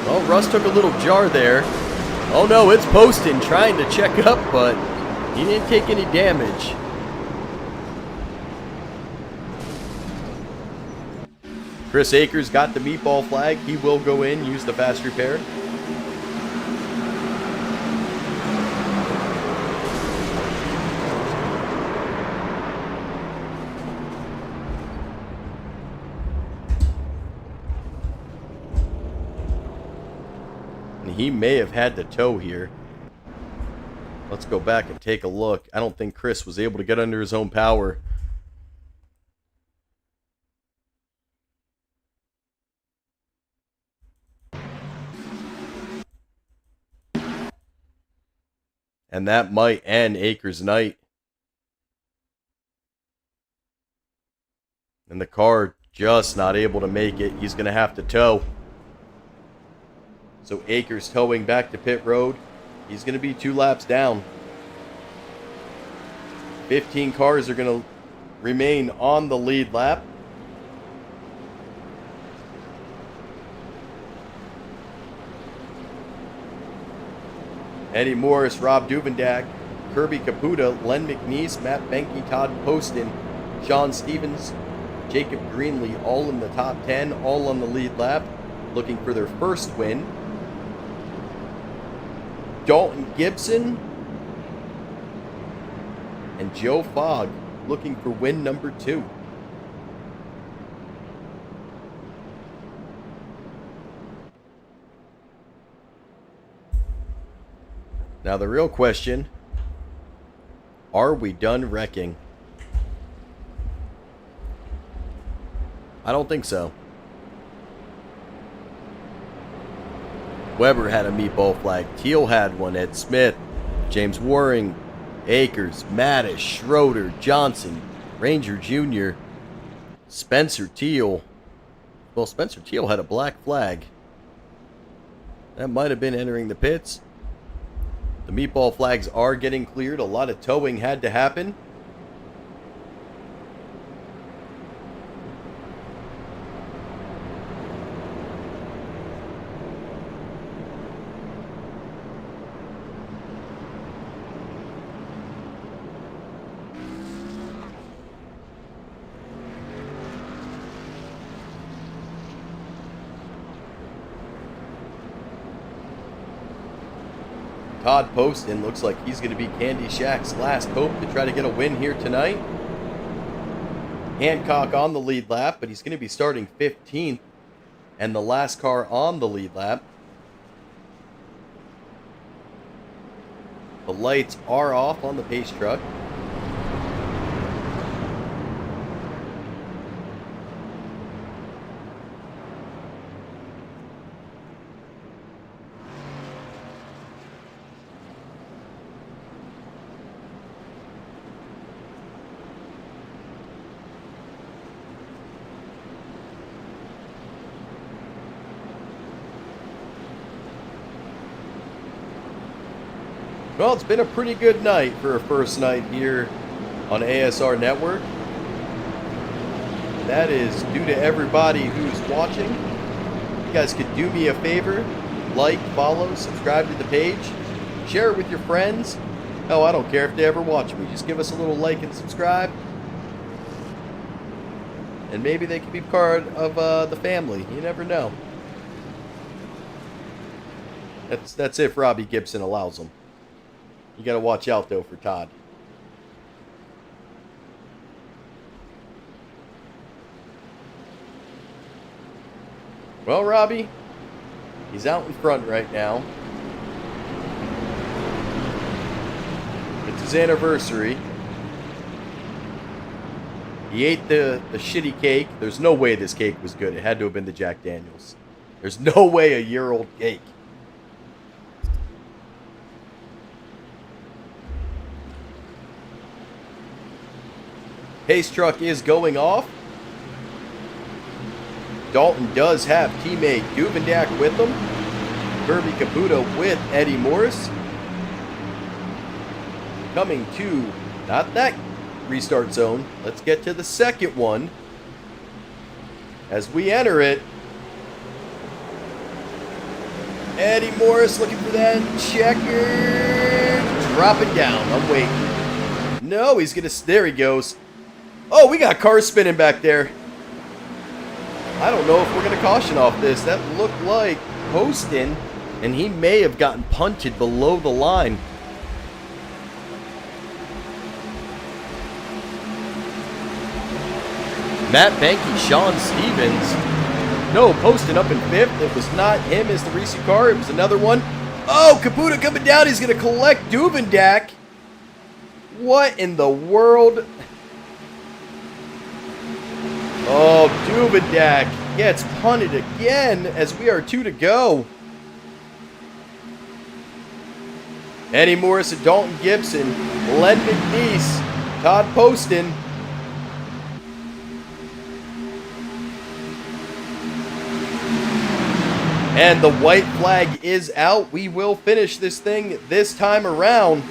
Well, Russ took a little jar there. Oh no, it's Poston trying to check up, but he didn't take any damage. Chris Akers got the meatball flag. He will go in, use the fast repair. And he may have had the tow here. Let's go back and take a look. I don't think Chris was able to get under his own power. And that might end Akers' night. And the car just not able to make it. He's going to have to tow. So Akers towing back to pit road. He's going to be 2 laps down. 15 cars are going to remain on the lead lap. Eddie Morris, Rob Duvendak, Kirby Caputa, Len McNeese, Matt Benke, Todd Poston, Sean Stevens, Jacob Greenlee, all in the top 10, all on the lead lap, looking for their first win. Dalton Gibson and Joe Fogg looking for win number 2. Now the real question, are we done wrecking? I don't think so. Weber had a meatball flag. Teal had one. Ed Smith, James Waring, Akers, Mattis, Schroeder, Johnson, Ranger Jr., Spencer Teal. Well, Spencer Teal had a black flag. That might have been entering the pits. The meatball flags are getting cleared. A lot of towing had to happen. Todd Poston looks like he's going to be Candy Shack's last hope to try to get a win here tonight. Hancock on the lead lap, but he's going to be starting 15th and the last car on the lead lap. The lights are off on the pace truck. Well, it's been a pretty good night for a first night here on ASR Network. That is due to everybody who's watching. You guys could do me a favor, like, follow, subscribe to the page, share it with your friends. Oh, I don't care if they ever watch me. Just give us a little like and subscribe. And maybe they could be part of the family. You never know. That's if Robbie Gibson allows them. You got to watch out, though, for Todd. Well, Robbie, he's out in front right now. It's his anniversary. He ate the shitty cake. There's no way this cake was good. It had to have been the Jack Daniels. There's no way a year-old cake. Pace truck is going off. Dalton does have teammate Duvendak with him. Kirby Caputo with Eddie Morris. Coming to, not that restart zone. Let's get to the second one. As we enter it, Eddie Morris looking for that checker. Drop it down. I'm waiting. No, he's going to, there he goes. Oh, we got cars spinning back there. I don't know if we're going to caution off this. That looked like Poston, and he may have gotten punted below the line. Matt Banky, Sean Stevens. No, Poston up in fifth. It was not him as the racing car. It was another one. Oh, Caputo coming down. He's going to collect Duvendak. What in the world? Oh, Duvendak gets punted again as we are 2 to go. Eddie Morris and Dalton Gibson. Len McNeese. Todd Poston. And the white flag is out. We will finish this thing this time around.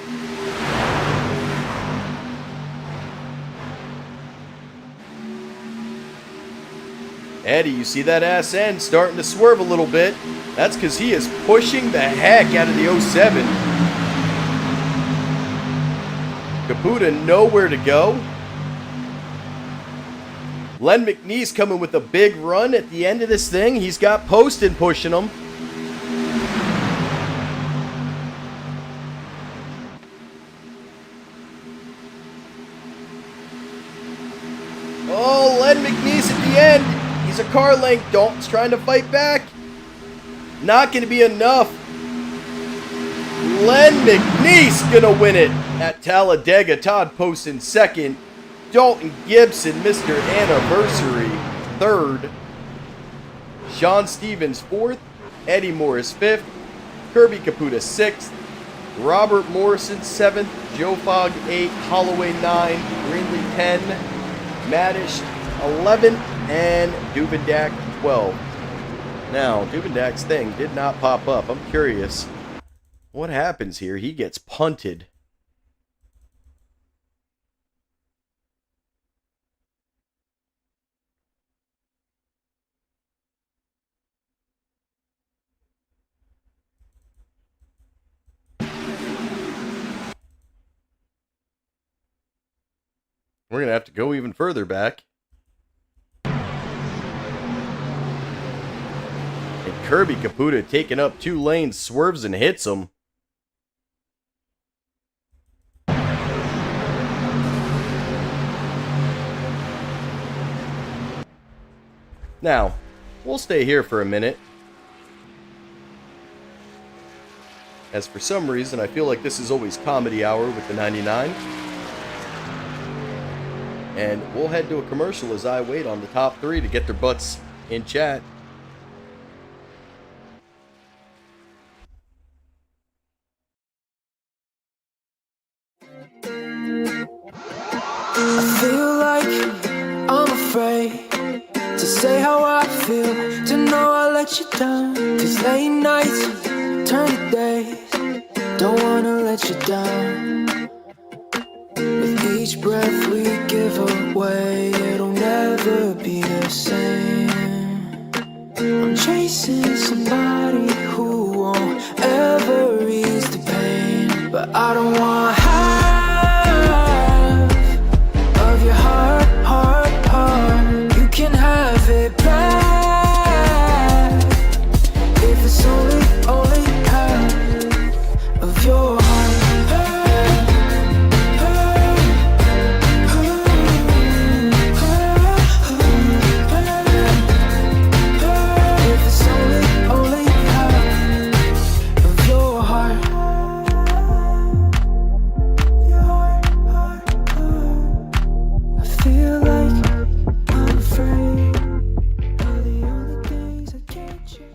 Eddie, you see that ass end starting to swerve a little bit. That's because he is pushing the heck out of the 07. Caputo nowhere to go. Len McNeese coming with a big run at the end of this thing. He's got Poston pushing him. Oh, Len McNeese at the end. He's a car length. Dalton's trying to fight back. Not going to be enough. Len McNeese going to win it at Talladega. Todd Poston second. Dalton Gibson, Mr. Anniversary, third. Sean Stevens, fourth. Eddie Morris, fifth. Kirby Caputo, sixth. Robert Morrison, seventh. Joe Fogg, 8. Holloway, 9. Greenlee, 10. Maddish, 11. And Duvendak, 12. Now, Duvendak's thing did not pop up. I'm curious. What happens here? He gets punted. We're going to have to go even further back. And Kirby Caputo taking up 2 lanes, swerves and hits him. Now, we'll stay here for a minute. As for some reason, I feel like this is always comedy hour with the 99. And we'll head to a commercial as I wait on the top 3 to get their butts in chat. I feel like I'm afraid to say how I feel, to know I let you down. These late nights turn to days, don't wanna let you down. With each breath we give away, it'll never be the same. I'm chasing somebody who won't ever ease the pain, but I don't want half of your heart, heart, heart. You can have it back if it's only half of your heart. If it's only half of your heart. I feel like I'm afraid of the only things I can't change.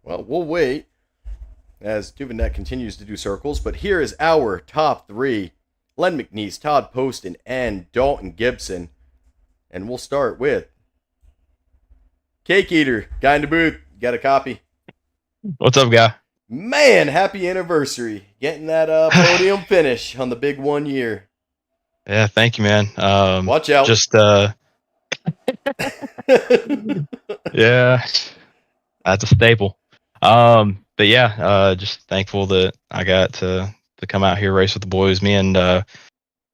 Well, we'll wait as Duvenet continues to do circles, but here is our top three. Len McNeese, Todd Poston, and Dalton Gibson. And we'll start with Cake Eater, guy in the booth. Got a copy? What's up, guy? Man, happy anniversary. Getting that podium finish on the big 1 year. Yeah, thank you, man. Watch out. Just yeah, that's a staple. But yeah, just thankful that I got to come out here race with the boys. Me and my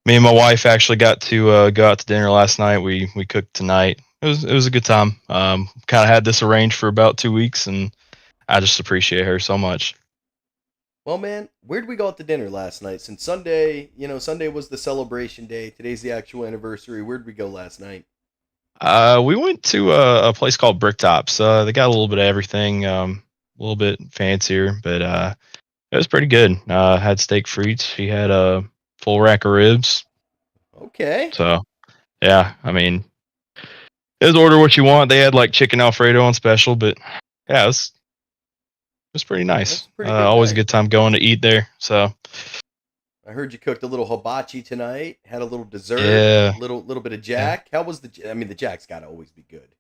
wife actually got to go out to dinner last night. We cooked tonight. It was a good time. Kind of had this arranged for about 2 weeks, and I just appreciate her so much. Well, man, where'd we go out to dinner last night? Since Sunday, Sunday was the celebration day. Today's the actual anniversary. Where'd we go last night? We went to a place called Bricktops. They got a little bit of everything, a little bit fancier, but it was pretty good. Had steak frites. She had a full rack of ribs. Okay. So, yeah, I mean, just order what you want. They had like chicken Alfredo on special, but yeah, it was pretty nice. Pretty good always night. a good time going to eat there. So, I heard you cooked a little hibachi tonight. Had a little dessert. Yeah. Little bit of Jack. How was the? I mean, the Jack's got to always be good.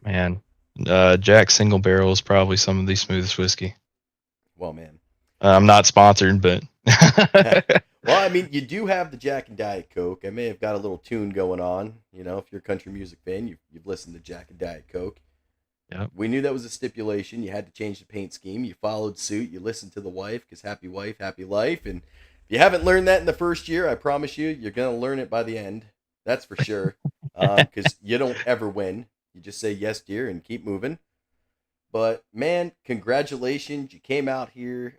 man, Jack Single Barrel is probably some of the smoothest whiskey. Well, man. I'm not sponsored, but Well, I mean, you do have the Jack and Diet Coke. I may have got a little tune going on. If you're a country music fan, you've listened to Jack and Diet Coke. Yep. We knew that was a stipulation. You had to change the paint scheme. You followed suit. You listened to the wife because happy wife, happy life. And if you haven't learned that in the first year, I promise you, you're going to learn it by the end. That's for sure. Because you don't ever win. You just say yes, dear, and keep moving. But, man, congratulations. You came out here.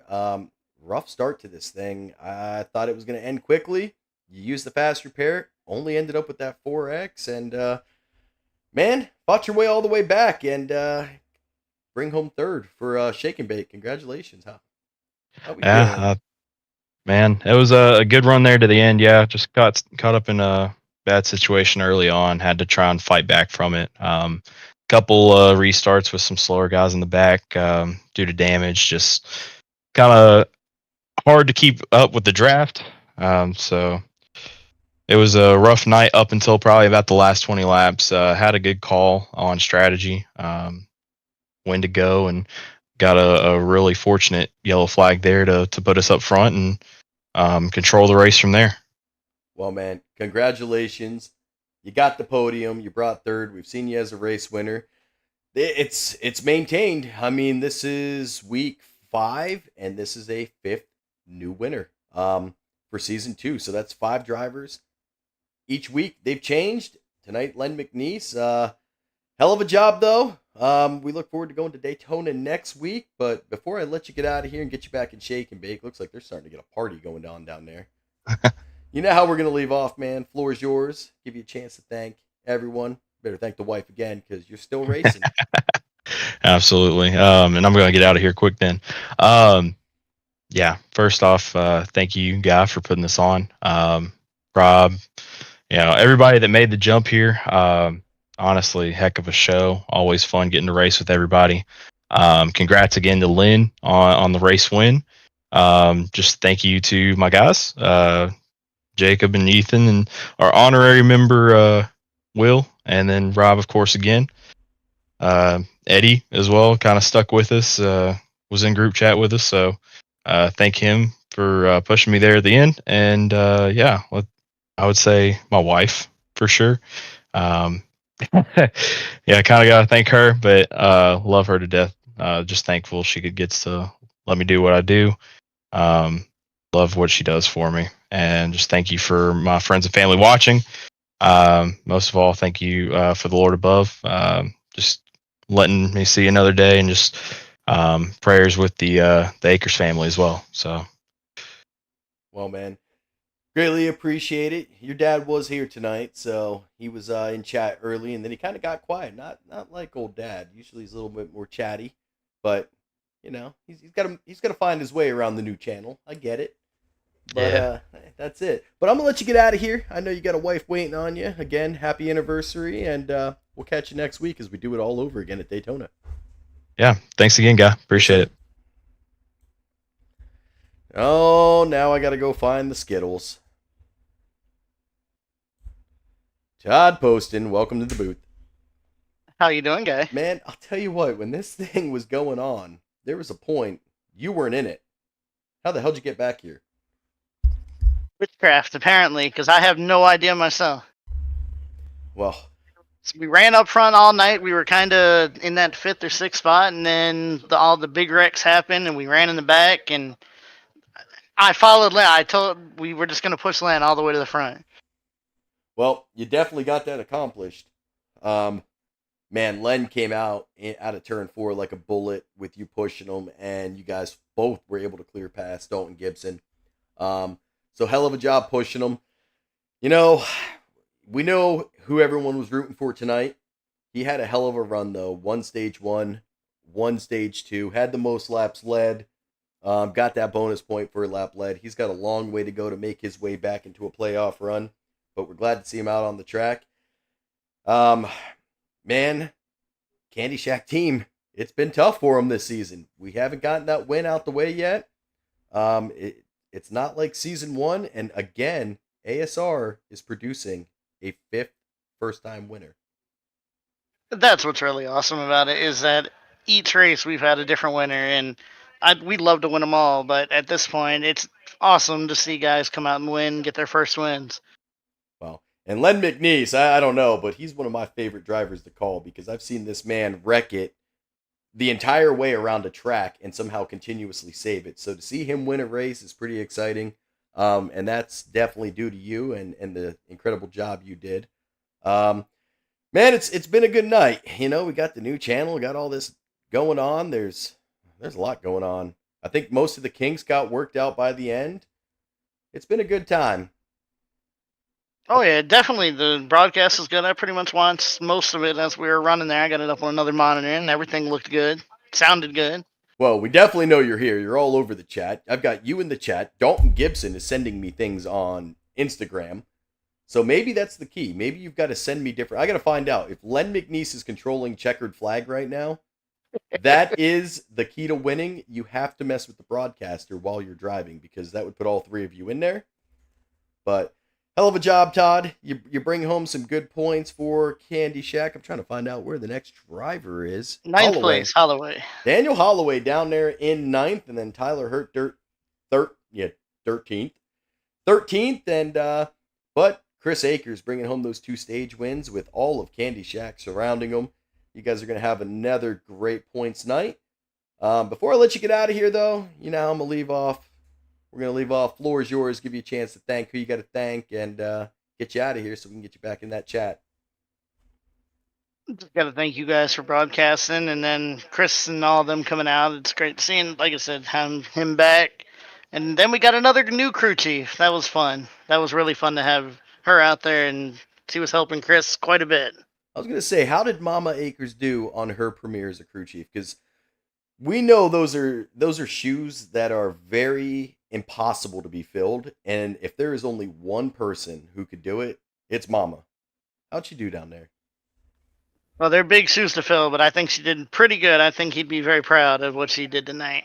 Rough start to this thing. I thought it was going to end quickly. You used the fast repair. Only ended up with that 4X. And, man, fought your way all the way back and bring home third for Shake and Bake. Congratulations. How we feeling? Man, it was a good run there to the end. Yeah, just got caught up in a bad situation early on. Had to try and fight back from it. Couple restarts with some slower guys in the back due to damage. Just kind of hard to keep up with the draft. So it was a rough night up until probably about the last 20 laps. Had a good call on strategy, when to go, and got a really fortunate yellow flag there to put us up front and control the race from there. Well, man, congratulations. You got the podium. You brought third. We've seen you as a race winner. It's maintained. I mean, this is week 5, and this is a 5th new winner for season 2. So that's 5 drivers each week. They've changed tonight. Len McNeese, hell of a job though. We look forward to going to Daytona next week. But before I let you get out of here and get you back in shake and bake, looks like they're starting to get a party going on down there. You know how we're gonna leave off, man. Floor is yours. Give you a chance to thank everyone. Better thank the wife again because you're still racing. Absolutely. And I'm going to get out of here quick then. Yeah, first off, thank you, Guy, for putting this on. Rob, everybody that made the jump here. Honestly, heck of a show. Always fun getting to race with everybody. Congrats again to Lynn on the race win. Just thank you to my guys, Jacob and Ethan, and our honorary member, Will, and then Rob, of course, again. Eddie as well, kind of stuck with us, was in group chat with us. So thank him for pushing me there at the end. And I would say my wife for sure. I kind of got to thank her, but love her to death. Just thankful she gets to let me do what I do. Love what she does for me. And just thank you for my friends and family watching. Most of all, thank you for the Lord above. Just letting me see another day, and just prayers with the Akers family as well. So, Well, man, greatly appreciate it. Your dad was here tonight, so he was in chat early, and then he kind of got quiet. Not like old dad. Usually he's a little bit more chatty, but he's got to find his way around the new channel. I get it. But that's it. But I'm gonna let you get out of here. I know you got a wife waiting on you. Again, happy anniversary, and we'll catch you next week as we do it all over again at Daytona. Yeah, thanks again, Guy. Appreciate it. Oh, now I gotta go find the Skittles. Todd Poston, welcome to the booth. How you doing, Guy? Man, I'll tell you what, when this thing was going on, there was a point you weren't in it. How the hell did you get back here? Witchcraft, apparently, because I have no idea myself. Well, so we ran up front all night. We were kind of in that 5th or 6th spot, and then all the big wrecks happened, and we ran in the back, and I followed Len. I told we were just going to push Len all the way to the front. Well, you definitely got that accomplished. Man, Len came out of turn 4 like a bullet with you pushing him, and you guys both were able to clear past Dalton Gibson. So hell of a job pushing him. We know who everyone was rooting for tonight. He had a hell of a run, though. 1 stage 1, 1 stage 2. Had the most laps led. Got that bonus point for a lap led. He's got a long way to go to make his way back into a playoff run. But we're glad to see him out on the track. Man, Candy Shack team, it's been tough for him this season. We haven't gotten that win out the way yet. It's not like season 1, and again, ASR is producing a 5th first-time winner. That's what's really awesome about it, is that each race we've had a different winner, and we'd love to win them all, but at this point, it's awesome to see guys come out and win, get their first wins. Well, and Len McNeese, I don't know, but he's one of my favorite drivers to call, because I've seen this man wreck it the entire way around a track and somehow continuously save it. So to see him win a race is pretty exciting. And that's definitely due to you and the incredible job you did. Man, it's been a good night. We got the new channel, got all this going on. There's a lot going on. I think most of the kinks got worked out by the end. It's been a good time. Oh yeah, definitely. The broadcast is good. I pretty much watched most of it as we were running there. I got it up on another monitor, and everything looked good. Sounded good. Well, we definitely know you're here. You're all over the chat. I've got you in the chat. Dalton Gibson is sending me things on Instagram. So maybe that's the key. Maybe you've got to send me different. I got to find out if Len McNeese is controlling checkered flag right now. That is the key to winning. You have to mess with the broadcaster while you're driving, because that would put all 3 of you in there. But hell of a job, Todd. You bring home some good points for Candy Shack. I'm trying to find out where the next driver is. 9th place, Holloway. Daniel Holloway down there in 9th, and then Tyler Hurt 13th. 13th, and but Chris Akers bringing home those 2 stage wins with all of Candy Shack surrounding them. You guys are going to have another great points night. Before I let you get out of here, though, you know how I'm going to leave off. We're going to leave off. Floor is yours. Give you a chance to thank who you got to thank and get you out of here so we can get you back in that chat. Just got to thank you guys for broadcasting, and then Chris and all of them coming out. It's great seeing, like I said, him back. And then we got another new crew chief. That was fun. That was really fun to have her out there, and she was helping Chris quite a bit. I was going to say, how did Mama Akers do on her premiere as a crew chief? Because we know those are shoes that are very impossible to be filled, and if there is only one person who could do it, it's Mama. How'd she do down there? Well, they're big shoes to fill, but I think she did pretty good. I think he'd be very proud of what she did tonight.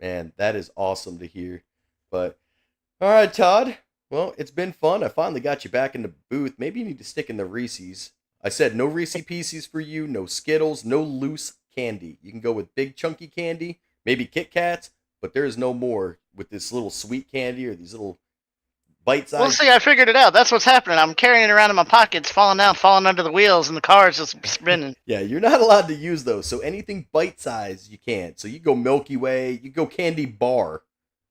Man, that is awesome to hear. But, all right, Todd. Well, it's been fun. I finally got you back in the booth. Maybe you need to stick in the Reese's. I said no Reese Pieces for you, no Skittles, no loose candy. You can go with big chunky candy, maybe Kit Kats, but there's no more with this little sweet candy or these little bite-sized. Well, see, I figured it out. That's what's happening. I'm carrying it around in my pockets, falling down, falling under the wheels, and the car's just spinning. Yeah, you're not allowed to use those. So anything bite-sized, you can't. So you go Milky Way, you go candy bar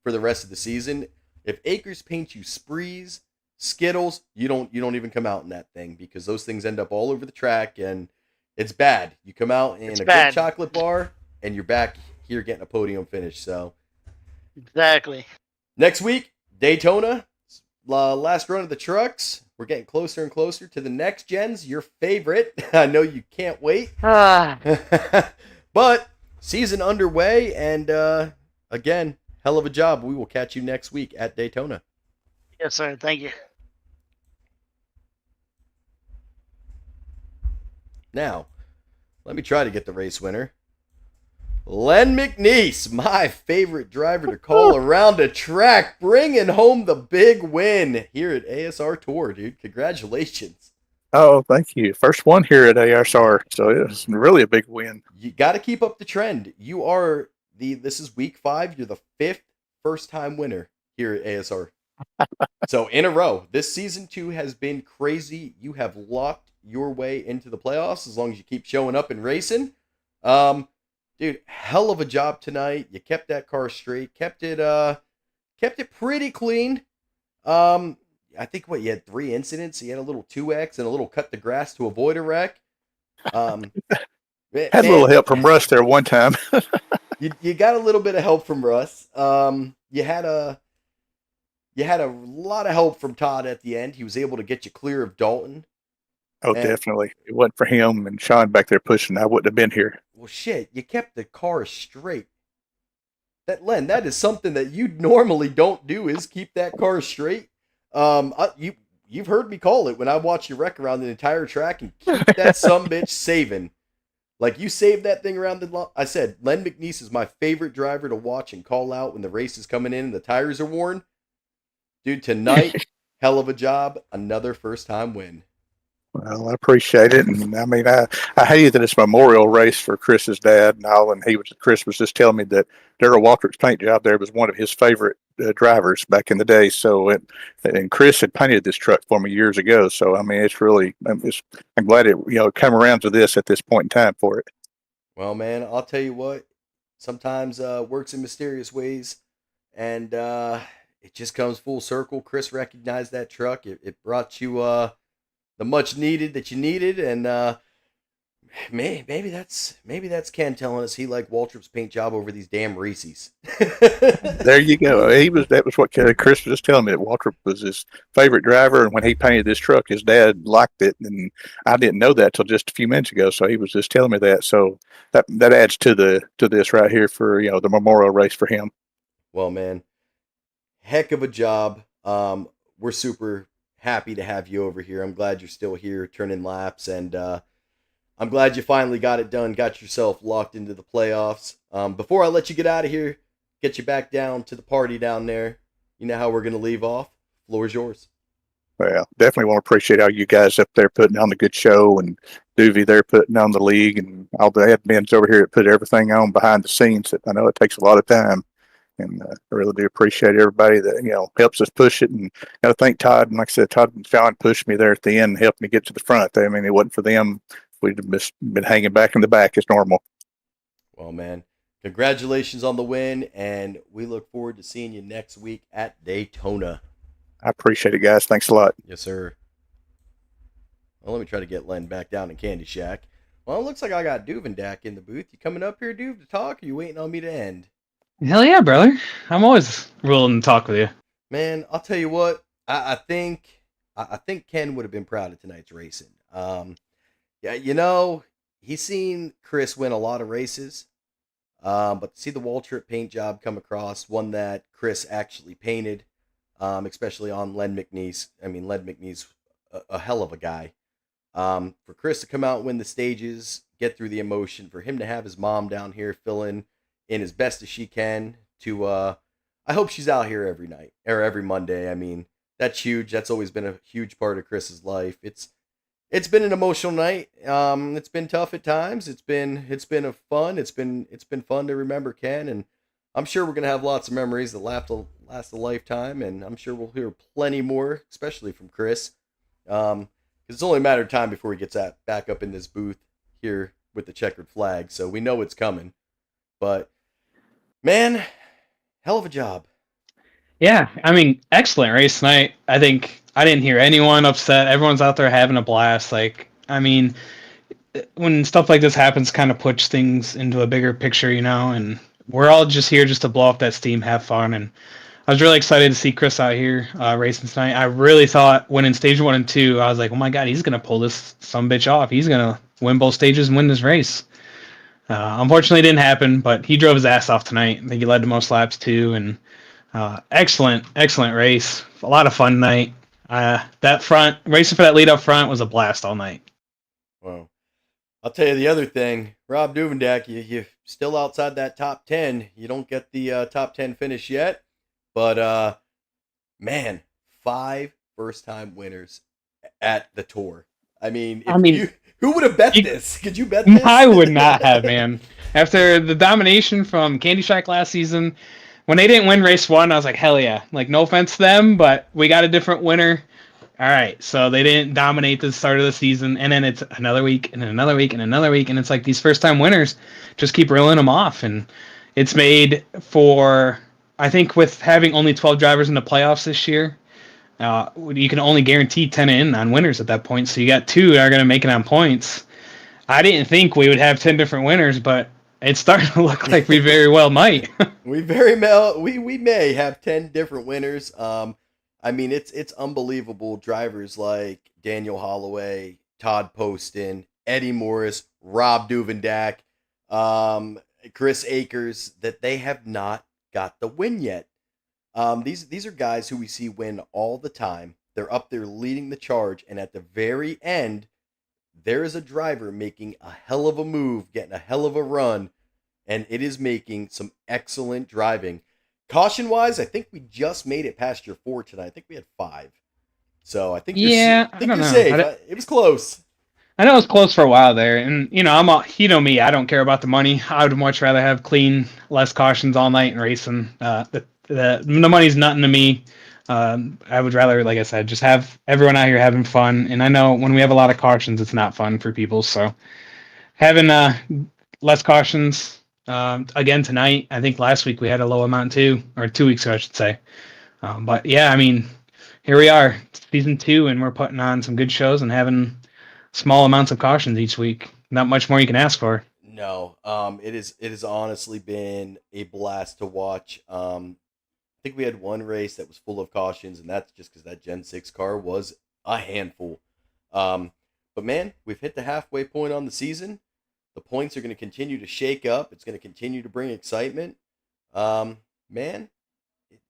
for the rest of the season. If Akers paints you Sprees, Skittles, you don't even come out in that thing because those things end up all over the track and it's bad. You come out in good chocolate bar and you're back here getting a podium finish. So exactly. Next week, Daytona. Last run of the trucks. We're getting closer and closer to the next gens. Your favorite. I know you can't wait. But season underway, and again, hell of a job. We will catch you next week at Daytona. Yes, sir. Thank you. Now, let me try to get the race winner. Len McNeese, my favorite driver to call around a track, bringing home the big win here at ASR Tour, dude. Congratulations. Oh, thank you. First one here at ASR, so it was really a big win. You got to keep up the trend. You are this is week 5. You're the 5th first-time winner here at ASR. So in a row, this season 2 has been crazy. You have locked your way into the playoffs as long as you keep showing up and racing. Dude, hell of a job tonight. You kept that car straight, kept it pretty clean. I think you had 3 incidents. You had a little 2X and a little cut the grass to avoid a wreck. Had a little help from Russ there one time. you got a little bit of help from Russ. You had a lot of help from Todd at the end. He was able to get you clear of Dalton. Oh, definitely. If it wasn't for him and Sean back there pushing, I wouldn't have been here. Well, shit, you kept the car straight. That is something that you normally don't do, is keep that car straight. You've heard me call it when I watch you wreck around the entire track and keep that sumbitch saving. Like, you saved that thing around I said, Len McNeese is my favorite driver to watch and call out when the race is coming in and the tires are worn. Dude, tonight, hell of a job. Another first-time win. Well, I appreciate it, and I mean, I hate that it's a memorial race for Chris's dad and all. And Chris was just telling me that Darrell Waltrip's paint job there was one of his favorite drivers back in the day. So, and Chris had painted this truck for me years ago. So, I mean, I'm glad it come around to this at this point in time for it. Well, man, I'll tell you what. Sometimes works in mysterious ways, and it just comes full circle. Chris recognized that truck. It brought you the much needed that you needed, and maybe that's Ken telling us he liked Waltrip's paint job over these damn Reese's. There you go. That was what Chris was just telling me, that Waltrip was his favorite driver, and when he painted this truck, his dad liked it, and I didn't know that till just a few minutes ago. So he was just telling me that. So that adds to this right here for the memorial race for him. Well, man, heck of a job. We're super happy to have you over here. I'm glad you're still here turning laps, and I'm glad you finally got it done, got yourself locked into the playoffs. Before I let you get out of here, get you back down to the party down there, you know how we're going to leave off. Floor is yours. Well, definitely want to appreciate all you guys up there putting on the good show, and Doovie there putting on the league, and all the admins over here that put everything on behind the scenes. I know it takes a lot of time. And I really do appreciate everybody that helps us push it. And I thank Todd. And like I said, Todd and Fallon pushed me there at the end and helped me get to the front. I mean, it wasn't for them, we'd have just been hanging back in the back as normal. Well, man, congratulations on the win, and we look forward to seeing you next week at Daytona. I appreciate it, guys. Thanks a lot. Yes, sir. Well, let me try to get Len back down in Candy Shack. Well, it looks like I got Duvendak in the booth. You coming up here, Duve, to talk, or you waiting on me to end? Hell yeah, brother. I'm always willing to talk with you. Man, I'll tell you what. I think Ken would have been proud of tonight's racing. Yeah, he's seen Chris win a lot of races. But to see the wall trip paint job come across, one that Chris actually painted, especially on Len McNeese. I mean, Len McNeese, a hell of a guy. For Chris to come out and win the stages, get through the emotion, for him to have his mom down here filling in as best as she can I hope she's out here every night or every Monday. I mean, that's huge. That's always been a huge part of Chris's life. It's been an emotional night. It's been tough at times. It's been a fun. It's been fun to remember Ken, and I'm sure we're gonna have lots of memories that last a lifetime, and I'm sure we'll hear plenty more, especially from Chris. Because it's only a matter of time before he gets back up in this booth here with the checkered flag, so we know it's coming. But man, hell of a job. Yeah, I mean, excellent race tonight. I think I didn't hear anyone upset. Everyone's out there having a blast. Like, I mean, when stuff like this happens, kind of puts things into a bigger picture, and we're all just here just to blow off that steam, have fun. And I was really excited to see Chris out here racing tonight. I really thought when in stage 1 and 2, I was like, oh my God, he's going to pull this sumbitch off. He's going to win both stages and win this race. Unfortunately, it didn't happen, but he drove his ass off tonight. I think he led the most laps too, and excellent race. A lot of fun night. That front racing for that lead up front was a blast all night. Well, I'll tell you the other thing, Rob Duvendak, you're still outside that top 10. You don't get the top 10 finish yet, but man, 5 first-time winners at the Tour. I mean, who would have bet this? Could you bet this? I would not have, man. After the domination from Candy Shack last season, when they didn't win race 1, I was like, hell yeah. Like, no offense to them, but we got a different winner. All right, so they didn't dominate the start of the season, and then it's another week, and another week, and another week, and it's like these first-time winners just keep reeling them off, and it's made for, I think with having only 12 drivers in the playoffs this year, you can only guarantee 10 in on winners at that point, so you got 2 that are going to make it on points. I didn't think we would have 10 different winners, but it's starting to look like we very well might. we may have 10 different winners. I mean, it's unbelievable. Drivers like Daniel Holloway, Todd Poston, Eddie Morris, Rob Duvendak, Chris Akers, that they have not got the win yet. These are guys who we see win all the time. They're up there leading the charge, and at the very end, there is a driver making a hell of a move, getting a hell of a run, and it is making some excellent driving. Caution-wise, I think we just made it past your 4 tonight. I think we had 5. So I think you're safe. It was close. I know it was close for a while there, and me, I don't care about the money. I would much rather have clean, less cautions all night and racing. The money's nothing to me. I would rather, like I said, just have everyone out here having fun. And I know when we have a lot of cautions, it's not fun for people. So having less cautions again tonight. I think last week we had a low amount too, or 2 weeks ago, I should say. But yeah, I mean, here we are, season 2, and we're putting on some good shows and having small amounts of cautions each week. Not much more you can ask for. No, it has honestly been a blast to watch. I think we had one race that was full of cautions, and that's just because that Gen 6 car was a handful. But man, we've hit the halfway point on the season. The points are going to continue to shake up. It's going to continue to bring excitement. Man,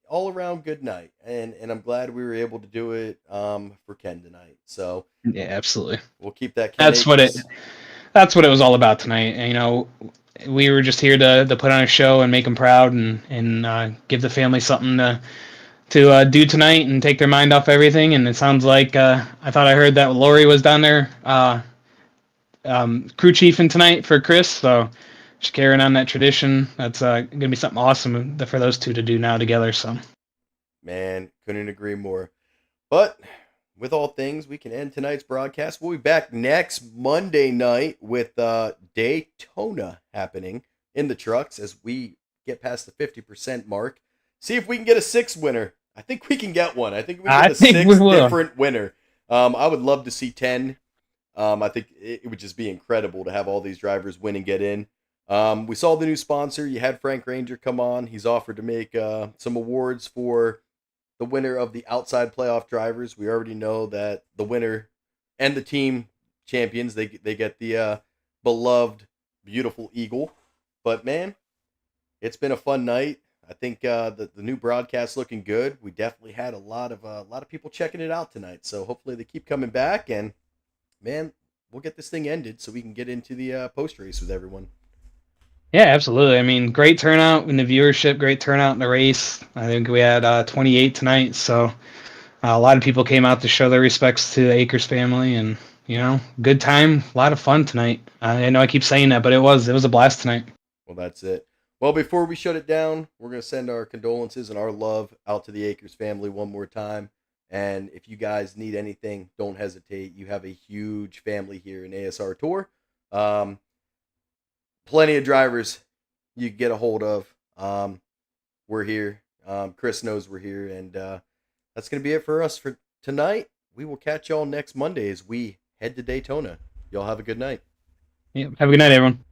all around good night, and I'm glad we were able to do it for Ken tonight. So yeah, absolutely. We'll keep that. That's what it was all about tonight. And, we were just here to put on a show and make them proud and give the family something to do tonight and take their mind off everything. And it sounds like I thought I heard that Lori was down there crew chiefing tonight for Chris. So just carrying on that tradition. That's gonna be something awesome for those two to do now together. So, Man, couldn't agree more. But with all things, we can end tonight's broadcast. We'll be back next Monday night with Daytona happening in the trucks as we get past the 50% mark. See if we can get a sixth winner. I think we can get one. I think we can get a sixth different winner. I would love to see 10. I think it would just be incredible to have all these drivers win and get in. We saw the new sponsor. You had Frank Ranger come on. He's offered to make some awards for the winner of the outside playoff drivers. We already know that the winner and the team champions, they get the beloved, beautiful Eagle. But man, it's been a fun night. I think the new broadcast looking good. We definitely had a lot of people checking it out tonight. So hopefully they keep coming back, and man, we'll get this thing ended so we can get into the post race with everyone. yeah, absolutely. I mean, great turnout in the viewership, great turnout in the race. I think we had 28 tonight, so a lot of people came out to show their respects to the Akers family, and good time, a lot of fun tonight. I know I keep saying that, but it was a blast tonight. Well, that's it. Well, before we shut it down, we're going to send our condolences and our love out to the Akers family one more time. And if you guys need anything, don't hesitate. You have a huge family here in ASR Tour. Plenty of drivers you can get a hold of. We're here. Chris knows we're here. And that's going to be it for us for tonight. We will catch y'all next Monday as we head to Daytona. Y'all have a good night. Yeah, have a good night, everyone.